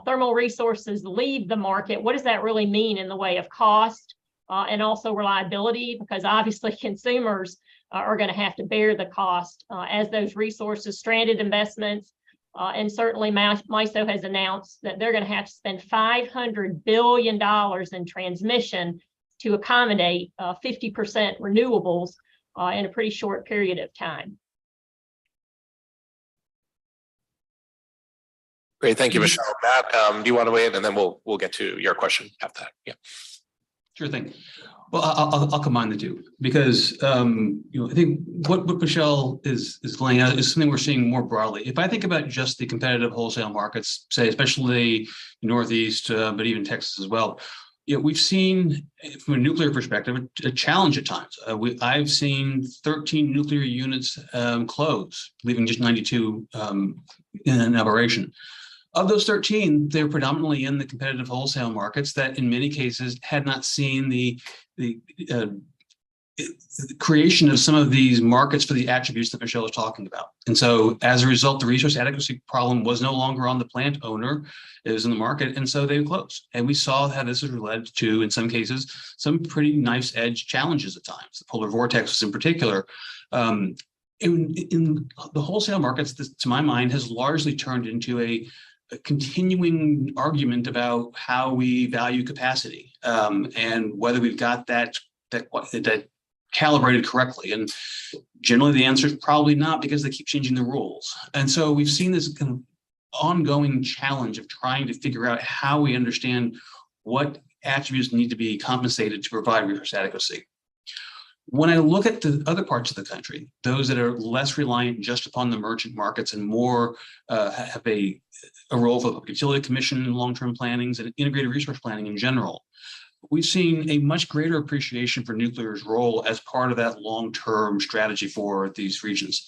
thermal resources leave the market, what does that really mean in the way of cost and also reliability? Because obviously consumers are going to have to bear the cost as those resources, stranded investments. And certainly MISO has announced that they're going to have to spend $500 billion in transmission to accommodate 50% renewables in a pretty short period of time. Great, thank you, Michelle. Matt, do you want to weigh in, and then we'll get to your question after that? Yeah, Sure thing. Well, I'll combine the two, because I think what Michelle is laying out is something we're seeing more broadly. If I think about just the competitive wholesale markets, say especially the Northeast, but even Texas as well, we've seen, from a nuclear perspective, a challenge at times. I've seen 13 nuclear units close, leaving just 92 in an operation. Of those 13, they're predominantly in the competitive wholesale markets that in many cases had not seen the creation of some of these markets for the attributes that Michelle was talking about. And so as a result, the resource adequacy problem was no longer on the plant owner, it was in the market, and so they closed. And we saw how this has led to, in some cases, some pretty nice edge challenges at times. The polar vortex in particular. In the wholesale markets, this, to my mind, has largely turned into a continuing argument about how we value capacity and whether we've got that calibrated correctly. And generally the answer is probably not, because they keep changing the rules. And so we've seen this kind of ongoing challenge of trying to figure out how we understand what attributes need to be compensated to provide resource adequacy. When I look at the other parts of the country, those that are less reliant just upon the merchant markets and more have a role for the Public Utility Commission in long-term plannings and integrated resource planning in general, we've seen a much greater appreciation for nuclear's role as part of that long-term strategy for these regions.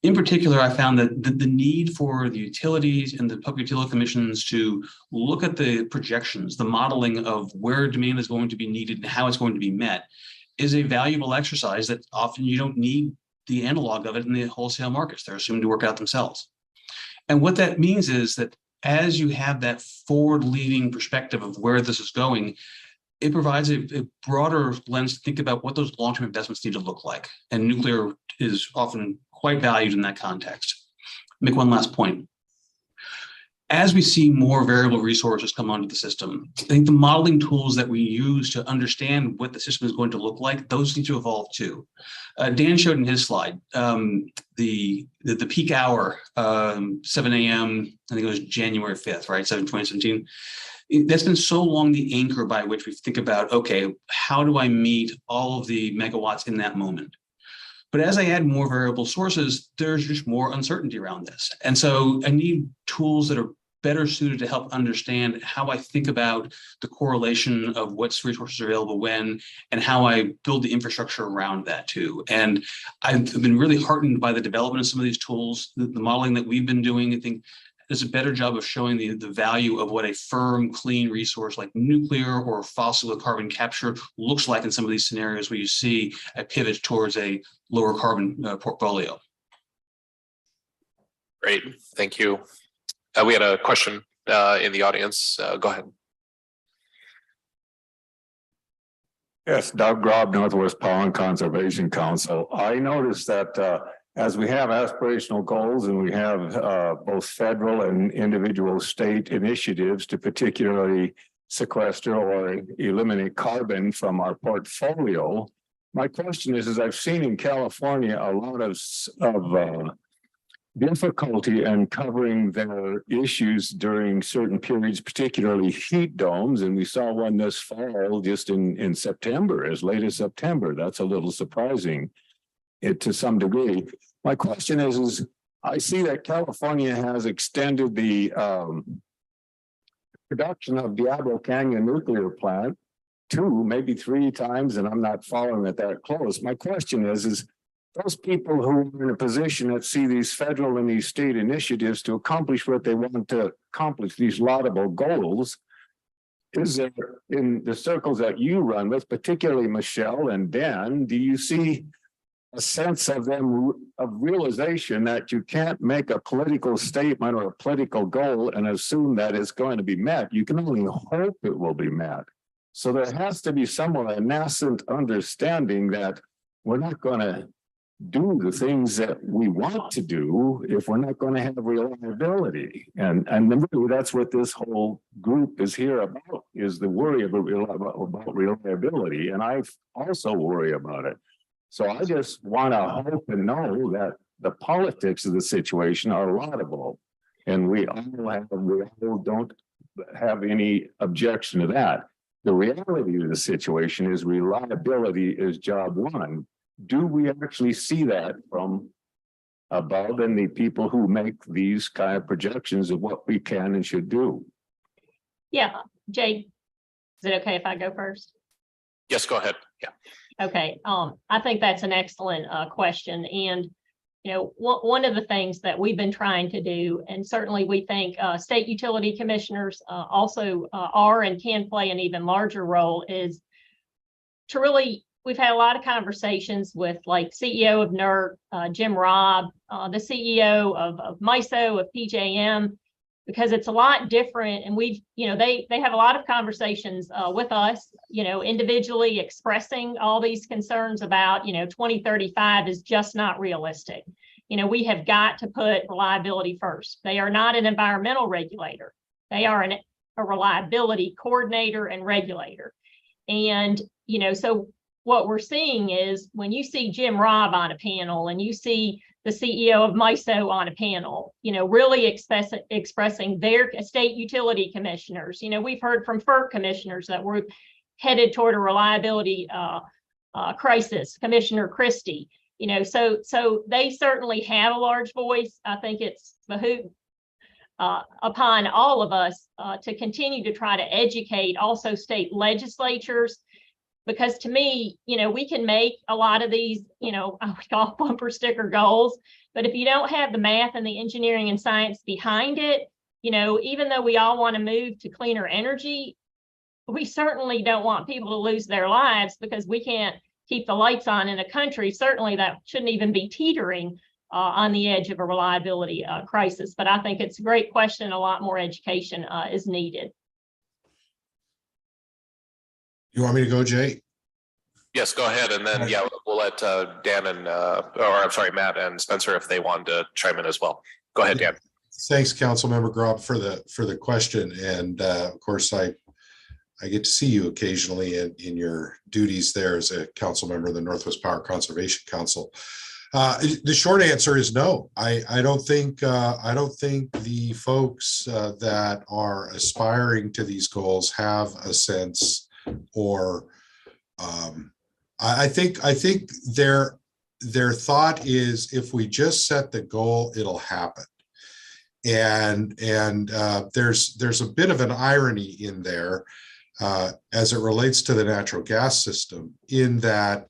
In particular, I found that the need for the utilities and the public utility commissions to look at the projections, the modeling of where demand is going to be needed and how it's going to be met is a valuable exercise that often you don't need the analog of it in the wholesale markets. They're assumed to work out themselves. And what that means is that as you have that forward-leading perspective of where this is going, it provides a broader lens to think about what those long-term investments need to look like. And nuclear is often quite valued in that context. Make one last point. As we see more variable resources come onto the system, I think the modeling tools that we use to understand what the system is going to look like, those need to evolve too. Dan showed in his slide the peak hour, 7 a.m., I think it was January 5th, right, 2017. That's been so long the anchor by which we think about, okay, how do I meet all of the megawatts in that moment? But as I add more variable sources, there's just more uncertainty around this. And so I need tools that are better suited to help understand how I think about the correlation of what's resources are available when, and how I build the infrastructure around that too. And I've been really heartened by the development of some of these tools, the modeling that we've been doing. I think does a better job of showing the value of what a firm, clean resource like nuclear or fossil carbon capture looks like in some of these scenarios where you see a pivot towards a lower carbon portfolio. Great, thank you. We had a question in the audience. Go ahead. Yes, Doug Grob, Northwest Power and Conservation Council. I noticed that as we have aspirational goals and we have both federal and individual state initiatives to particularly sequester or eliminate carbon from our portfolio, my question is I've seen in California a lot of difficulty in covering their issues during certain periods, particularly heat domes. And we saw one this fall just in September, as late as September. That's a little surprising to some degree. My question is I see that California has extended the production of Diablo Canyon nuclear plant 2, maybe 3 times, and I'm not following it that close. My question is those people who are in a position that see these federal and these state initiatives to accomplish what they want to accomplish, these laudable goals, is there in the circles that you run with, particularly Michelle and Dan, do you see a sense of them of realization that you can't make a political statement or a political goal and assume that it's going to be met? You can only hope it will be met. So there has to be somewhat a nascent understanding that we're not going to do the things that we want to do if we're not going to have reliability. And really that's what this whole group is here about, is the worry about reliability. And I also worry about it. So I just want to hope and know that the politics of the situation are laudable. And we all don't have any objection to that. The reality of the situation is reliability is job one. Do we actually see that from above and the people who make these kind of projections of what we can and should do? Yeah, Jay, is it okay if I go first? Yes, go ahead. Yeah. Okay, I think that's an excellent question. And, you know, one of the things that we've been trying to do, and certainly we think state utility commissioners also are and can play an even larger role, is to really, we've had a lot of conversations with like CEO of NERC, Jim Robb, the CEO of MISO, of PJM, because it's a lot different. And we've, you know, they have a lot of conversations with us, you know, individually expressing all these concerns about, you know, 2035 is just not realistic. You know, we have got to put reliability first. They are not an environmental regulator. They are a reliability coordinator and regulator. And, you know, so what we're seeing is when you see Jim Robb on a panel and you see the CEO of MISO on a panel, you know, really expressing their state utility commissioners. You know, we've heard from FERC commissioners that we're headed toward a reliability crisis, Commissioner Christie, you know, so they certainly have a large voice. I think it's behoove upon all of us to continue to try to educate also state legislatures. Because to me, you know, we can make a lot of these, you know, we call bumper sticker goals, But if you don't have the math and the engineering and science behind it, you know, even though we all want to move to cleaner energy, we certainly don't want people to lose their lives because we can't keep the lights on in a country. Certainly that shouldn't even be teetering on the edge of a reliability crisis. But I think it's a great question. A lot more education is needed. You want me to go, Jay? Yes, go ahead. And then, yeah, we'll let Dan and, or I'm sorry, Matt and Spencer, if they want to chime in as well. Go ahead, Dan. Thanks, Councilmember Grob, for the question. And of course, I get to see you occasionally in your duties there as a council member of the Northwest Power Conservation Council. The short answer is no. I don't think the folks that are aspiring to these goals have a sense, or I think their thought is, if we just set the goal, it'll happen. And there's a bit of an irony in there as it relates to the natural gas system, in that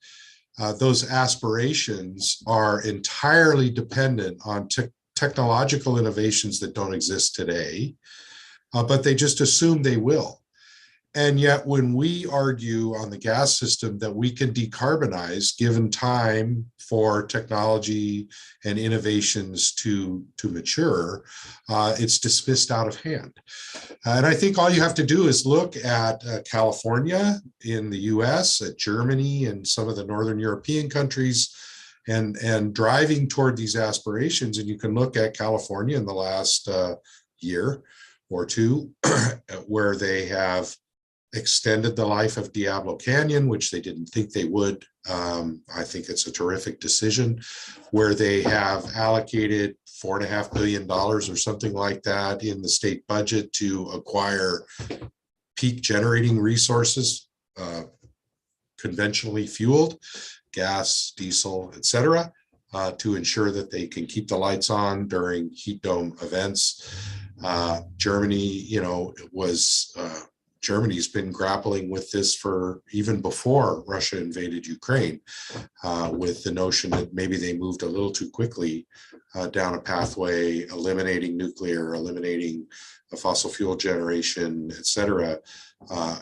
those aspirations are entirely dependent on technological innovations that don't exist today, but they just assume they will. And yet when we argue on the gas system that we can decarbonize given time for technology and innovations to mature, it's dismissed out of hand. And I think all you have to do is look at California in the US, at Germany and some of the Northern European countries, and driving toward these aspirations. And you can look at California in the last year or two, where they have extended the life of Diablo Canyon, which they didn't think they would. I think it's a terrific decision, where they have allocated $4.5 billion or something like that in the state budget to acquire peak generating resources, conventionally fueled, gas, diesel, etc., to ensure that they can keep the lights on during heat dome events. Germany, Germany's been grappling with this for even before Russia invaded Ukraine, with the notion that maybe they moved a little too quickly down a pathway, eliminating nuclear, eliminating the fossil fuel generation, et cetera.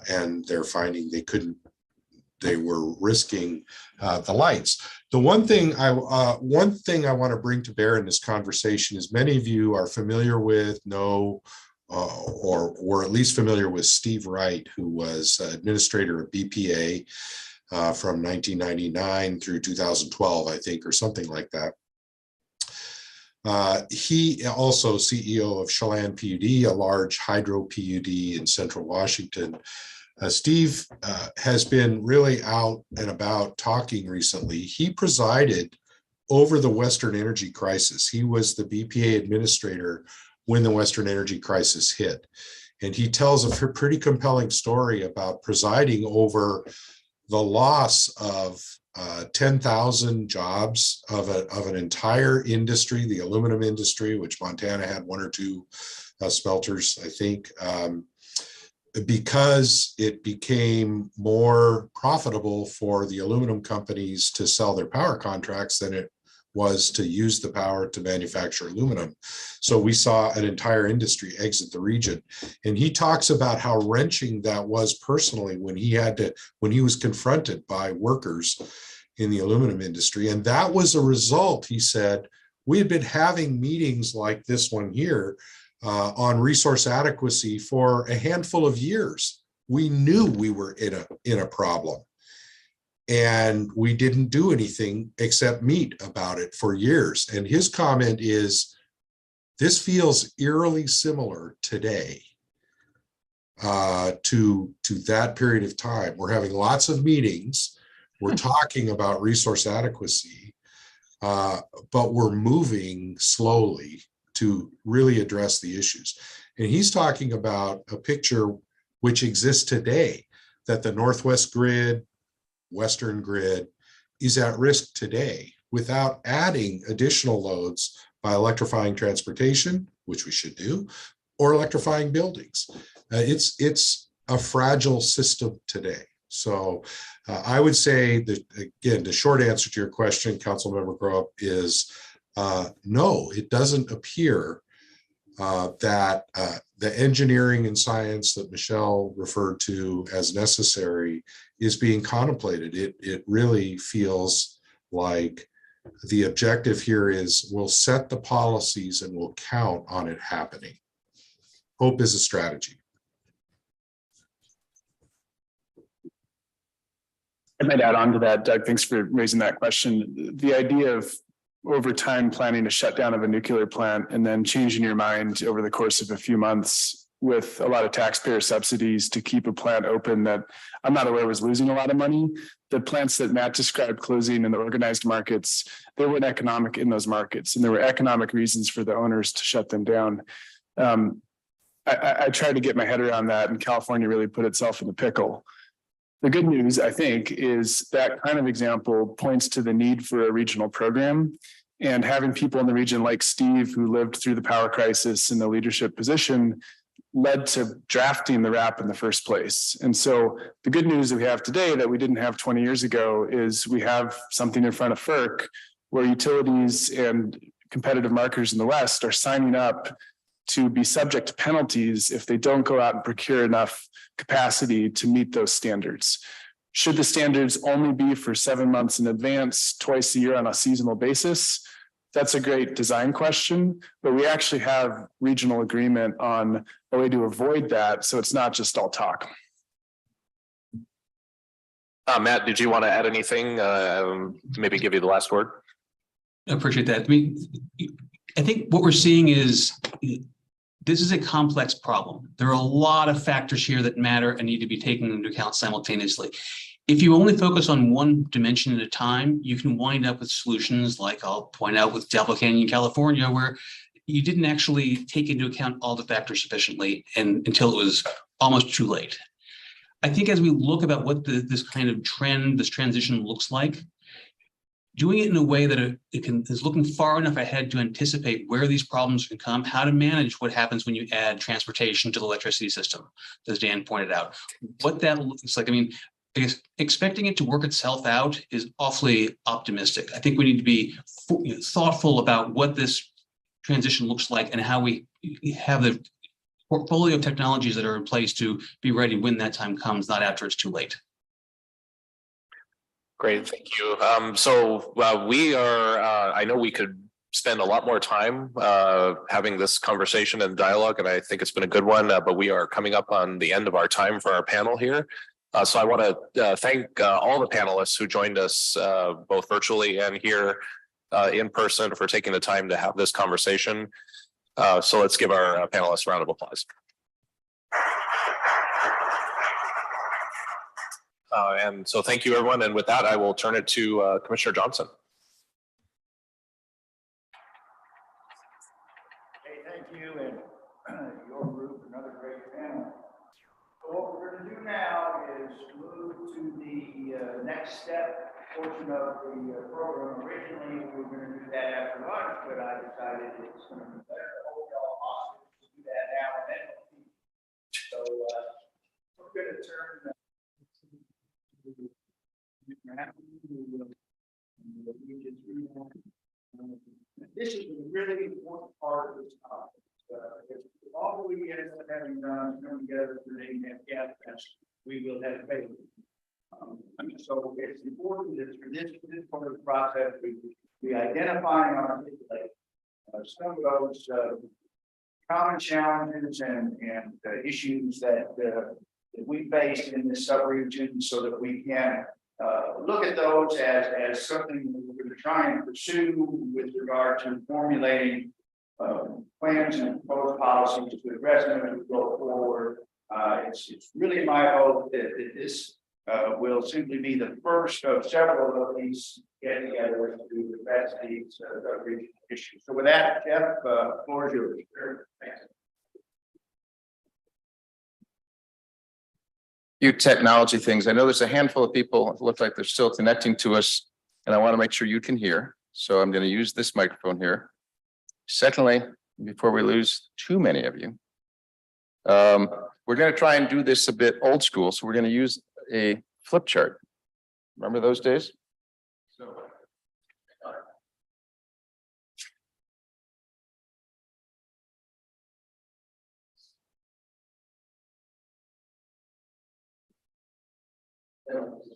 And they're finding they were risking the lights. The one thing I want to bring to bear in this conversation is, many of you are familiar with, or were at least familiar with Steve Wright, who was administrator of BPA from 1999 through 2012, I think, or something like that. He also CEO of Chelan PUD, a large hydro PUD in central Washington. Steve has been really out and about talking recently. He presided over the Western energy crisis. He was the BPA administrator when the Western energy crisis hit. And he tells a pretty compelling story about presiding over the loss of 10,000 jobs of an entire industry, the aluminum industry, which Montana had one or two smelters, I think, because it became more profitable for the aluminum companies to sell their power contracts than it was to use the power to manufacture aluminum. So we saw an entire industry exit the region. And he talks about how wrenching that was personally when he was confronted by workers in the aluminum industry. And that was a result, he said, we had been having meetings like this one here on resource adequacy for a handful of years. We knew we were in a problem. And we didn't do anything except meet about it for years. And his comment is, this feels eerily similar today to that period of time. We're having lots of meetings. We're talking about resource adequacy, but we're moving slowly to really address the issues. And he's talking about a picture which exists today, that the Northwest grid, Western grid is at risk today without adding additional loads by electrifying transportation, which we should do, or electrifying buildings. It's a fragile system today. So I would say that, again, the short answer to your question, Councilmember Grob, is no, it doesn't appear that the engineering and science that Michelle referred to as necessary is being contemplated. It really feels like the objective here is we'll set the policies and we'll count on it happening. Hope is a strategy. I might add on to that, Doug. Thanks for raising that question. The idea of over time planning a shutdown of a nuclear plant and then changing your mind over the course of a few months with a lot of taxpayer subsidies to keep a plant open that I'm not aware was losing a lot of money. The plants that Matt described closing in the organized markets, they weren't economic in those markets, and there were economic reasons for the owners to shut them down. I tried to get my head around that, and California really put itself in a pickle. The good news, I think, is that kind of example points to the need for a regional program, and having people in the region like Steve, who lived through the power crisis in the leadership position, led to drafting the RAP in the first place. And so the good news that we have today that we didn't have 20 years ago is we have something in front of FERC where utilities and competitive marketers in the West are signing up to be subject to penalties if they don't go out and procure enough capacity to meet those standards. Should the standards only be for 7 months in advance, twice a year on a seasonal basis? That's a great design question, but we actually have regional agreement on a way to avoid that, so it's not just all talk. Matt, did you want to add anything? Maybe give you the last word. I appreciate that. I mean, I think what we're seeing is this is a complex problem. There are a lot of factors here that matter and need to be taken into account simultaneously. If you only focus on one dimension at a time, you can wind up with solutions like I'll point out with Diablo Canyon, California, where you didn't actually take into account all the factors sufficiently and until it was almost too late. I think as we look about what this kind of trend, this transition looks like, doing it in a way that is looking far enough ahead to anticipate where these problems can come, how to manage what happens when you add transportation to the electricity system, as Dan pointed out. What that looks like, I mean, I guess expecting it to work itself out is awfully optimistic. I think we need to be thoughtful about what this transition looks like and how we have the portfolio of technologies that are in place to be ready when that time comes, not after it's too late. Great, thank you. We are, I know we could spend a lot more time having this conversation and dialogue, and I think it's been a good one, but we are coming up on the end of our time for our panel here. So I want to thank all the panelists who joined us both virtually and here in person for taking the time to have this conversation. So let's give our panelists a round of applause. And so thank you, everyone. And with that, I will turn it to Commissioner Johnson. Hey, thank you, and your group, another great panel. So what we're going to do now is move to the next step portion of the program. Originally, we were going to do that after lunch, but I decided it's going to be better to hold y'all hostage to do that now and then. So we're going to turn. This is a really important part of this conference. All we end up having done is come together for the gas test, we will have failed. So it's important that for this part of the process, we identify and articulate some of those common challenges and issues that we face in this subregion, so that we can look at those as something that we're going to try and pursue with regard to formulating plans and proposed policies to address them as we go forward. It's really my hope that this will simply be the first of several of these get-togethers to address these regional issues. So with that, Jeff, floor is yours. Thanks. Few technology things. I know there's a handful of people, it looks like they're still connecting to us, and I want to make sure you can hear. So I'm going to use this microphone here. Secondly, before we lose too many of you, we're going to try and do this a bit old school. So we're going to use a flip chart. Remember those days?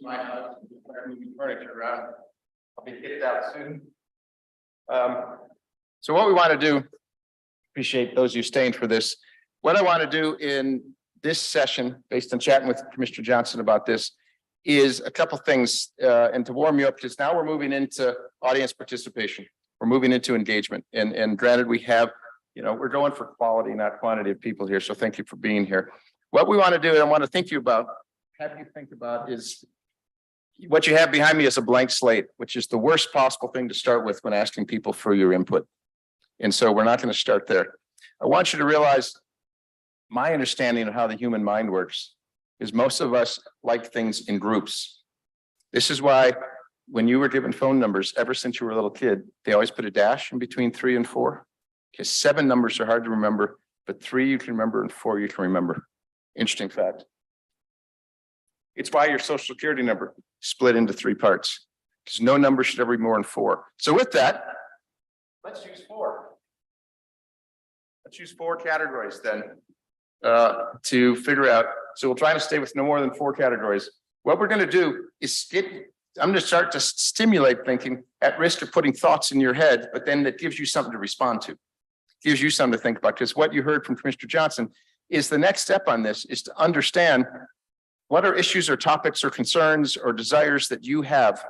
My house, we're moving furniture around. I'll be kicked out soon. So what we want to do, appreciate those who staying for this. What I want to do in this session, based on chatting with Commissioner Johnson about this, is a couple things, and to warm you up, because now we're moving into audience participation. We're moving into engagement, and granted, we have, we're going for quality, not quantity of people here. So thank you for being here. What we want to do, and I want to have you think about is what you have behind me is a blank slate, which is the worst possible thing to start with when asking people for your input. And so we're not going to start there. I want you to realize my understanding of how the human mind works is most of us like things in groups. This is why when you were given phone numbers, ever since you were a little kid, they always put a dash in between 3 and 4. Because 7 numbers are hard to remember, but 3 you can remember and 4 you can remember. Interesting fact. It's why your social security number split into 3 parts, because no number should ever be more than 4. So with that, let's use 4. Let's use 4 categories then to figure out. So we'll try to stay with no more than 4 categories. What we're going to do is I'm going to start to stimulate thinking at risk of putting thoughts in your head, but then that gives you something to respond to, gives you something to think about. Because what you heard from Commissioner Johnson is the next step on this is to understand what are issues or topics or concerns or desires that you have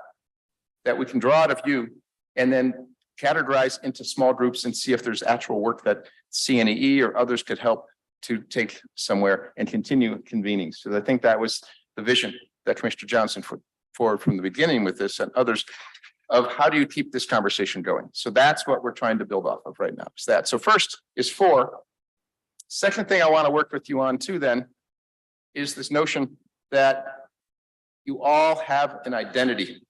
that we can draw out of you and then categorize into small groups and see if there's actual work that CNEE or others could help to take somewhere and continue convening. So I think that was the vision that Commissioner Johnson put forward from the beginning with this and others of how do you keep this conversation going? So that's what we're trying to build off of right now is that. So first is 4. Second thing I want to work with you on too then is this notion that you all have an identity.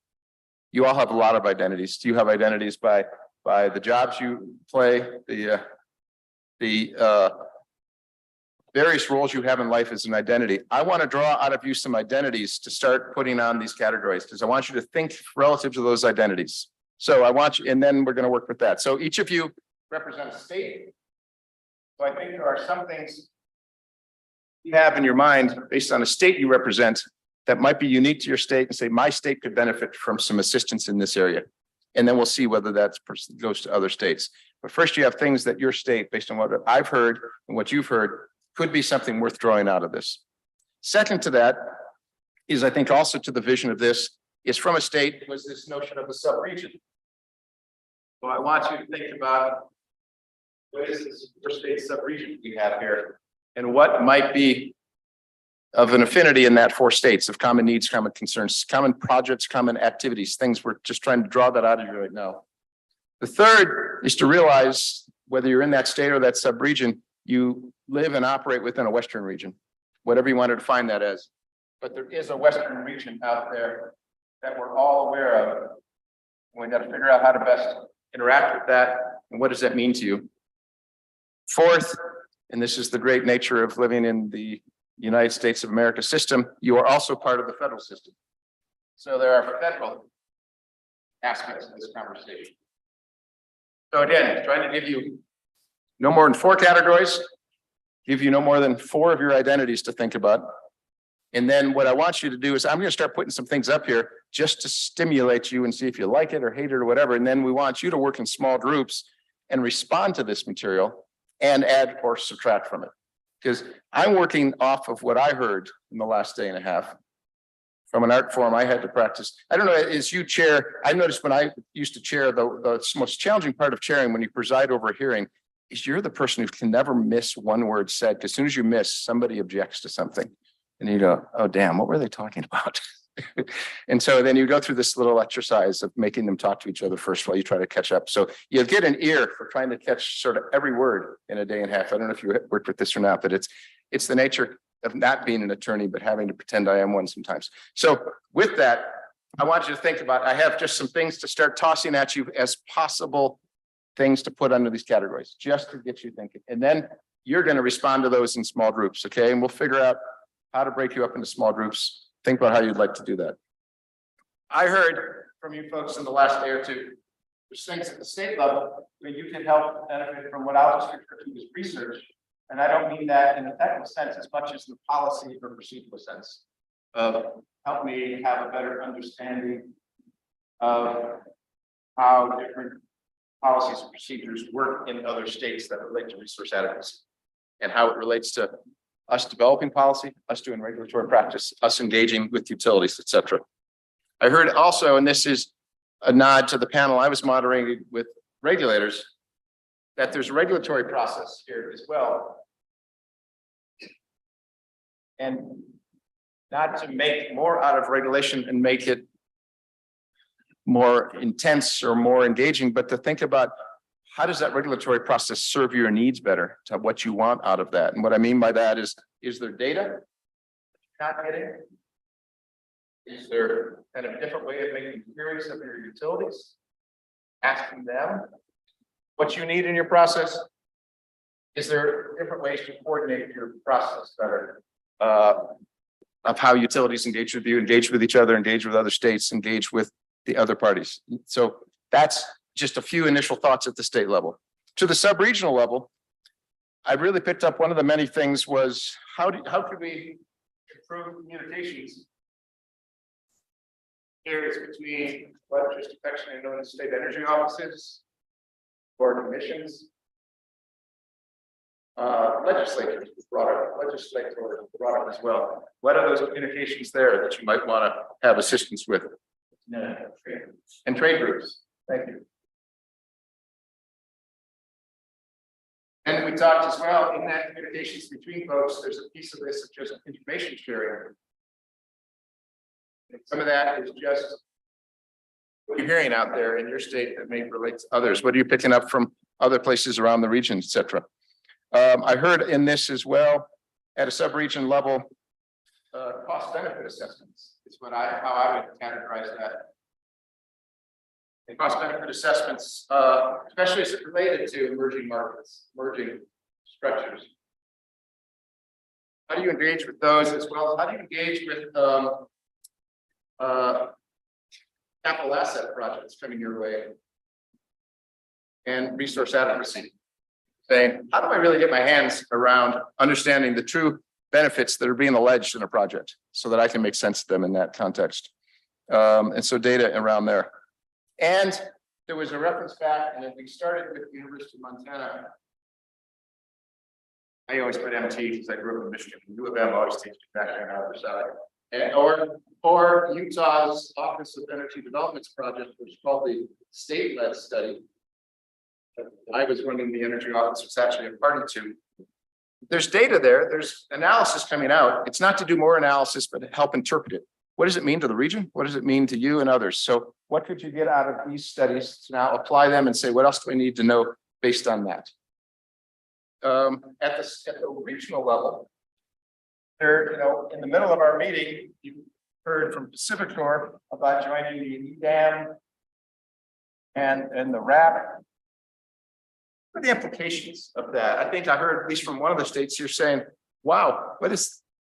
You all have a lot of identities. You have identities by the jobs you play, the various roles you have in life as an identity. I want to draw out of you some identities to start putting on these categories because I want you to think relative to those identities. So I want you, and then we're going to work with that. So each of you represent a state. So I think there are some things you have in your mind based on a state you represent that might be unique to your state and say, my state could benefit from some assistance in this area. And then we'll see whether that goes to other states. But first you have things that your state, based on what I've heard and what you've heard, could be something worth drawing out of this. Second to that is, I think also to the vision of this is from a state was this notion of a sub-region. So I want you to think about what is this first state sub-region we have here and what might be of an affinity in that 4 states of common needs, common concerns, common projects, common activities, things we're just trying to draw that out of you right now. The third is to realize whether you're in that state or that sub-region, you live and operate within a Western region, whatever you want to define that as. But there is a Western region out there that we're all aware of. We got to figure out how to best interact with that and what does that mean to you. Fourth, and this is the great nature of living in the United States of America system, you are also part of the federal system. So there are federal aspects of this conversation. So again, trying to give you no more than 4 categories, give you no more than 4 of your identities to think about. And then what I want you to do is I'm going to start putting some things up here just to stimulate you and see if you like it or hate it or whatever. And then we want you to work in small groups and respond to this material and add or subtract from it. Because I'm working off of what I heard in the last day and a half from an art form I had to practice. I don't know, as you chair, I noticed when I used to chair, the most challenging part of chairing when you preside over a hearing is you're the person who can never miss one word said. Because as soon as you miss, somebody objects to something. And you go, oh, damn, what were they talking about? And so then you go through this little exercise of making them talk to each other first while you try to catch up. So you get an ear for trying to catch sort of every word in a day and a half. I don't know if you worked with this or not, but it's the nature of not being an attorney, but having to pretend I am one sometimes. So with that, I want you to think about, I have just some things to start tossing at you as possible things to put under these categories, just to get you thinking. And then you're going to respond to those in small groups, okay? And we'll figure out how to break you up into small groups. Think about how you'd like to do that. I heard from you folks in the last day or two, there's things at the state level where you can help benefit from what I'll just refer to as research. And I don't mean that in a technical sense as much as the policy or procedural sense help me have a better understanding of how different policies and procedures work in other states that relate to resource adequacy, and how it relates to us developing policy, us doing regulatory practice, us engaging with utilities, et cetera. I heard also, and this is a nod to the panel I was moderating with regulators, that there's a regulatory process here as well. And not to make more out of regulation and make it more intense or more engaging, but to think about how does that regulatory process serve your needs better, to what you want out of that. And what I mean by that is there data not getting? Is there kind of a different way of making queries of your utilities? Asking them what you need in your process? Is there different ways to coordinate your process better? Of how utilities engage with you, engage with each other, engage with other states, engage with the other parties. So that's just a few initial thoughts at the state level. To the sub-regional level, I really picked up one of the many things was how could we improve communications areas between what just affectionately known as state energy offices or commissions, legislators brought up as well. What are those communications there that you might want to have assistance with? And trade groups. Thank you. And we talked as well in that communications between folks, there's a piece of this of just information sharing. And some of that is just what you're hearing out there in your state that may relate to others. What are you picking up from other places around the region, et cetera? I heard in this as well, at a sub-region level, cost benefit assessments is how I would categorize that. And cost benefit assessments, especially as it related to emerging markets, emerging structures. How do you engage with those as well? How do you engage with capital asset projects coming your way and resource adequacy? Saying, how do I really get my hands around understanding the true benefits that are being alleged in a project so that I can make sense of them in that context? And so data around there. And there was a reference back, and then we started with the University of Montana. I always put MT because I grew up in Michigan. U of M always takes me back there on the other side. And or Utah's Office of Energy Development's project, which is called the state-led study. I was running the energy office, was actually a party to. There's data there, there's analysis coming out. It's not to do more analysis, but to help interpret it. What does it mean to the region? What does it mean to you and others? So what could you get out of these studies to now apply them and say, what else do we need to know based on that? At the regional level, there, in the middle of our meeting, you heard from PacifiCorp about joining the EDAM and the RAP. What are the implications of that? I think I heard at least from one of the states you're saying, wow,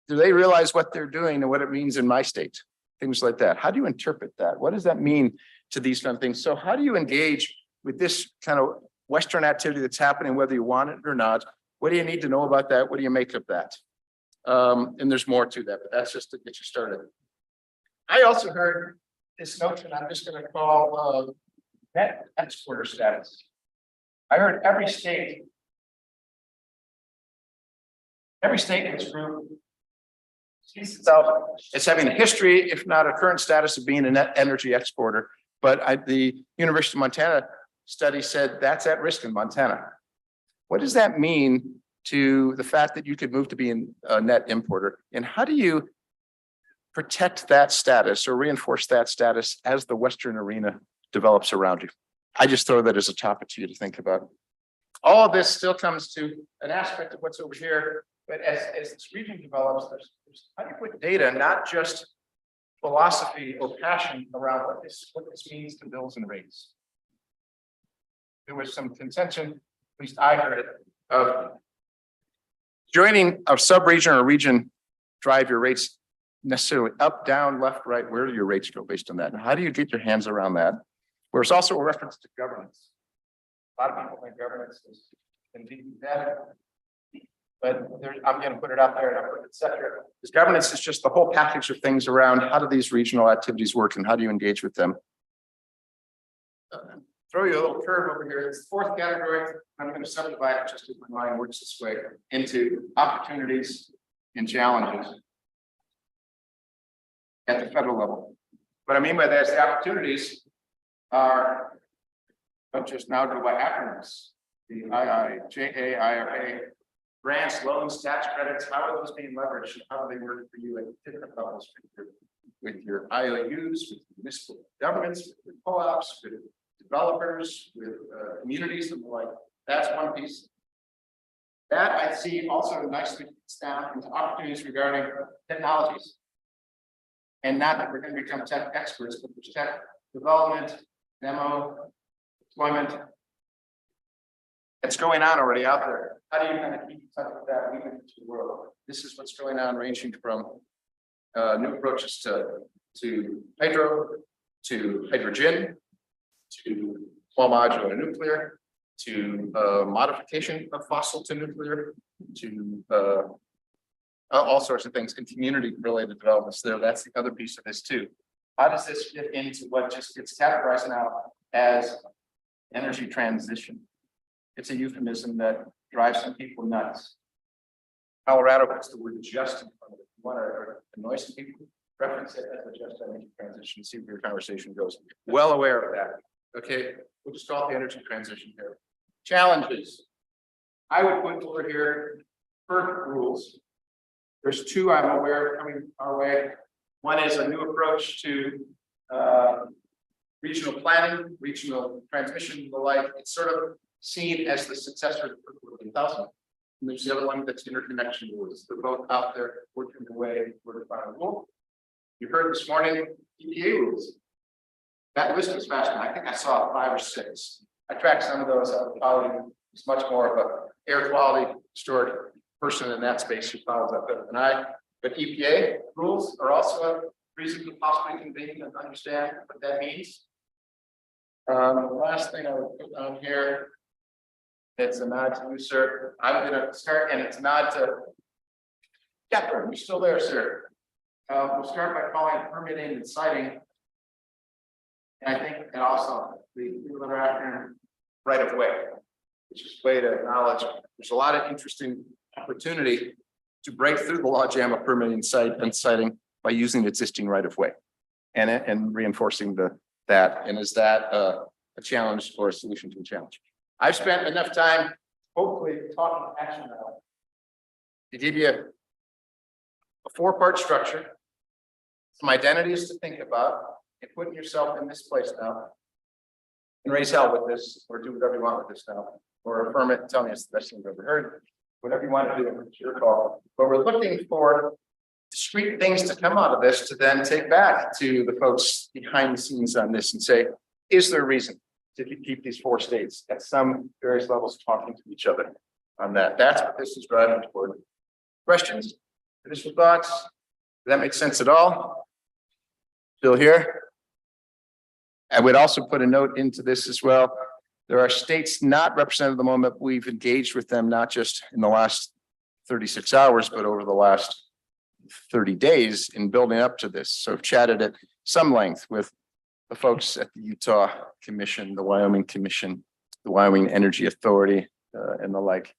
do they realize what they're doing and what it means in my state? Things like that. How do you interpret that? What does that mean to these kind of things? So how do you engage with this kind of Western activity that's happening, whether you want it or not? What do you need to know about that? What do you make of that? And there's more to that, but that's just to get you started. I also heard this notion I'm just going to call net exporter status. I heard every state in this group sees itself as having a history, if not a current status, of being a net energy exporter. But the University of Montana study said that's at risk in Montana. What does that mean to the fact that you could move to being a net importer? And how do you protect that status or reinforce that status as the Western arena develops around you? I just throw that as a topic to you to think about. All of this still comes to an aspect of what's over here, but as this region develops, there's how do you put data, not just philosophy or passion around what this means to bills and rates. There was some contention, at least I heard it, of joining a sub-region or region drive your rates necessarily up, down, left, right. Where do your rates go based on that? And how do you get your hands around that? There's also a reference to governance. A lot of people think governance is indeed that. But there, I'm gonna put it out there and I'll put it separate. Because governance is just the whole package of things around how do these regional activities work and how do you engage with them? Throw you a little curve over here. It's the fourth category. I'm going to subdivide it just as my mind works this way into opportunities and challenges at the federal level. What I mean by that is the opportunities are don't just now go by acronyms. The IIJA, IRA, grants, loans, tax credits, how are those being leveraged? And how do they work for you at different levels with your IOUs, with municipal governments, with co-ops, with developers, with communities and the like. That's one piece. That I see also nicely down into opportunities regarding technologies. And not that we're going to become tech experts, but there's tech development, demo, deployment. It's going on already out there. How do you kind of keep in touch with that movement into the world? This is what's going on, ranging from new approaches to hydro, to hydrogen, to small modular nuclear, to modification of fossil to nuclear, to all sorts of things, and community related developments there. That's the other piece of this too. How does this fit into what just gets categorized now as energy transition? It's a euphemism that drives some people nuts. Colorado puts the word just in front of it. You want to annoy some people? Reference it as a just energy transition, see where your conversation goes. Well aware of that. Okay, we'll just call it the energy transition here. Challenges. I would put over here FERC rules. There's two I'm aware of coming our way. One is a new approach to regional planning, regional transmission, and the like. It's sort of seen as the successor to FERC 1000. And there's the other one that's interconnection rules. They're both out there working their way toward a final rule. You heard this morning EPA rules. That list was fascinating. I think I saw 5 or 6. I tracked some of those. I was much more of a air quality storage person in that space who follows that better than I. But EPA rules are also a reason to possibly convene and understand what that means. The last thing I would put on here, it's a nod to you, sir. I'm going to start, and it's a nod to Catherine. You're still there, sir. We'll start by calling permitting and siting. And I think, and also the other acronym, right of way, which is a way to acknowledge there's a lot of interesting opportunity to break through the logjam of permitting site and siting by using existing right of way and reinforcing that. And is that a challenge or a solution to a challenge? I've spent enough time, hopefully, talking action now to give you a 4-part structure, some identities to think about, and putting yourself in this place now, and raise hell with this, or do whatever you want with this now, or affirm it and tell me it's the best thing you've ever heard. Whatever you want to do, it's your call. But we're looking for discrete things to come out of this to then take back to the folks behind the scenes on this and say, is there a reason to keep these 4 states at some various levels talking to each other on that? That's what this is driving toward. Questions, additional thoughts? Does that make sense at all? Still here? I would also put a note into this as well. There are states not represented at the moment. We've engaged with them, not just in the last 36 hours, but over the last 30 days in building up to this. So I've chatted at some length with the folks at the Utah Commission, the Wyoming Commission, the Wyoming Energy Authority, and the like,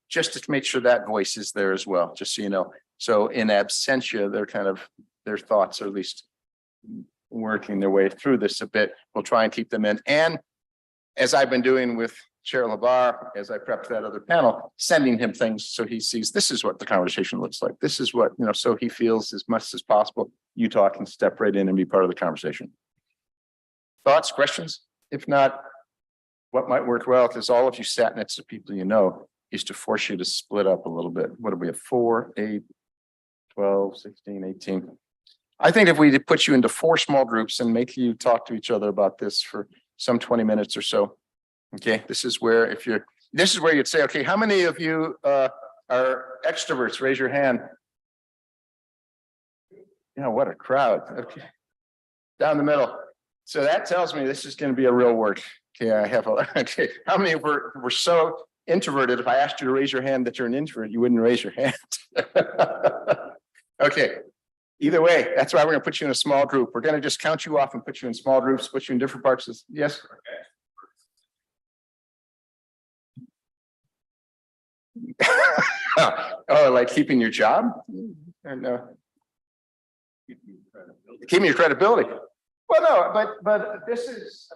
just to make sure that voice is there as well, just so you know. So in absentia, they're kind of, their thoughts are at least working their way through this a bit. We'll try and keep them in. And as I've been doing with Chair LeVar, as I prepped that other panel, sending him things so he sees this is what the conversation looks like. This is what, you know, so he feels as much as possible Utah can step right in and be part of the conversation. Thoughts, questions? If not, what might work well, because all of you sat next to people you know, is to force you to split up a little bit. What do we have? 4, 8, 12, 16, 18. I think if we put you into 4 small groups and make you talk to each other about this for some 20 minutes or so. Okay, this is where you'd say, okay, how many of you are extroverts? Raise your hand. Yeah, what a crowd. Okay. Down the middle. So that tells me this is going to be a real work. Okay, I have okay. How many were so introverted, if I asked you to raise your hand that you're an introvert, you wouldn't raise your hand. Okay. Either way, that's why we're gonna put you in a small group. We're gonna just count you off and put you in small groups, put you in different parts of, yes? Oh, like keeping your job? Or no? Keeping your credibility. Well, no, but this is.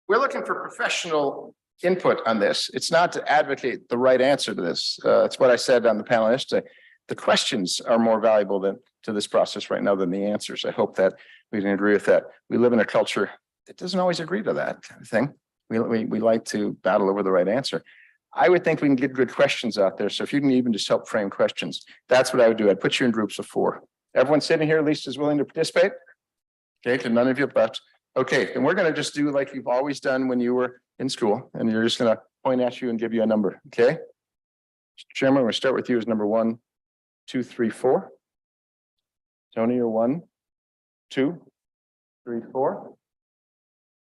We're looking for professional input on this. It's not to advocate the right answer to this. It's what I said on the panel yesterday. The questions are more valuable to this process right now than the answers. I hope that we can agree with that. We live in a culture that doesn't always agree to that kind of thing. We like to battle over the right answer. I would think we can get good questions out there. So if you can even just help frame questions, that's what I would do. I'd put you in groups of 4. Everyone sitting here at least is willing to participate? Okay, none of you, but okay, and we're going to just do like you've always done when you were in school, and you're just going to point at you and give you a number. Okay. Mr. Chairman, we'll start with you as number 1, 2, 3, 4. Tony, you're 1, 2, 3, 4.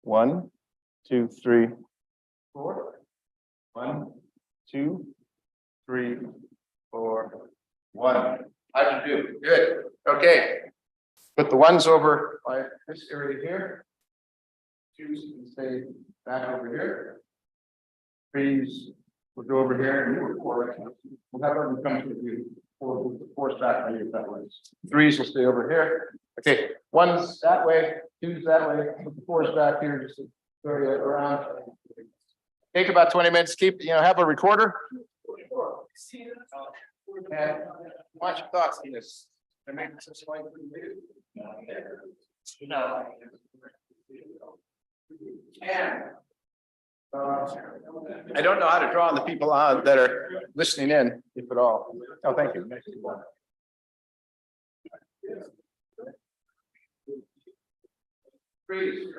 1, 2, 3, 4. 1, 2, 3, 4, 1. How'd you do? Good. Okay. Put the ones over by this area here. 2s can stay back over here. 3s will go over here, and you 4. We'll have them come to you. 4's back by you that way. 3s will stay over here. Okay, 1's that way, 2's that way, 4's back here, just to throw you around. Take about 20 minutes. Keep, have a recorder. And watch your thoughts on this. No. I don't know how to draw on the people on that are listening in, if at all. Oh, thank you. Great.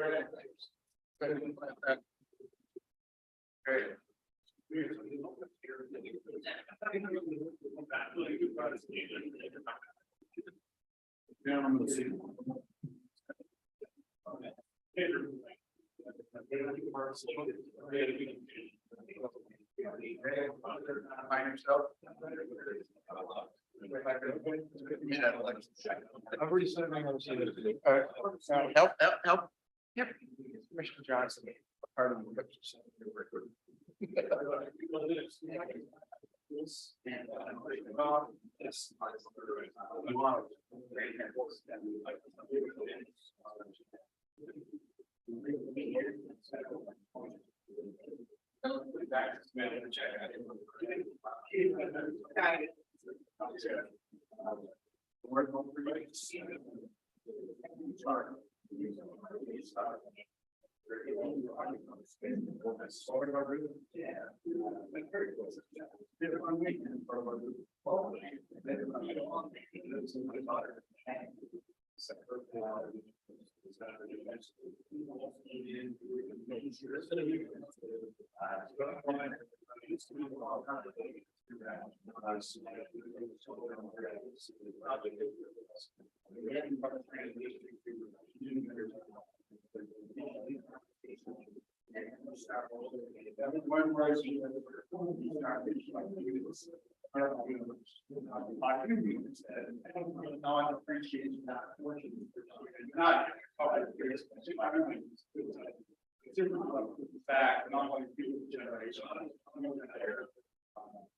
Find yourself. I've already said my help. Yep. Commissioner Johnson, part of the.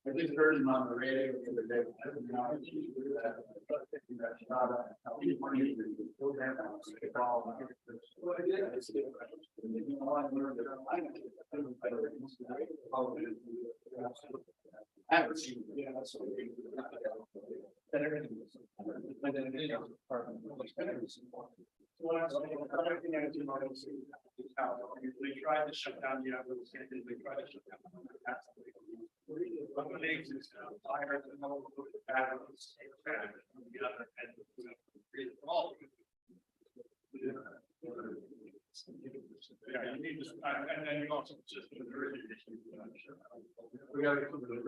I just heard him on the radio the other day. They tried to shut down the other. They tried to shut down yeah, you need to, and then you also just we got to come to the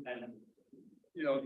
And, you know,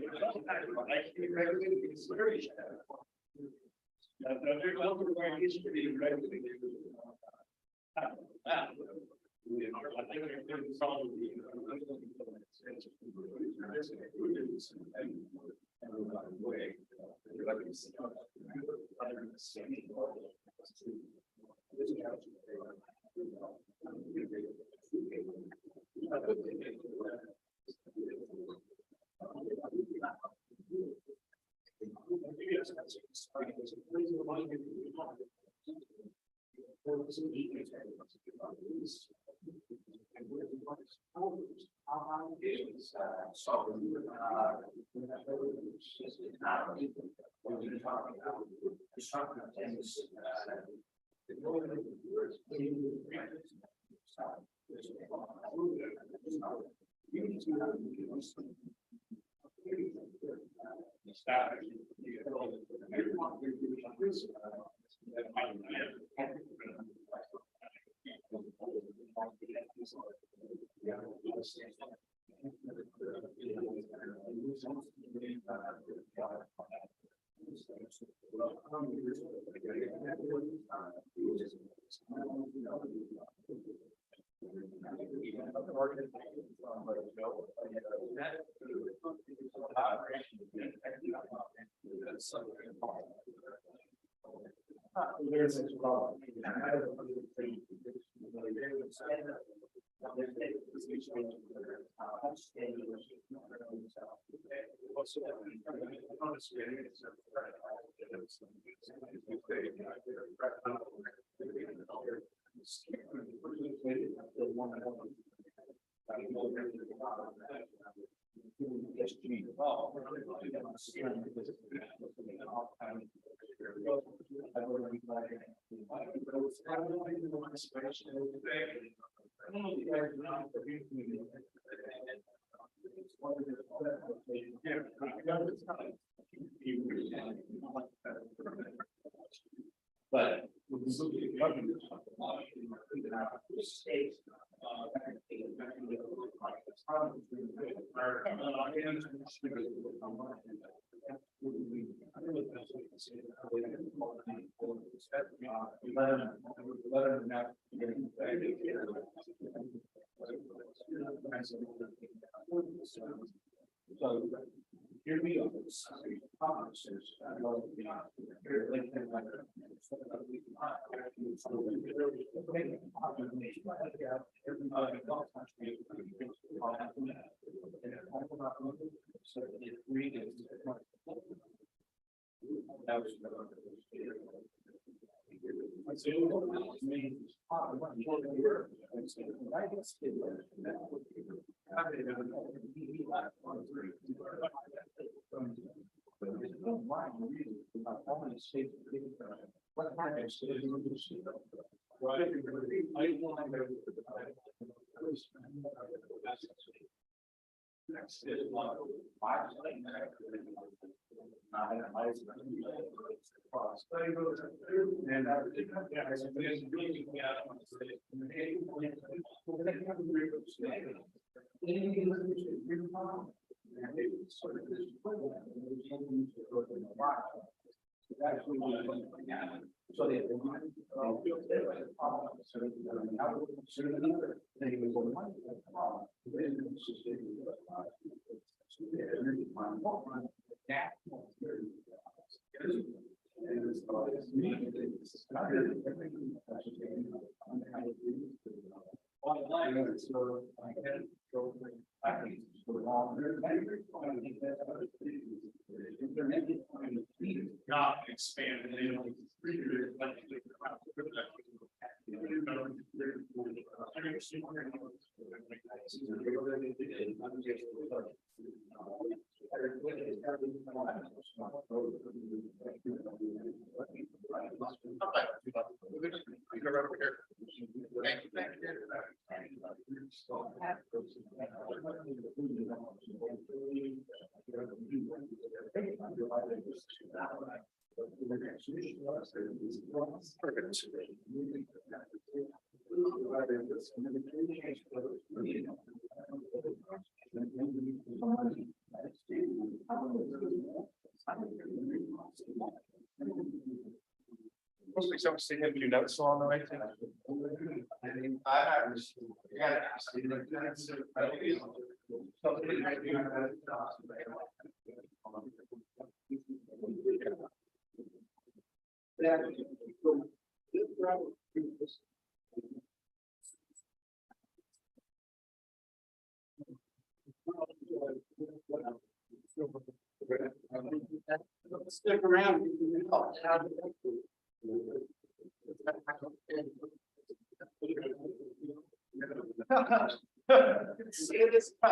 but so here we are. Not expand. Mostly some significant notes along the way. Stick around. See this.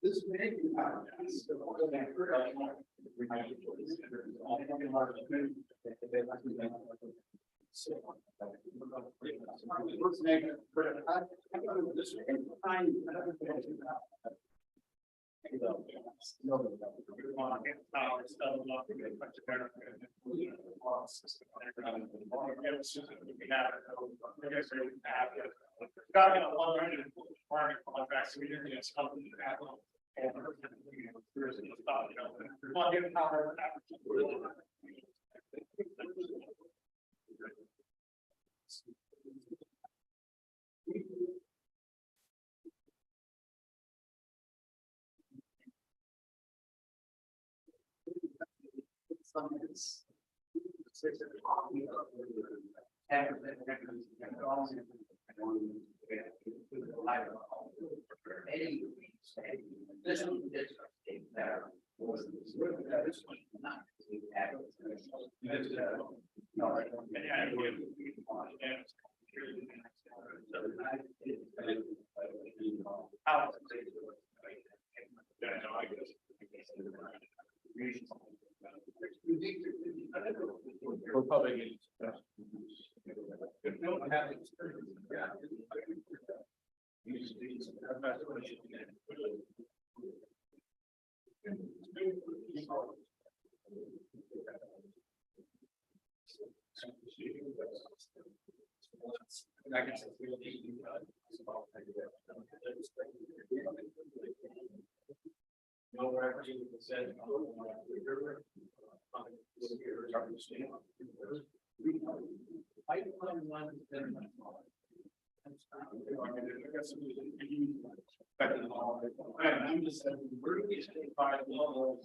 This may be. Contracts, we didn't get something to that. We're probably. I'm just saying, where do we stay by the law?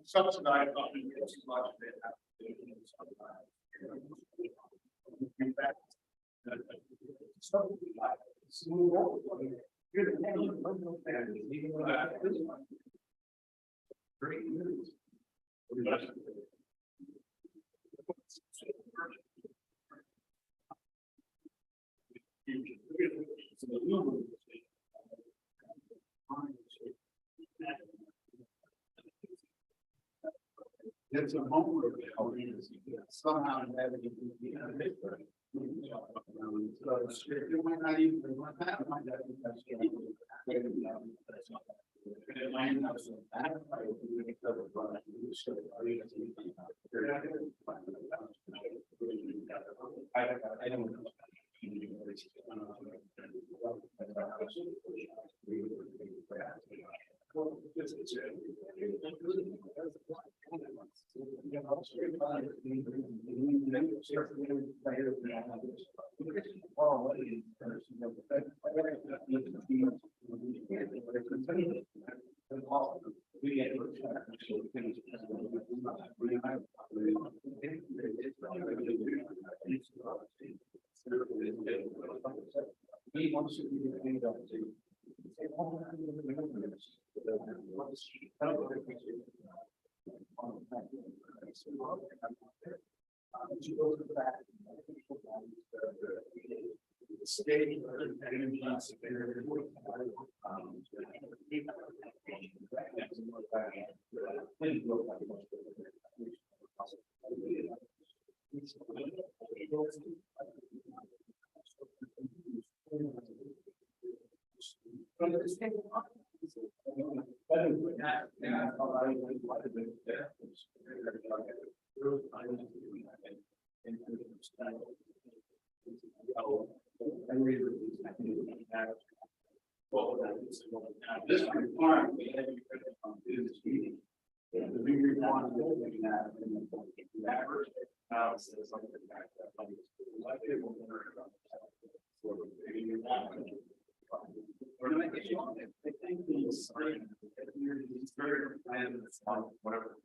Subsidized. It's a moment somehow having it might not even I don't know. This requirement we had to do this meeting. We want to look at that in the average analysis of the fact that we're going to get you on it. I think these very plans on whatever.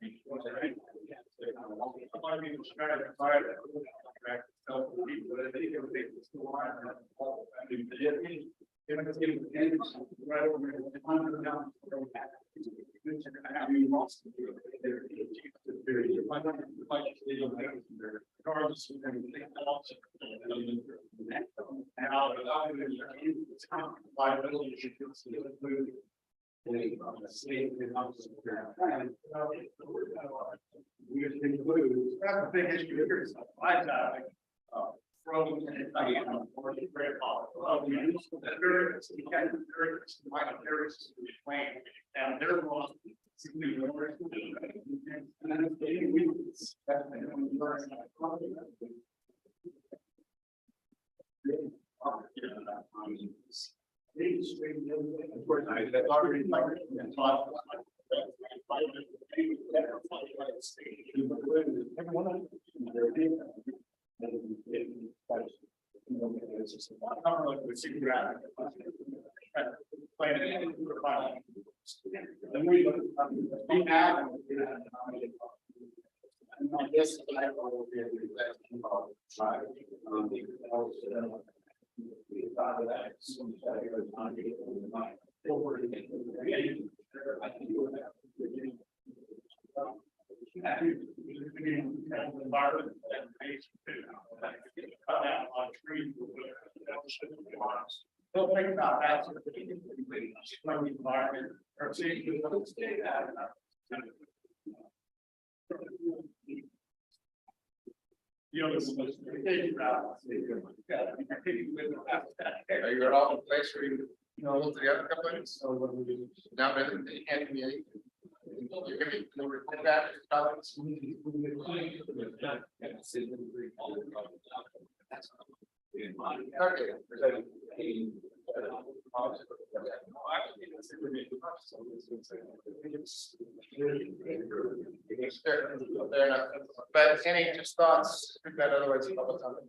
Don't think about that. Environment or see you're all in place where you look at the other companies. So now that they hand me you're going to report that. But any just thoughts that otherwise public comment?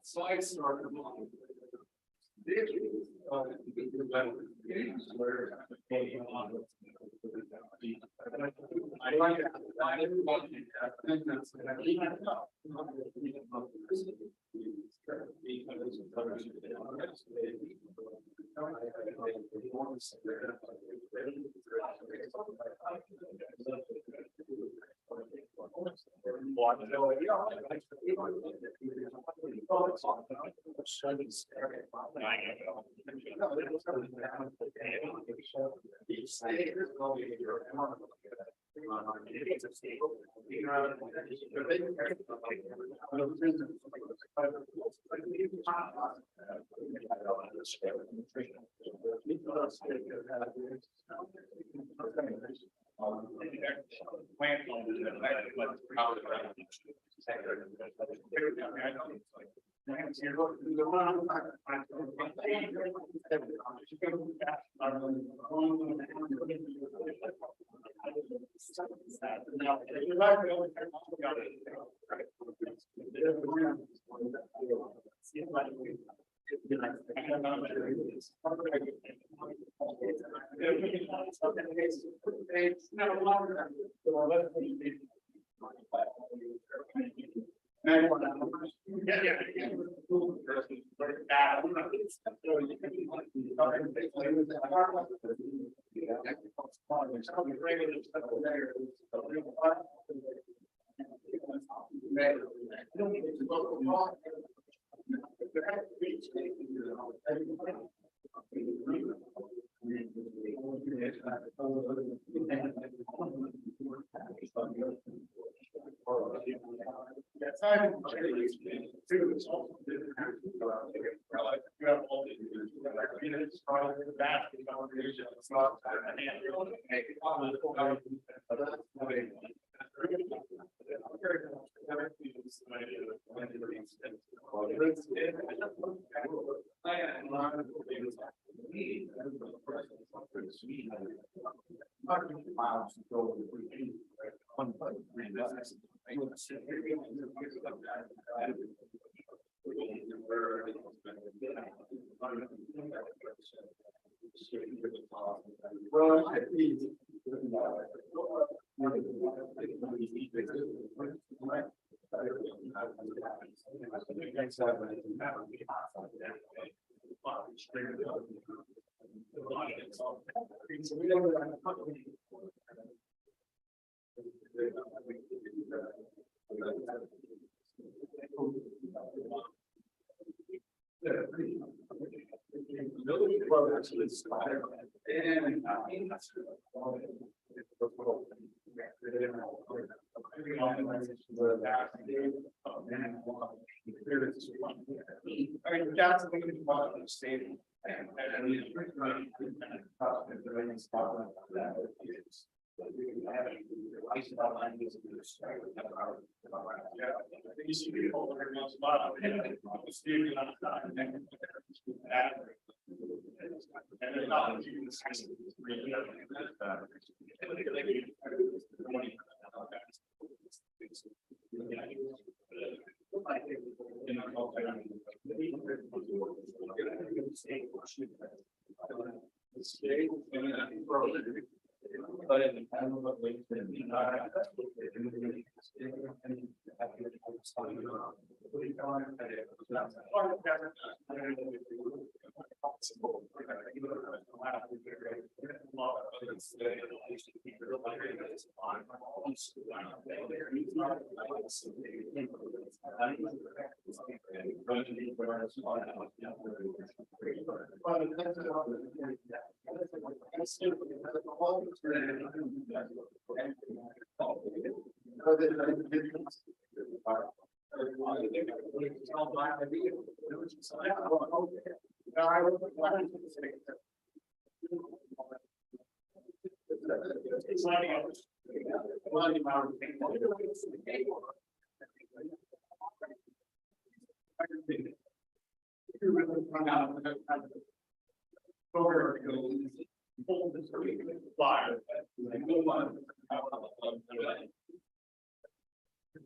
Slides are I like it.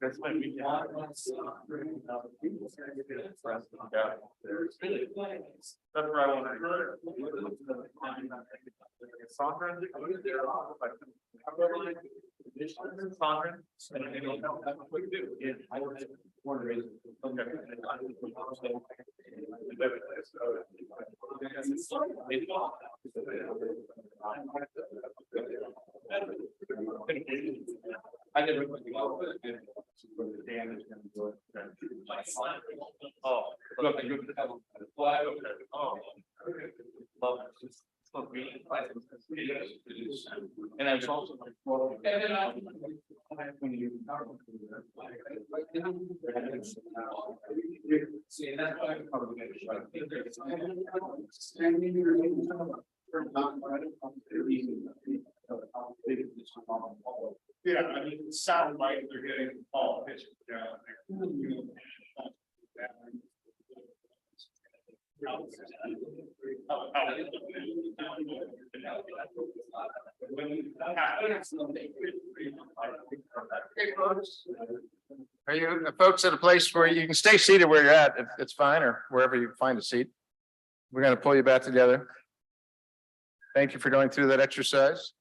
That's when we got that's where I want to I never put the damage. Oh, look, I go to the. Oh. Love it. And I was also like, well. See, and that's why. Yeah, I mean, it sounds like they're getting all pitches down there. Are you folks at a place where you can stay seated where you're at, if it's fine, or wherever you find a seat? We're gonna pull you back together. Thank you for going through that exercise.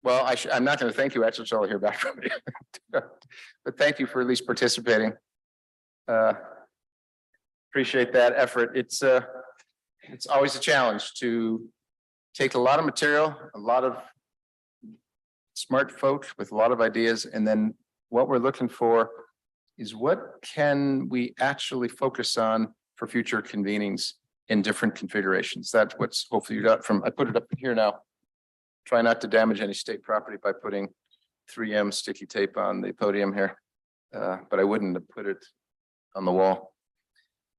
Well, I'm not gonna thank you, actually, until I hear back from you. But thank you for at least participating. Appreciate that effort. It's always a challenge to take a lot of material, a lot of smart folks with a lot of ideas, and then what we're looking for is what can we actually focus on for future convenings in different configurations. That's what's hopefully you got from, I put it up here now. Try not to damage any state property by putting 3M sticky tape on the podium here. But I wouldn't have put it on the wall.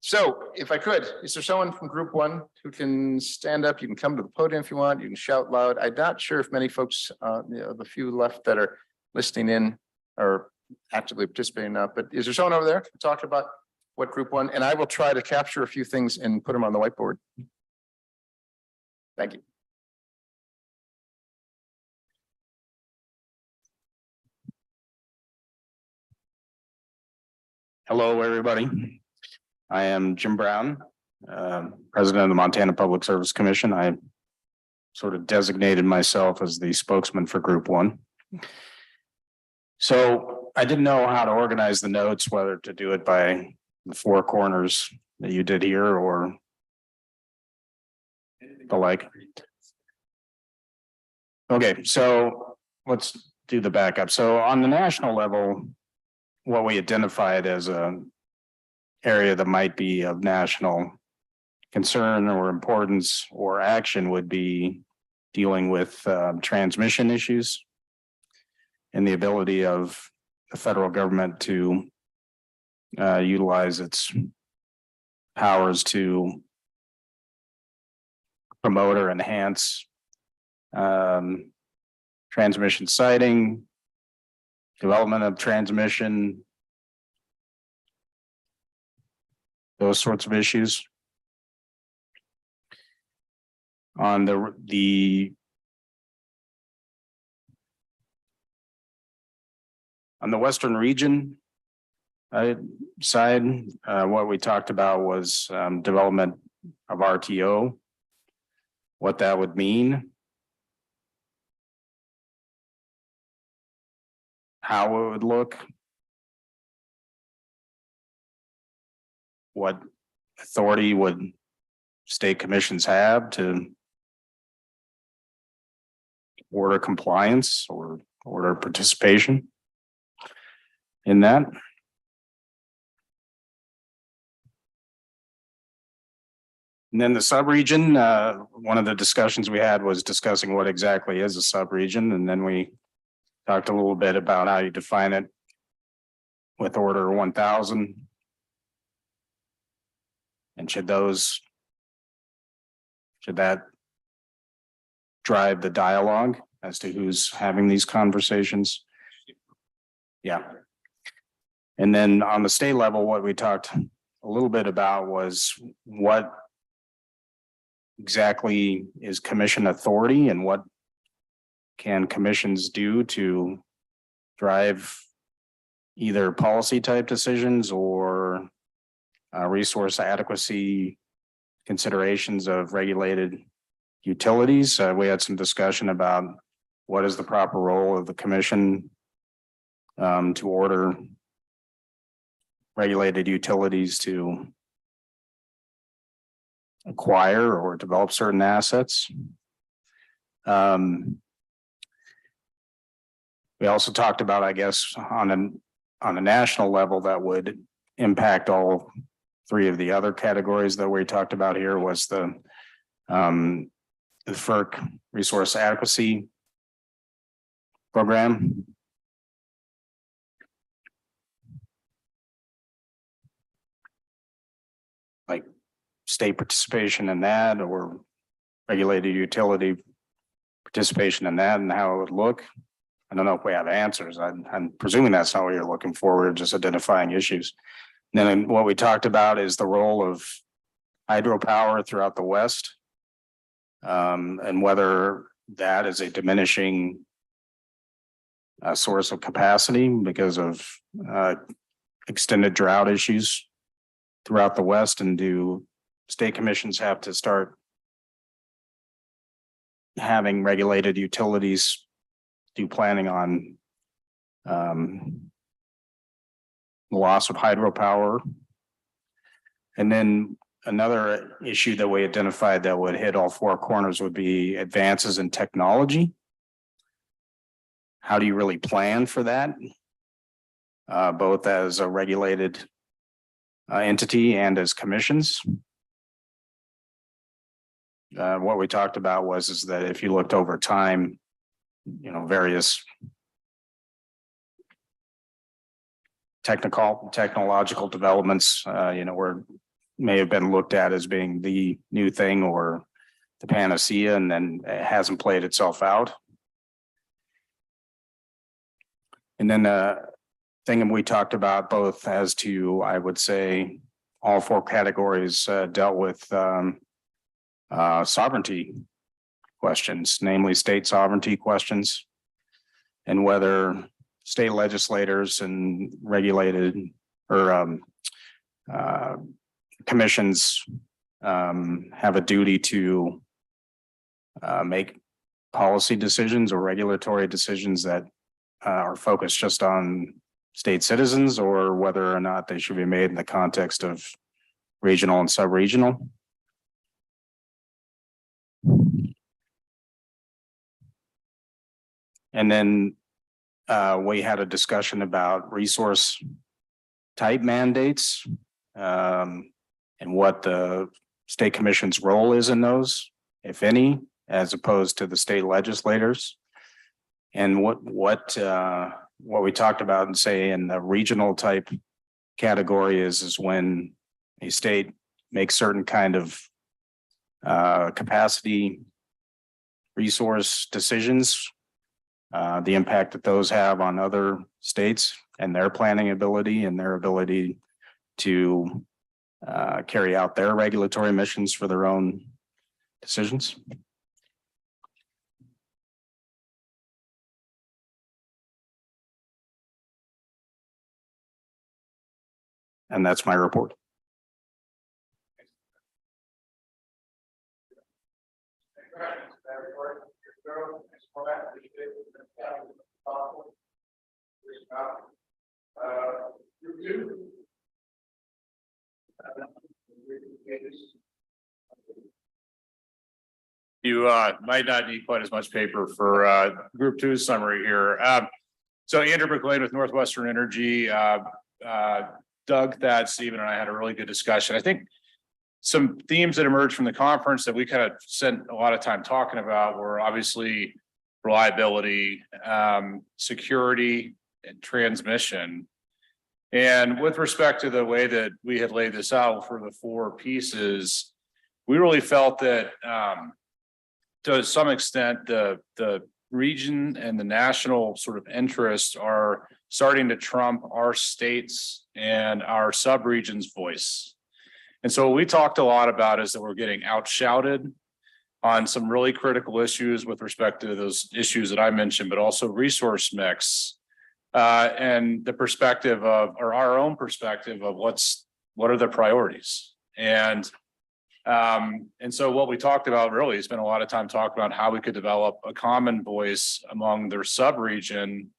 So if I could, is there someone from group one who can stand up? You can come to the podium if you want, you can shout loud. I'm not sure if many folks, the few left that are listening in are actively participating now, but is there someone over there to talk about what group one? And I will try to capture a few things and put them on the whiteboard. Thank you. Hello, everybody. I am Jim Brown, President of the Montana Public Service Commission. I sort of designated myself as the spokesman for Group One. So I didn't know how to organize the notes, whether to do it by the four corners that you did here or the like. Okay, so let's do the backup. So on the national level, what we identified as a area that might be of national concern or importance or action would be dealing with transmission issues and the ability of the federal government to utilize its powers to promote or enhance transmission siting, development of transmission, those sorts of issues. On the Western region side, what we talked about was development of RTO, what that would mean, how it would look, what authority would state commissions have to order compliance or order participation in that. And then the subregion, one of the discussions we had was discussing what exactly is a subregion, and then we talked a little bit about how you define it with Order 1000. And should that drive the dialogue as to who's having these conversations? Yeah. And then on the state level, what we talked a little bit about was what exactly is commission authority and what can commissions do to drive either policy type decisions or resource adequacy considerations of regulated utilities. We had some discussion about what is the proper role of the commission to order regulated utilities to acquire or develop certain assets. We also talked about, I guess, on a national level that would impact all three of the other categories that we talked about here was the the FERC Resource Adequacy Program. Like state participation in that or regulated utility participation in that and how it would look. I don't know if we have answers. I'm presuming that's not what you're looking for. We're just identifying issues. And then what we talked about is the role of hydropower throughout the West. And whether that is a diminishing source of capacity because of extended drought issues throughout the West, and do state commissions have to start having regulated utilities do planning on the loss of hydropower? And then another issue that we identified that would hit all four corners would be advances in technology. How do you really plan for that? Both as a regulated entity and as commissions. What we talked about is that if you looked over time, various technological developments, may have been looked at as being the new thing or the panacea, and then it hasn't played itself out. And then thing we talked about both as to, I would say, all four categories dealt with sovereignty questions, namely state sovereignty questions, and whether state legislators and regulated or commissions have a duty to make policy decisions or regulatory decisions that are focused just on state citizens, or whether or not they should be made in the context of regional and sub-regional. And then we had a discussion about resource type mandates and what the state commission's role is in those, if any, as opposed to the state legislators. And what we talked about and say in the regional type category is when a state makes certain kind of capacity resource decisions, the impact that those have on other states and their planning ability and their ability to carry out their regulatory missions for their own decisions. And that's my report. You might not need quite as much paper for group 2 summary here. So Andrew McLean with Northwestern Energy, Doug, Thad, Stephen, and I had a really good discussion. I think some themes that emerged from the conference that we kind of spent a lot of time talking about were obviously reliability, security, and transmission. And with respect to the way that we had laid this out for the 4 pieces, we really felt that to some extent, the region and the national sort of interests are starting to trump our states and our sub-region's voice. And so what we talked a lot about is that we're getting outshouted on some really critical issues with respect to those issues that I mentioned, but also resource mix and the perspective of, or our own perspective of what are the priorities. And so what we talked about really has been a lot of time talking about how we could develop a common voice among their sub-region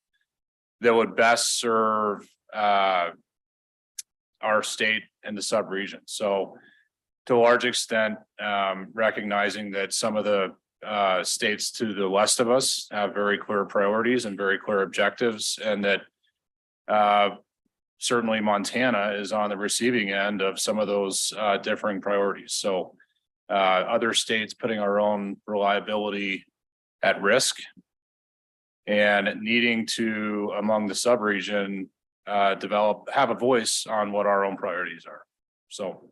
that would best serve our state and the sub-region. So to a large extent, recognizing that some of the states to the west of us have very clear priorities and very clear objectives, and that certainly Montana is on the receiving end of some of those differing priorities. So other states putting our own reliability at risk. And needing to, among the sub-region, have a voice on what our own priorities are. So.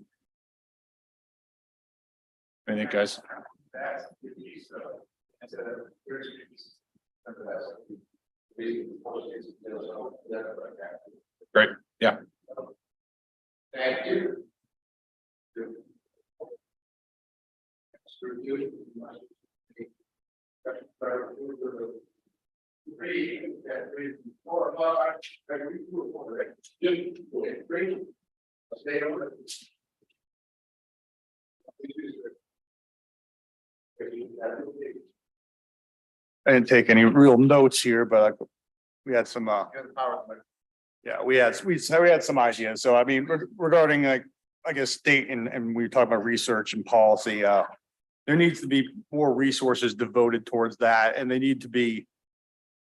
I think, guys. Great, yeah. Thank you. I didn't take any real notes here, but we had some, yeah, we had some ideas. So I mean, regarding like, I guess, state and we talk about research and policy, there needs to be more resources devoted towards that, and they need to be,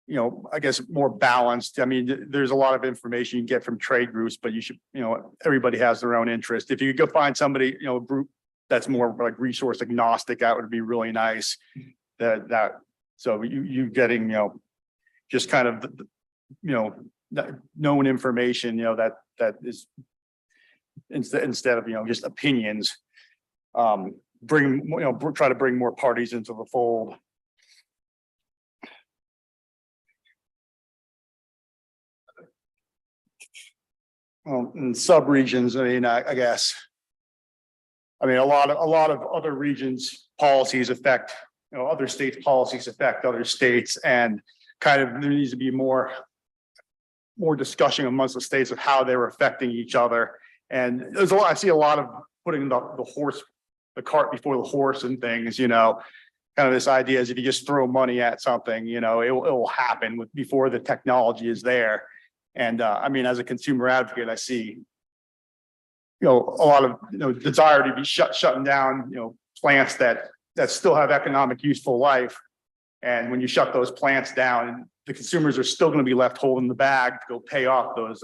you know, I guess, more balanced. I mean, there's a lot of information you get from trade groups, but you should, you know, everybody has their own interest. If you could go find somebody, you know, a group that's more like resource agnostic, that would be really nice. So you getting, you know, just kind of, you know, known information, you know, that is instead of, you know, just opinions. Bring, you know, try to bring more parties into the fold. Well, in sub-regions, I mean, I guess. I mean, a lot of other regions' policies affect, you know, other states' policies affect other states, and kind of there needs to be more discussion amongst the states of how they're affecting each other. And there's a lot, I see a lot of putting the cart before the horse and things, you know, kind of this idea is if you just throw money at something, you know, it will happen before the technology is there. And I mean, as a consumer advocate, I see, you know, a lot of, you know, desire to be shutting down, you know, plants that still have economic useful life. And when you shut those plants down, the consumers are still going to be left holding the bag to go pay off those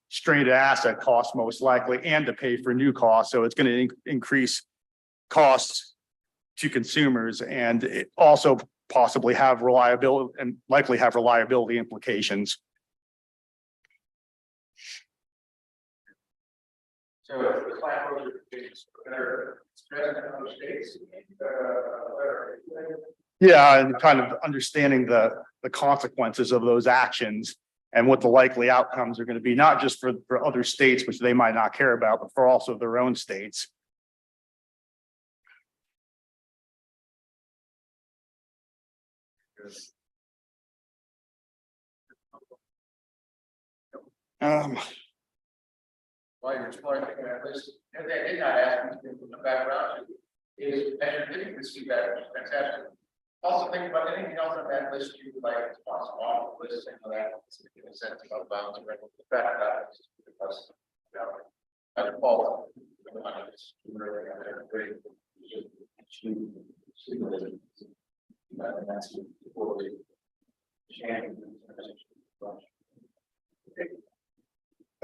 stranded asset costs, most likely, and to pay for new costs. So it's going to increase costs to consumers, and it also possibly have reliability and likely have reliability implications. So the plant better spread in other states. Yeah, and kind of understanding the consequences of those actions and what the likely outcomes are going to be, not just for other states, which they might not care about, but for also their own states. While you're exploring that list, and they did not ask me from the background, is measure giving this feedback, which is fantastic. Also think about anything else on that list you would like to pass on the list, and that in a sense about bounds and the fact that because by default,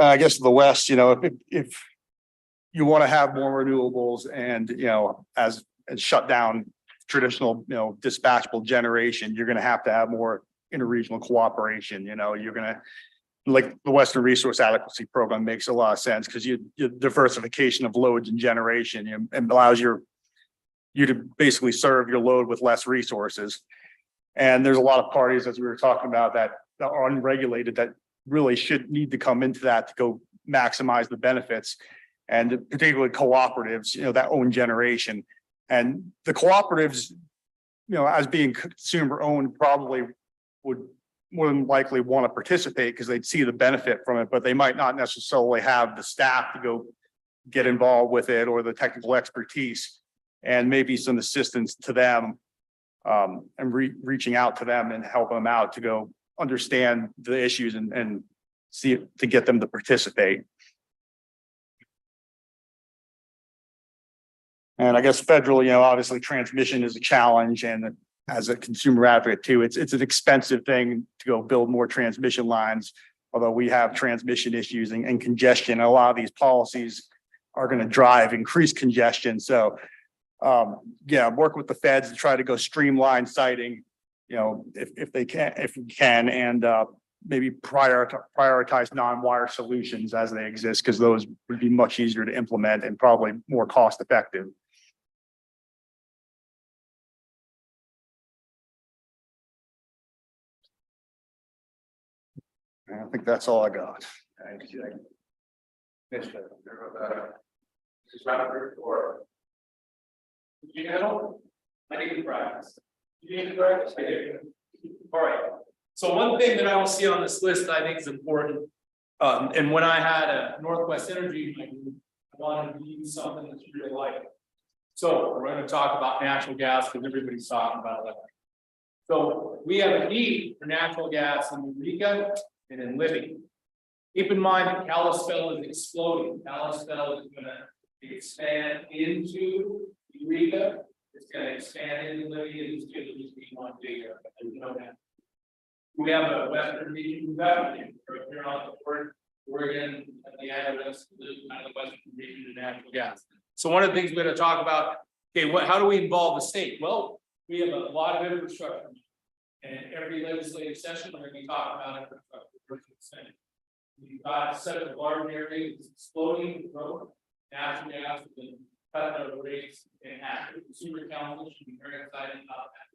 I guess the West, you know, if you want to have more renewables and, you know, and shut down traditional, you know, dispatchable generation, you're going to have more interregional cooperation. You know, you're going to, like the Western Resource Adequacy Program makes a lot of sense because your diversification of loads and generation and allows you to basically serve your load with less resources. And there's a lot of parties, as we were talking about, that are unregulated that really need to come into that to go maximize the benefits, and particularly cooperatives, you know, that own generation. And the cooperatives, you know, as being consumer owned, probably would more than likely want to participate because they'd see the benefit from it, but they might not necessarily have the staff to go get involved with it or the technical expertise, and maybe some assistance to them, and reaching out to them and helping them out to go understand the issues and see to get them to participate. And I guess federally, you know, obviously transmission is a challenge, and as a consumer advocate too, it's an expensive thing to go build more transmission lines. Although we have transmission issues and congestion, a lot of these policies are going to drive increased congestion. So work with the feds to try to go streamline siting, if they can, if we can, and maybe prioritize non-wire solutions as they exist, because those would be much easier to implement and probably more cost effective. I think that's all I got. All right. So one thing that I don't see on this list, I think is important. And when I had a Northwest Energy, I wanted to use something that's real life. So we're going to talk about natural gas because everybody's talking about electric. So we have a need for natural gas in Eureka and in Libby. Keep in mind that Kalispell is exploding. Kalispell is going to expand into Eureka. It's going to expand into Libby, and it's going to just be one bigger. You know that. We have a Western region development here on the board, Oregon, at the end of this, kind of the Western region of natural gas. So one of the things we're going to talk about, okay, how do we involve the state? Well, we have a lot of infrastructure. And every legislative session, we're going to be talking about infrastructure. We've got a set of large areas exploding growth. Natural gas has been cutting out rates and active consumer council should be very excited about that.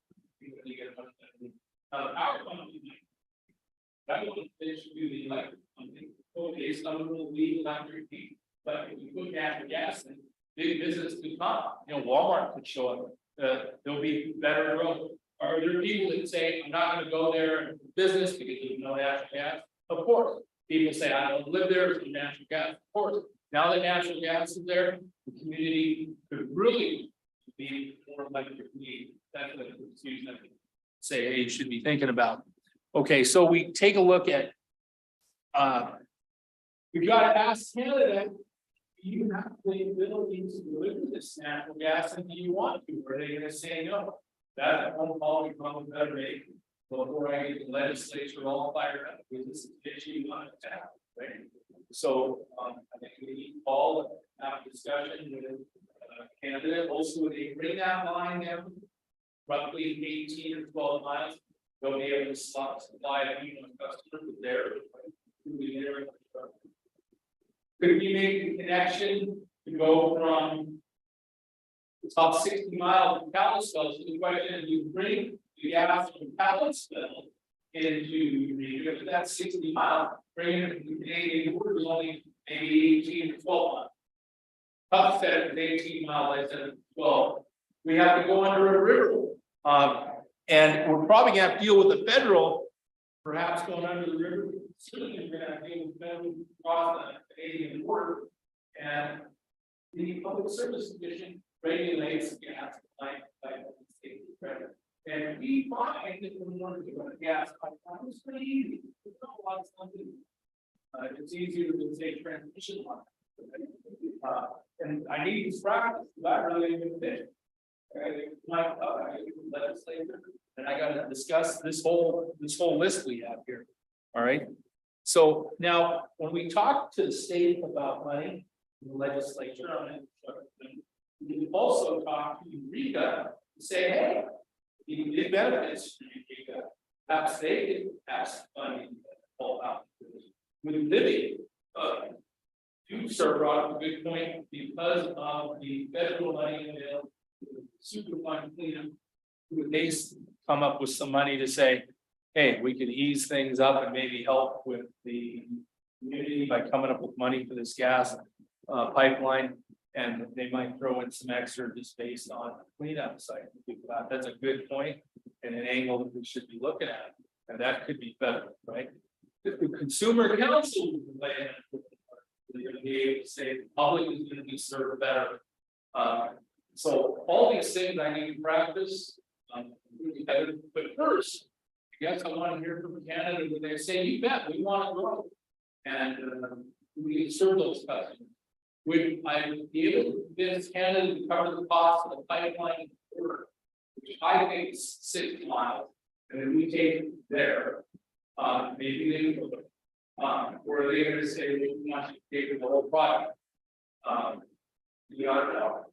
Power company. That one, they should do the electric company. Okay, some will leave electric heat, but if you put natural gas in, big business could come. Walmart could show up. There'll be better growth. Are there people that say, I'm not going to go there in business because there's no natural gas? Of course. People say, I don't live there, there's natural gas. Of course. Now that natural gas is there, the community could really be more electric need. That's what Susan say, hey, you should be thinking about. Okay, so we take a look at we've got to ask Canada, do you have the ability to deliver this natural gas and do you want to? Or are they going to say no? That's a phone call we probably better make before I get the legislature all fired up, because this is the issue you want to have, right? So I think we need all have a discussion with Canada. Also, they bring that line down roughly 18 or 12 miles. They'll be able to supply customers with their. Could we make the connection to go from about 60 miles from Kalispell? So the question is, you bring the gas from Kalispell into Eureka, but that's 60 miles, bring it to the Canadian border is only maybe 18 or 12 miles. Tough said it's 18 miles, I said 12. We have to go under a river. And we're probably gonna have to deal with the federal, perhaps going under the river. Certainly, we're gonna have to deal with federal across the Canadian border. And the Public Service Commission regulates gas like the state credit. And we find that when we're going to gas pipeline, it's pretty easy. There's not a lot of stuff to do. It's easier than say transmission line. And I need this practice, because I really ain't gonna fit. Legislature, and I gotta discuss this whole list we have here. All right. So now, when we talk to the state about money, the legislature on it, we can also talk to Eureka and say, hey, you get benefits from Eureka. Perhaps they can pass funding all out. With Libby, you sir brought up a good point because of the federal money available. Superfund cleanup, they come up with some money to say, hey, we could ease things up and maybe help with the community by coming up with money for this gas pipeline. And they might throw in some extra just based on cleanup site. That's a good point and an angle that we should be looking at. And that could be better, right? If the consumer council they're going to be able to say the public is going to be served better. So all these things I need to practice. But first, I guess I want to hear from Canada when they say, you bet, we want to grow. And we can serve those customers. Would I be able to convince Canada to cover the cost of the pipeline, which I think is 6 miles, and then we take it there, maybe they will. Or are they going to say, we want you to pay for the whole project? You don't know.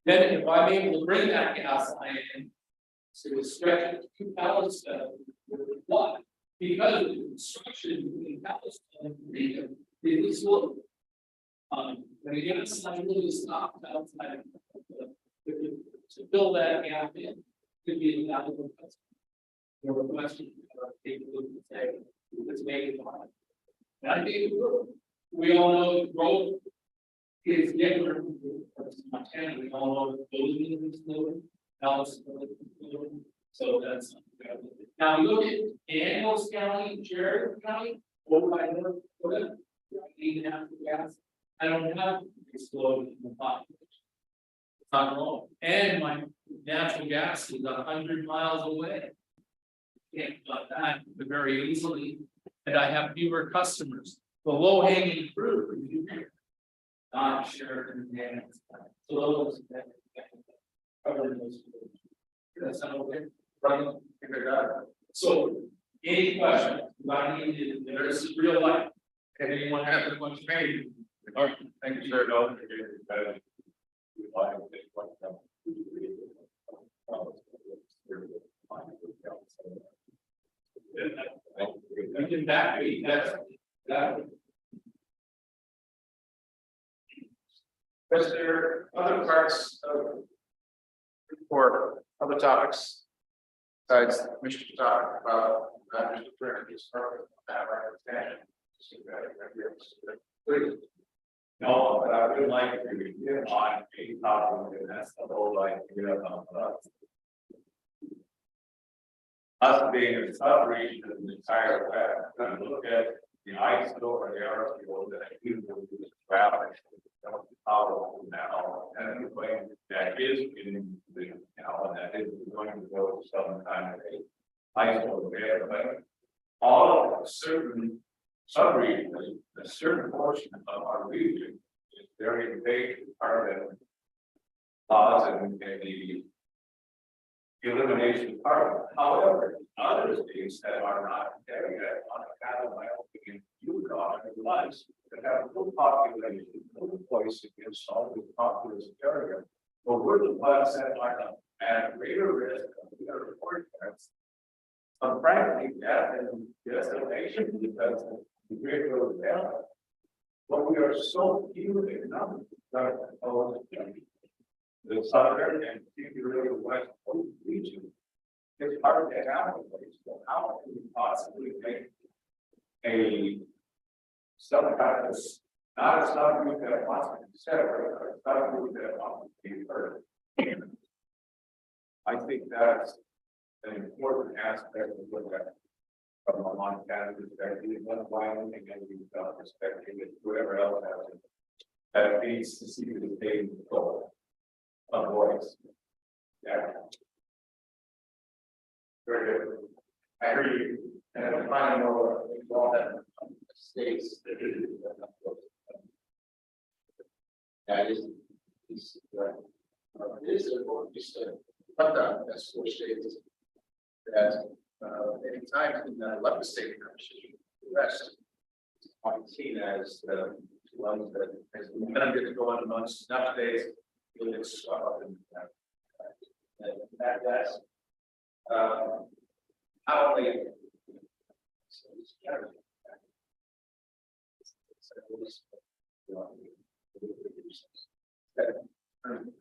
Then if I'm able to bring that gas line in, so we stretch it to Palestine, what? Because of the construction between Palestine and Freedom, it is slow. When the gas line really stopped outside to fill that gap in, could be a valuable customer. There were questions about people who would say, let's make it fine. And I think it will. We all know the growth is different from Montana. We all know the building is slower, Dallas is slower. So that's. Now you look at Daniels County, Sheridan County, over by North Dakota, need natural gas. I don't have explosion in the population. It's not wrong. And my natural gas is 100 miles away. Can't cut that very easily, and I have fewer customers. The low hanging fruit is here. Not Sheridan Daniels. So those that cover those. That's not okay. Running, figure it out. So, any questions? I need there's real life. Can anyone have a question? All right, thank you, sir. We can backbeat that. Was there other parts of or other topics? Besides Mr. Talk about Mr. Franklin's Please. No, but I would like to get on a topic, and that's the whole idea of us being a sub-region of the entire west, and look at the ice over the article that you do this traffic. Now, and the way that is getting the now, and that is going to go sometime. Ice over there, but all of a certain sub-region, a certain portion of our region is very big part of laws and the elimination part of it. However, other states that are not there yet on account of my opinion, Utah and others that have no population, no place against all the populous area. But we're the ones that are at greater risk of the report. Frankly, that and destination because the grid goes down. But we are so few in numbers that the southern and particularly the west coast region. It's hard to have a place. So how can we possibly make a some kind of not a subgroup that wants to be separate, but a subgroup that wants to be heard? I think that's an important aspect of what that from a Montana perspective, one of Wyoming and Utah perspective, and whoever else has it, that needs to see the same goal of voice. Yeah. Very good. I heard you, and I'm trying to know all that states that is important to say. But that's 4 states that many times in the legislative conversation, the rest is seen as the ones that as we kind of get to go on amongst enough days, you'll get swept up in that's not only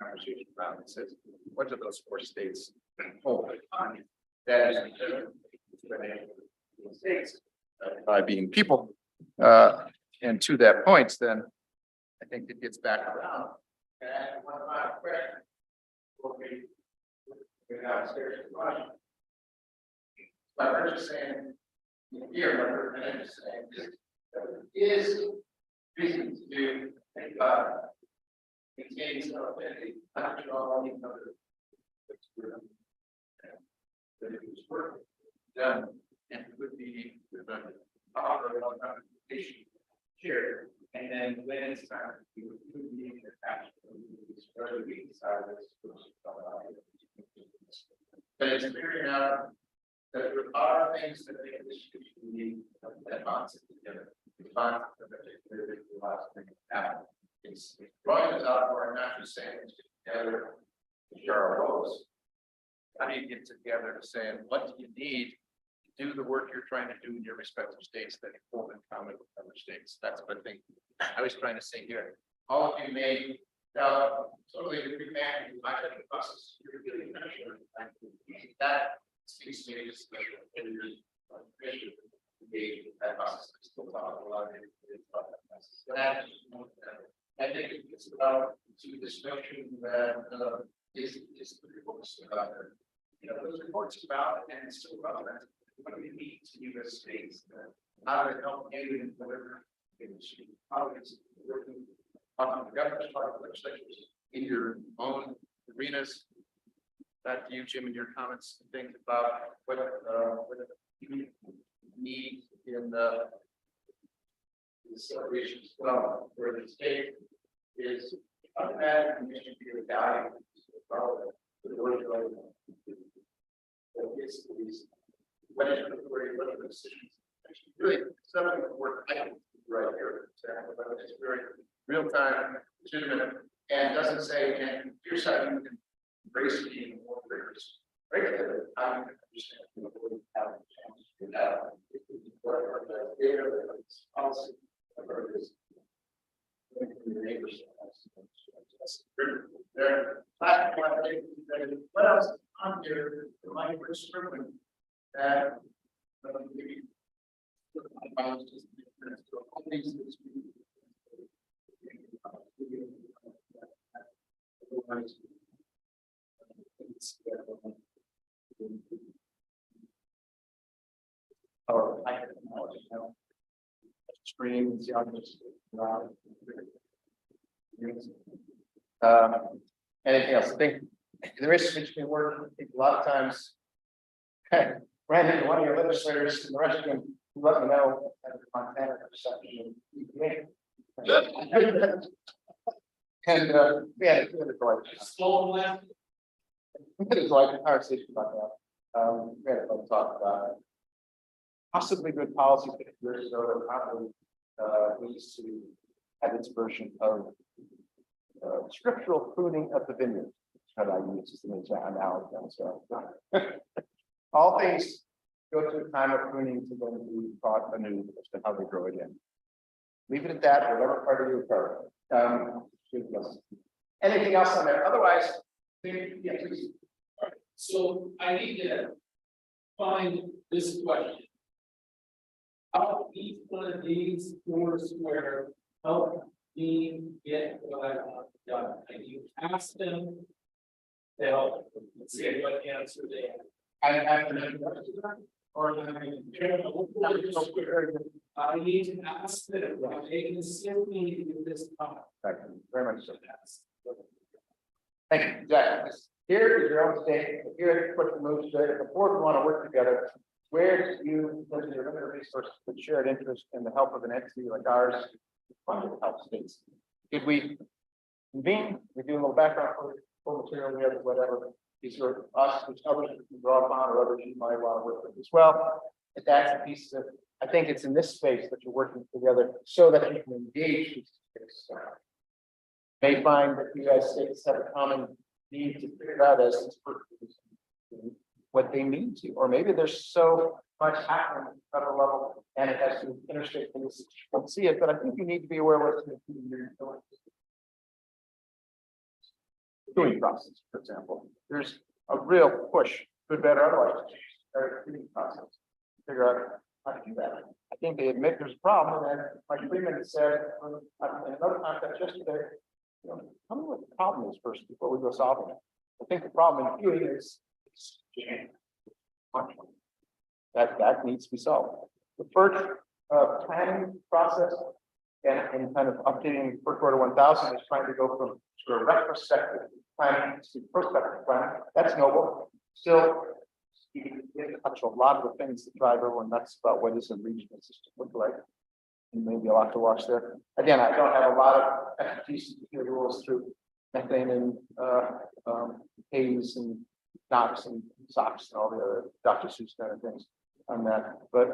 conversation around it says, what do those 4 states hold on? That is states by being people. And to that point, then I think it gets back around. And one final question. Will be downstairs in Washington. But I'm just saying, here, and I'm just saying, is reason to do think about maintaining some affinity, not all the other. That it was work done and it would be here, and then when it's time, we would be attached to we decide this. But it's figuring out that there are things that make this need that bonds it together. The bonds that the last thing happen. It's drawing us out for not just saying it's together to share our woes. How do you get together to saying, what do you need to do the work you're trying to do in your respective states that you hold in common with other states? That's what I think I was trying to say here. All of you may totally agree, man, I think the process, you're really not sure. That seems to me just like that process. Still talk a lot of it. That, I think it's about to this notion that is the reports about it. You know, those reports about it, and it's still relevant. What do we need to U.S. states? How to help you in whatever industry? How is working on the governor's part of legislatures in your own arenas? Back to you, Jim, and your comments and things about what you need in the celebrations. Well, where the state is automatic mission to your value. What is the decisions? Really, some of the work I can do right here, but it's very real time, legitimate, and doesn't say, and here's how you can embrace being more rigorous. Regular, how you can understand what we have a chance to do that. What are the data, policy, whatever it is. Your neighbors. There. What else on here? My first scribbling that or I screen and see how this anything else? I think there is significant work. I think a lot of times, Brandon, one of your legislators, and the rest of them, let me know at the Montana perception. And we had a conversation about that. We had a talk about it. Possibly good policy 50 years ago that probably needs to have its version of scriptural pruning of the vineyard. That's what I use as an analogy. So all things go through a time of pruning to then be taught anew as to how they grow again. Leave it at that, whatever part of your part. Anything else on that? Otherwise, yeah, please. So I need to find this question. How each one of these four square help me get what I want done? And you ask them to help, let's see what answer they have. I have to or I need to ask them, if they can assist me with this topic. very much so. Thank you, Jack. Here is your own state. Here is what the move today. The board want to work together. Where do you, where's your limited resources with shared interest in the help of an entity like ours to help states? Did we convene? We do a little background for material, we have whatever. These are us, which others can draw upon, or others you might want to work with as well. But that's a piece of, I think it's in this space that you're working together so that you can engage these states. May find that you guys states have a common need to figure out as what they need to, or maybe there's so much happening at the federal level and it has to interstate things. You won't see it, but I think you need to be aware of what's doing process, for example. There's a real push, good, better, otherwise, process. Figure out how to do that. I think they admit there's a problem, and Mike Freeman said in another context yesterday, you know, tell me what the problem is first before we go solving it. I think the problem in viewing is that needs to be solved. The first planning process and kind of updating FERC Order 1000 is trying to go from sort of retrospective planning to prospective planning. That's noble. Still, you can touch a lot of the things that drive everyone nuts about what does a regional system look like. And maybe a lot to watch there. Again, I don't have a lot of expertise to hear the rules through methane and haze and NOx and SOx and all the other Dr. Seuss kind of things on that. But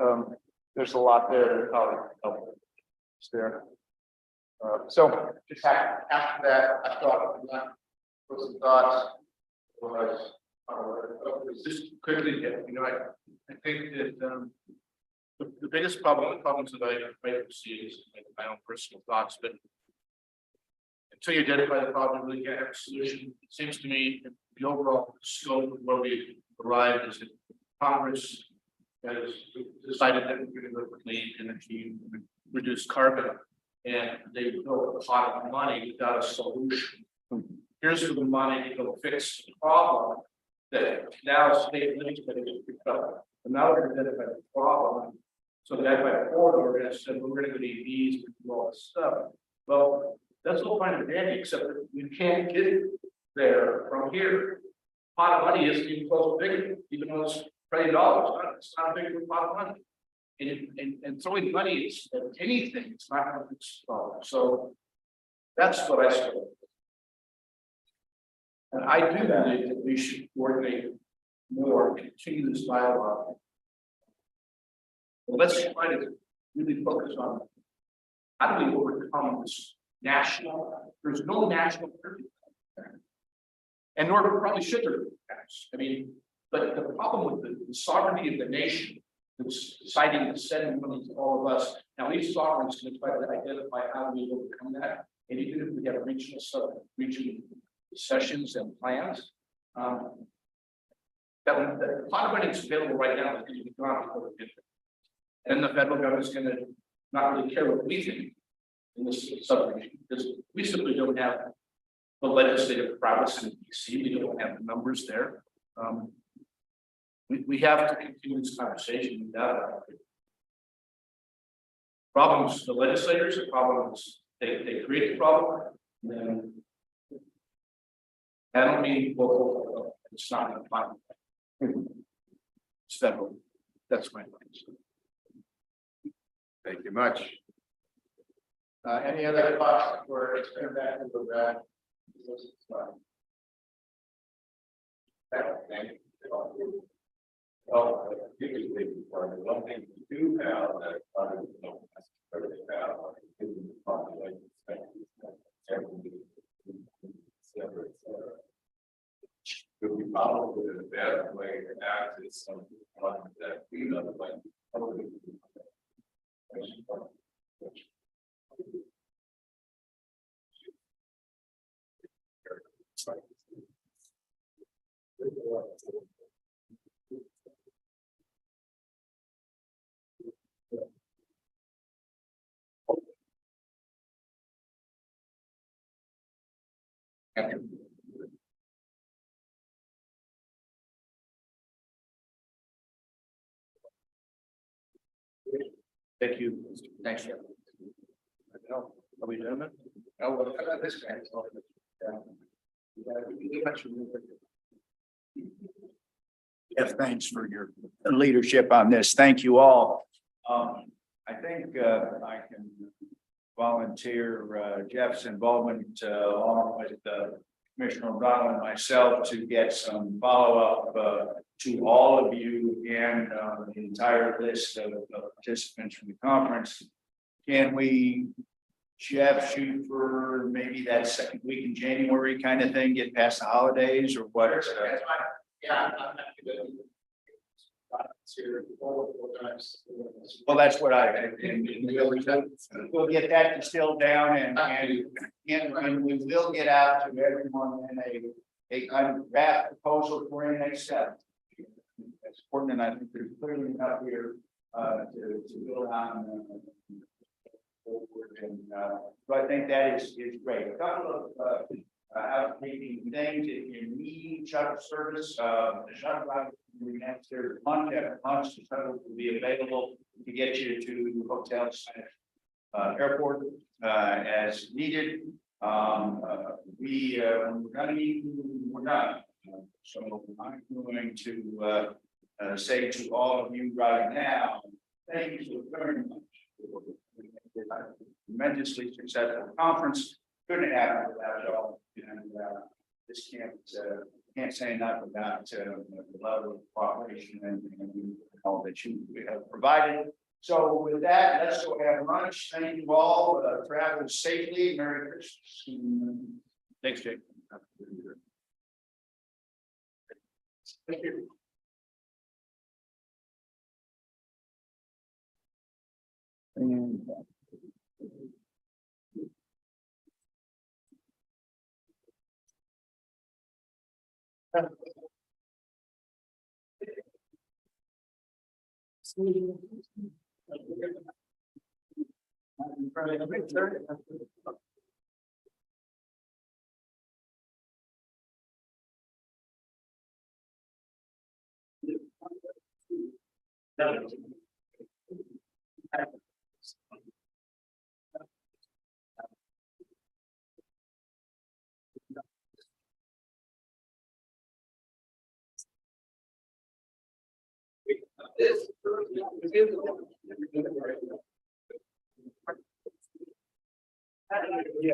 there's a lot there that probably help there. So just after that, I thought, put some thoughts. Was just quickly, I think that, the biggest problems that I see is my own personal thoughts, but until you identify the problem, really get a solution. It seems to me the overall scope of where we arrived is that Congress has decided that we're going to go for clean energy, reduce carbon, and they built a pot of money without a solution. Here's the money to go fix the problem that now state legislators picked up. And now we're going to identify the problem. So that by corridor has said we're going to need these, we do all this stuff. Well, that's all fine and dandy, except that we can't get there from here. Pot of money isn't even close to big, even though it's $1 trillion. It's not a big pot of money. And throwing money is anything, it's not going to fix the problem. So that's what I said. And I do believe that we should coordinate more, continue this dialogue. But let's try to really focus on how do we overcome this national, there's no national curfew. And nor probably should there be. I mean, but the problem with the sovereignty of the nation that's deciding to send money to all of us. Now, each sovereign is going to try to identify how we overcome that. And even if we have regional sessions and plans, that the pot of money is available right now is going to be gone before we get there. And the federal government is going to not really care what we think in this subdivision, because we simply don't have the legislative prowess in DC. We don't have the numbers there. We have to continue this conversation without problems. The legislators, the problems they create the problem, and then I don't mean local. It's not going to find. It's federal. That's my point. Thank you much. Any other thoughts before it's going back to the Thank you. Well, one thing we do have that I don't know necessarily about is the population etc. Could be probably the best way to act is something that we know like Thank you. Thanks, Jeff. Are we doing it? Oh, well, this guy. Jeff, thanks for your leadership on this. Thank you all. I think I can volunteer Jeff's involvement along with Commissioner O'Donnell and myself to get some follow-up to all of you and the entire list of participants from the conference. Can we, Jeff, shoot for maybe that second week in January kind of thing, get past the holidays or what? Yeah. Well, that's what we'll get that distilled down and we will get out to everyone in a kind of draft proposal for any next step. That's important, and I think there's clearly enough here to build on forward, and so I think that is great. A couple of housekeeping things. If you need shuttle service, the shuttle route we have there lunch after lunch, the shuttle will be available to get you to hotels, airport as needed. When we're done eating, we're done. So I'm going to say to all of you right now, thank you very much for a tremendously successful conference. Couldn't happen without y'all, and this can't say enough about the level of cooperation and all that you have provided. So with that, let's go have lunch. Thank you all. Travel safely. Merry Christmas. Thanks, Jake. Thank you. Yeah.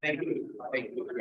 Thank you. Thank you.